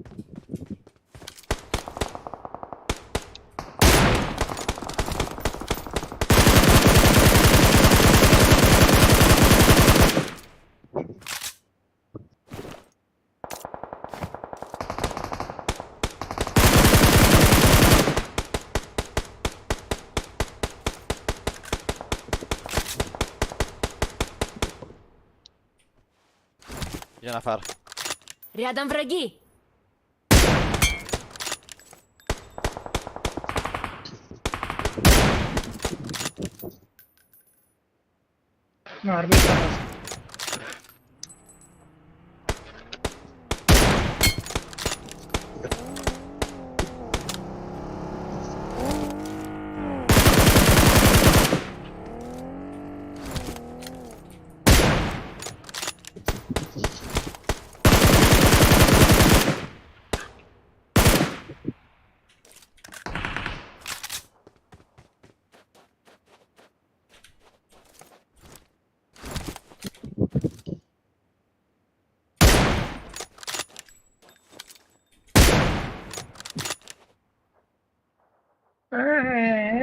یه نفر. Рядом враги! مرمی هست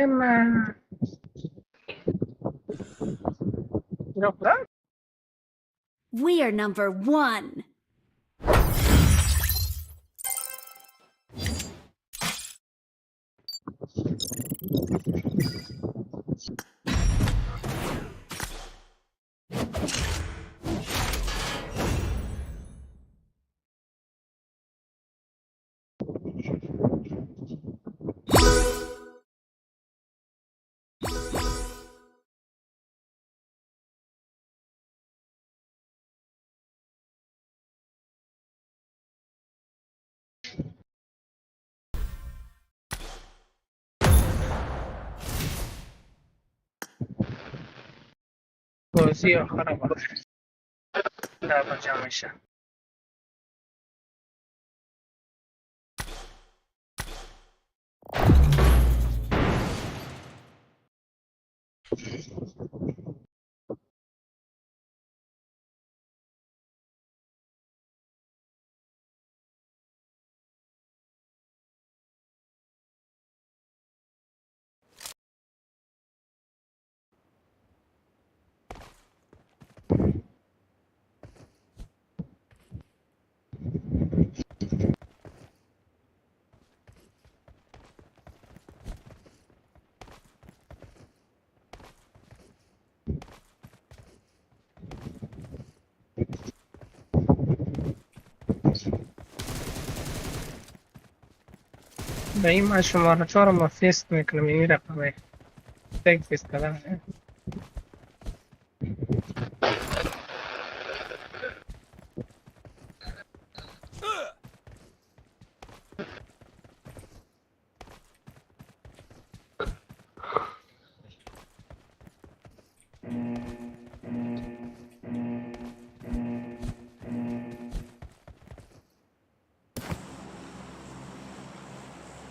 من We are number one! بازی آخر ما در بجا میشه به این من شماره 4 ما فیست میکنم این رقمه تک فیست کردن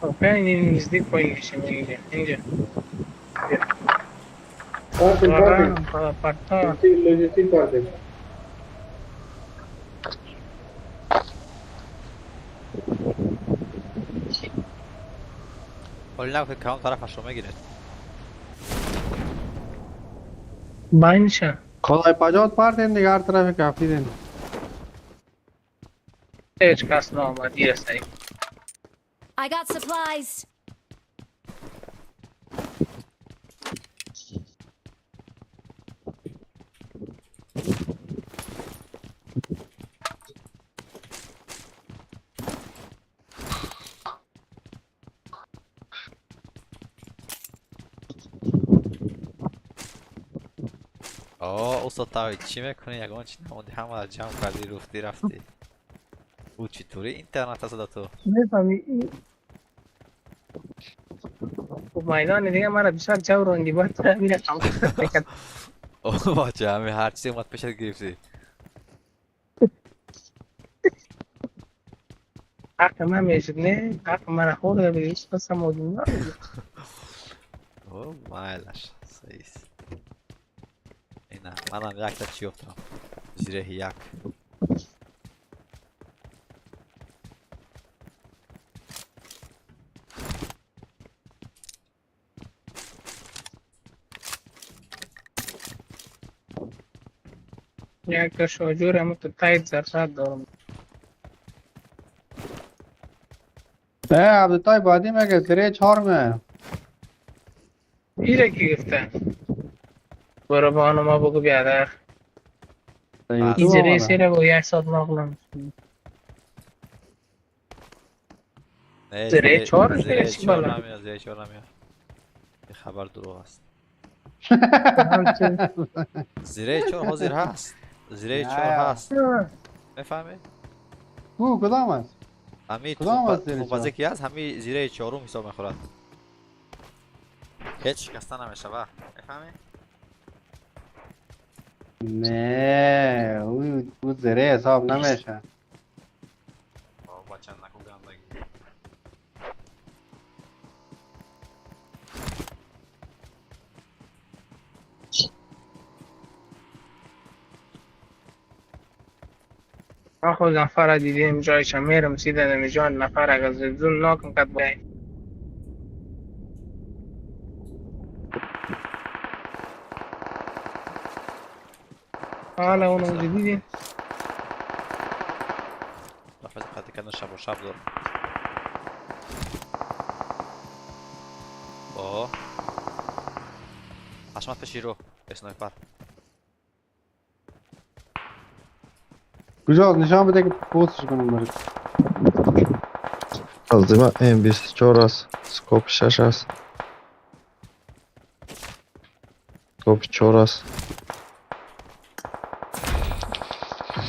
خب این نزدیک پایین میشیم اینجا پرتا لوجستیک پارتیم. ولی نه که اون طرفش رو میگیره. باینشه خدای پجات پارتیم دیگه هر طرف کافی دین. هیچ کس نامدی رسایی I got supplies. استاد توی چی میکنی؟ یگان چی نموندی همه را جمع کردی رفتی او چطوری اینترنت هست دا تو؟ نفهمی خب میدان دیگه من بیشتر جو روندی باید میره کامپیوتر بکن اوه باچه همه هر چیزی اومد پیشت گرفتی حق من میشد نه حق من خورده به هیچ قسم موضوع نبود اوه مایلش سیست اینه منم یک تا چی افترم زیره یک یک شاجور همون تو تایید زرسات دارم نه عبدالتای بادی مگه زیره 4 مه ایره کی گفته برو بانو ما بگو بیادر این زیره سیره با 1 ساعت مغلم زیره 4 زیره 4 نمیاد زیره 4 نمیاد این خبر دروغ است زیره 4 حاضر هست زیره 4 هست میفهمی؟ کدام است؟ همین کدام است زیره 4؟ موبازه کی هست همین زیره 4 حساب میخورد هیچ شکسته نمیشه با میفهمی؟ نه او زیره حساب نمیشه با چند نکو گندگی من خود نفر دیدیم جایش میرم سیده نمی جان نفر اگر زلزل ناکن قد باید حالا اونو دیدیم رفت قطعی کردن شب و شب دار با حشمت پشی رو اسنایپر کجا نشان بده که پوستش کنم برد از دیما M24 است سکوپ 6 است سکوپ 4 است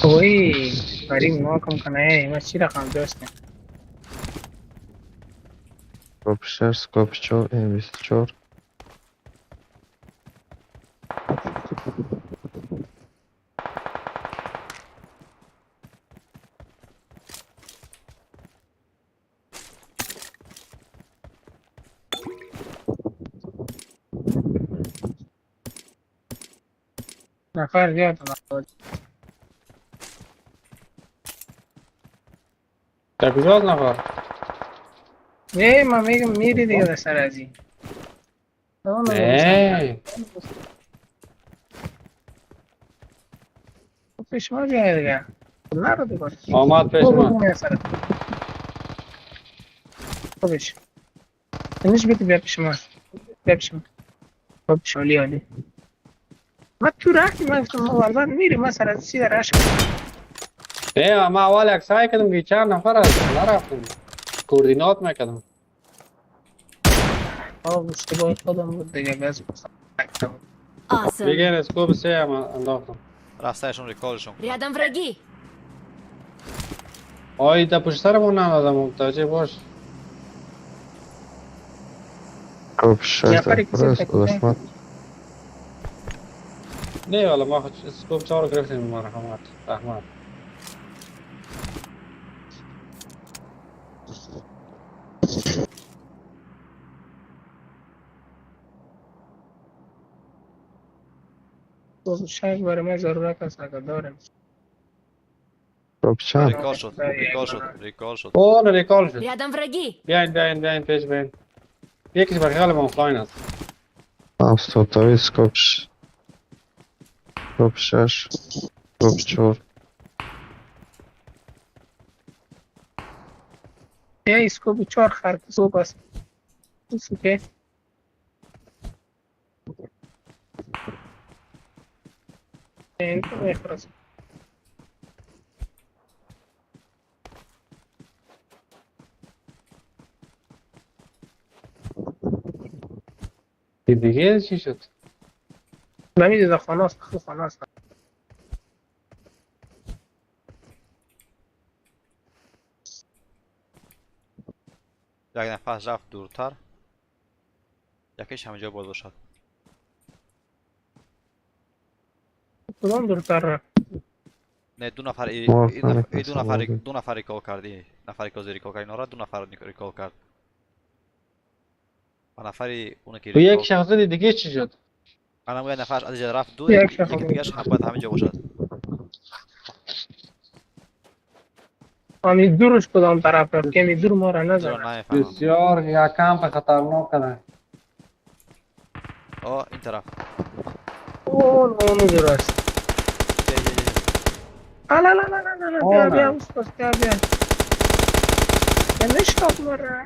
اوی فریم ناکم کنه ما چی رقم داشتیم سکوپ 6 سکوپ 4 M24 نفر زیاد نفر در کجا از نفر؟ نه من میگم میری دیگه در سر از این نه پیش ما بیایی دیگه نرو دیگه آمد پیش من خوبش اینش بیتی بیا پیش ما بیا پیش ما خب شالی عالی ما تو رفتی من گفتم ما والبان میری ما سر از سیده رشک نه ما اول یک سعی کردم که 4 نفر هست نرفتم کوردینات میکردم اشتباه خودم بود دیگه بس Awesome. بگیر اسکوپ 3 هم انداختم راستایشون ریکالشون Рядом враги. آی تا پشت سرمون نندازم متوجه باش سکوپ 6 نفری در است دشمن نه والا ما خود اسکوپ 4 گرفتیم مرحمت رحمت اسکوپ شک برای من ضرورت است اگر داریم. خب چند؟ ریکال شد اوه ریکال شد. Рядом враги. بیاین پیش بیاین. یکیش بخیال با آفلاین است. 70 سکوپ 6 سکوپ 4 یه اسکوپ 4 خرد اسکوپ است. اوکی. این تو میخواست. دیگه چی شد؟ نمیدید خانه است. خانه است. یک نفر رفت دورتر یکیش همینجا باز باشد. کدام دورتر رفت؟ نه دو نفر دو نفر ریکال کردی. نفری که ریکال کرد اینا را دو نفر ریکال کرد. و نفری اون که یک شخص دیگه چی شد؟ الان یه نفر از اینجا رفت دو یکی دیگه‌اش هم باید همینجا باشد. همین دورش کدام طرف رفت؟ کمی دور ما را نزن. بسیار یا کمپ خطرناک کده. این طرف. اون دور است. لا بیا اسکوپ بیا. نشتاق مرا.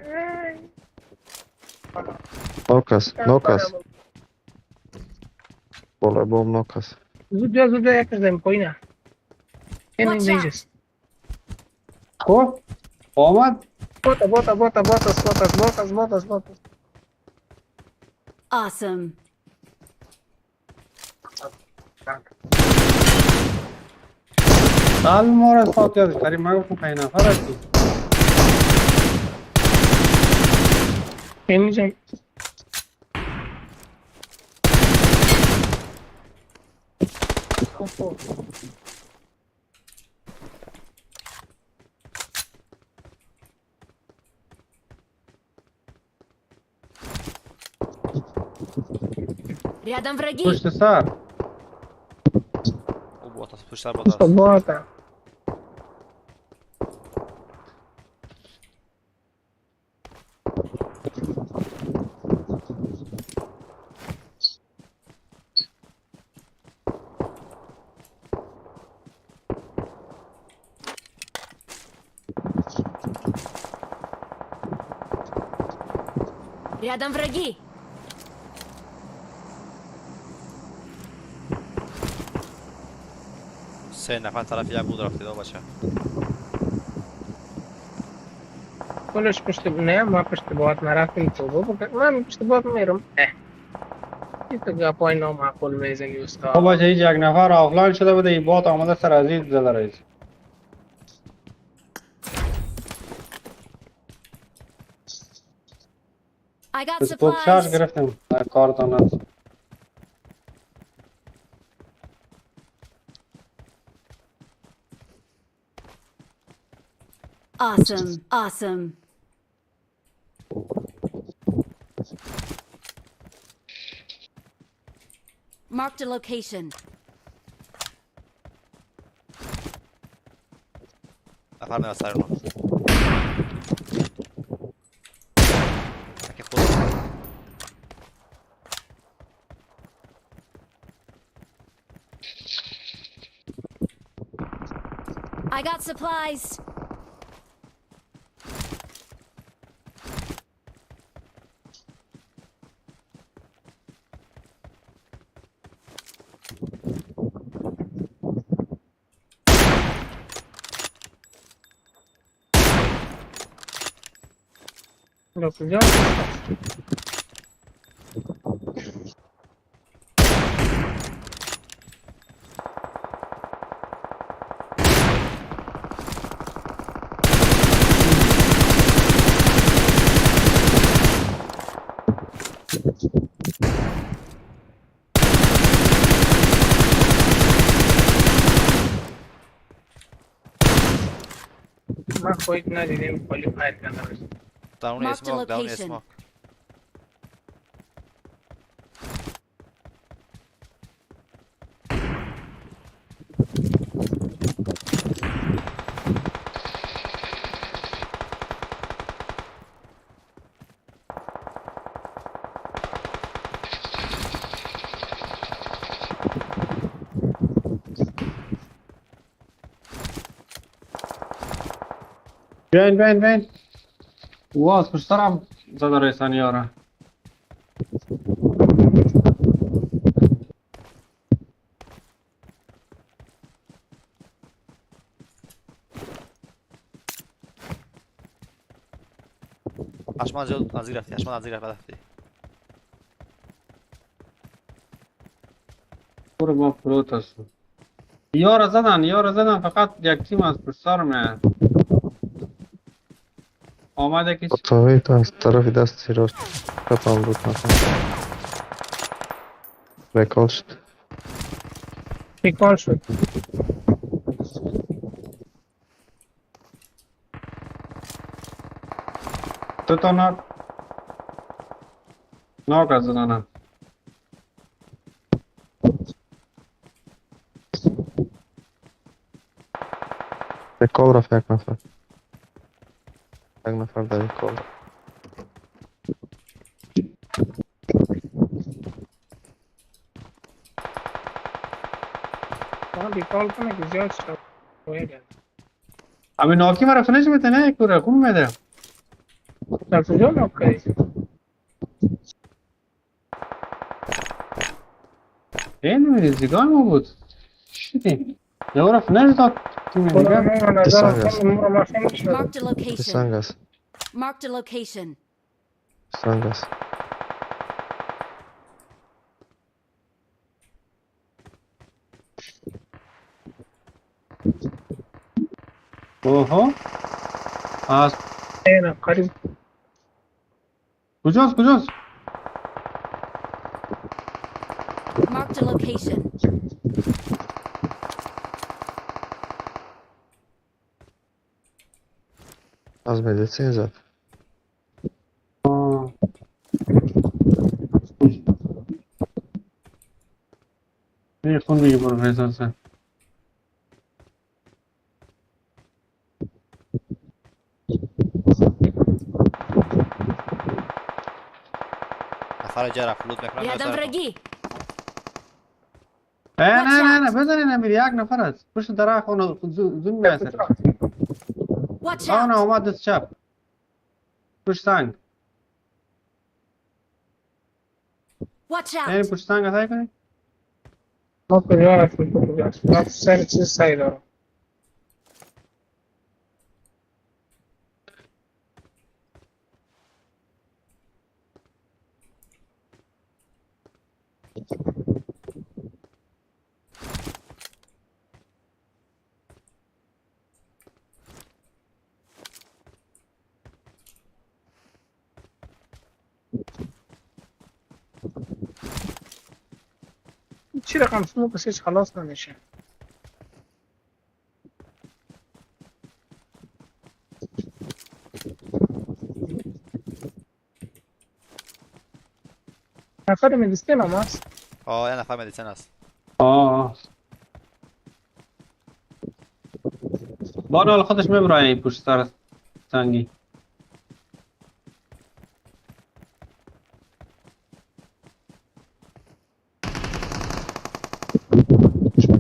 نوکس بالا بوم نوکس زود بیا یک زمین پایینه. این اینجاست. خب آمد. بوت. Awesome. سال مورا ساعت یادش داری من گفتم 5 نفر هستی. اینجا. Рядом враги. پشت سر. او بوت است پشت سر بوت است. Рядом враги. سه نفر طرف یک بود رفته باشه. کلش پشت نه ما پشت بوت نرفتیم تو من پشت بوت میرم. این تو گپای نامعقول میزنی استاد. خب باشه یک نفر آفلاین شده بوده این بات آمده سر از این زده رئیس. I got اسکوپ شارژ supplies. گرفتم در کارتان است. Awesome. Marked a location. نفر میاد سر اون. I got supplies. Lo kujya. ما خودت ندیدیم خالی فایر کردم. Down Marked a smoke, down location. smoke. بیاین واز پشترم زده رسانی ها را اشمان زیاد نزدیک رفتی نزدیک رفتی برو با فلوت هستم یار زدن فقط یک تیم از پشتر میاد آمده که اتاقیت از طرف دست راست کپم بود نفر ریکال شد ریکال شد تو تا ناک از زدنم ریکال رفت یک نفر در ریکال ریکال کنه که زیاد شد همین ناکی مرا فنش میتنه کوره خوب میده در کجا ناک کردی؟ این ریزگان ما بود شدی یه رفت نشد تیم دیگه Marked a location. سنگ است Marked a location. سنگ است اوه از نه قریب کجاست Marked a location. از مدیسین زد این خون میگه برو فیصل سن نفر جا رفت لود میکنم Рядом враги. نه بزنین امیر یک نفر است پشت درخت خونه زون میاسه Watch آنه out. آمد دست چپ پشت سنگ Watch یعنی out. پشت سنگ اتای کنی ما کجا رفتیم تو کجا ما سر چیز سعی دارم چی رقم سمو پس هیچ خلاص نمیشه نفر مدیستین هم هست یه نفر مدیسن است بانو حال خودش میبرای پشت سر سنگی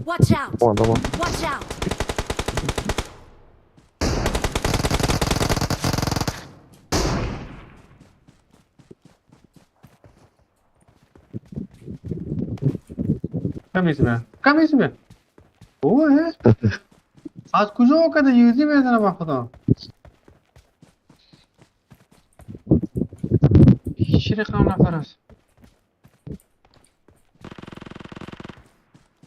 Watch out. آدم Watch out. کم اسمه اوه از کجا اوکده یوزی میزنه با خدا هیچ رقم نفر است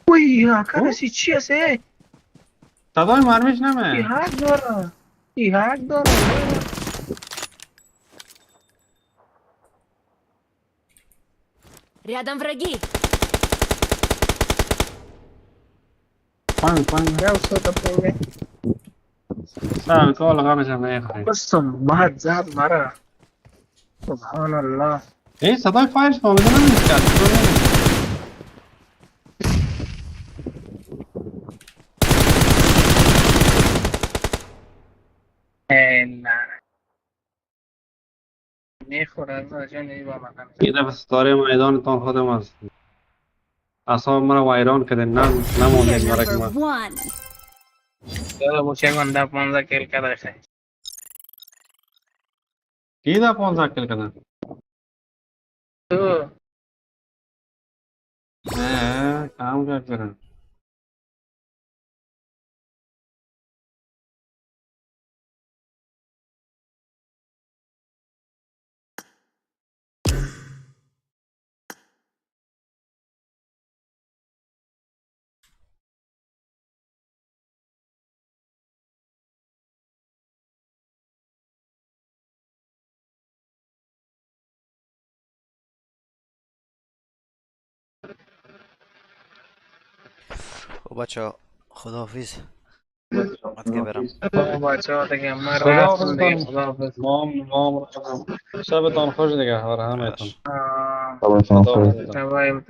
اوی کارسی چی هست صدای مرمیش نمه ای هک داره Рядом враги. پایین یا استاد پوینه سال کال غمش هم نیخوری قسم بعد زاد مرا سبحان الله ای صدای فایرش فهمیده نمیشه کرد نه میخوره از جان ای با مکان این دفعه ستاره میدانتان خودم است اصاب مرا ویران کرده نمونید You're مرا که number من one. چرا بچه گنده 15 کیل کرده خیلی کی دا 15 کل کنه تو نه کام کرده خب بچه خداحافظ باید که برم بچه ها دیگه من خدا رفتم دیگه حافظ. خداحافظ. مام شبتان خوش دیگه آره همتون آه، خلاص خدا حافظ. شبای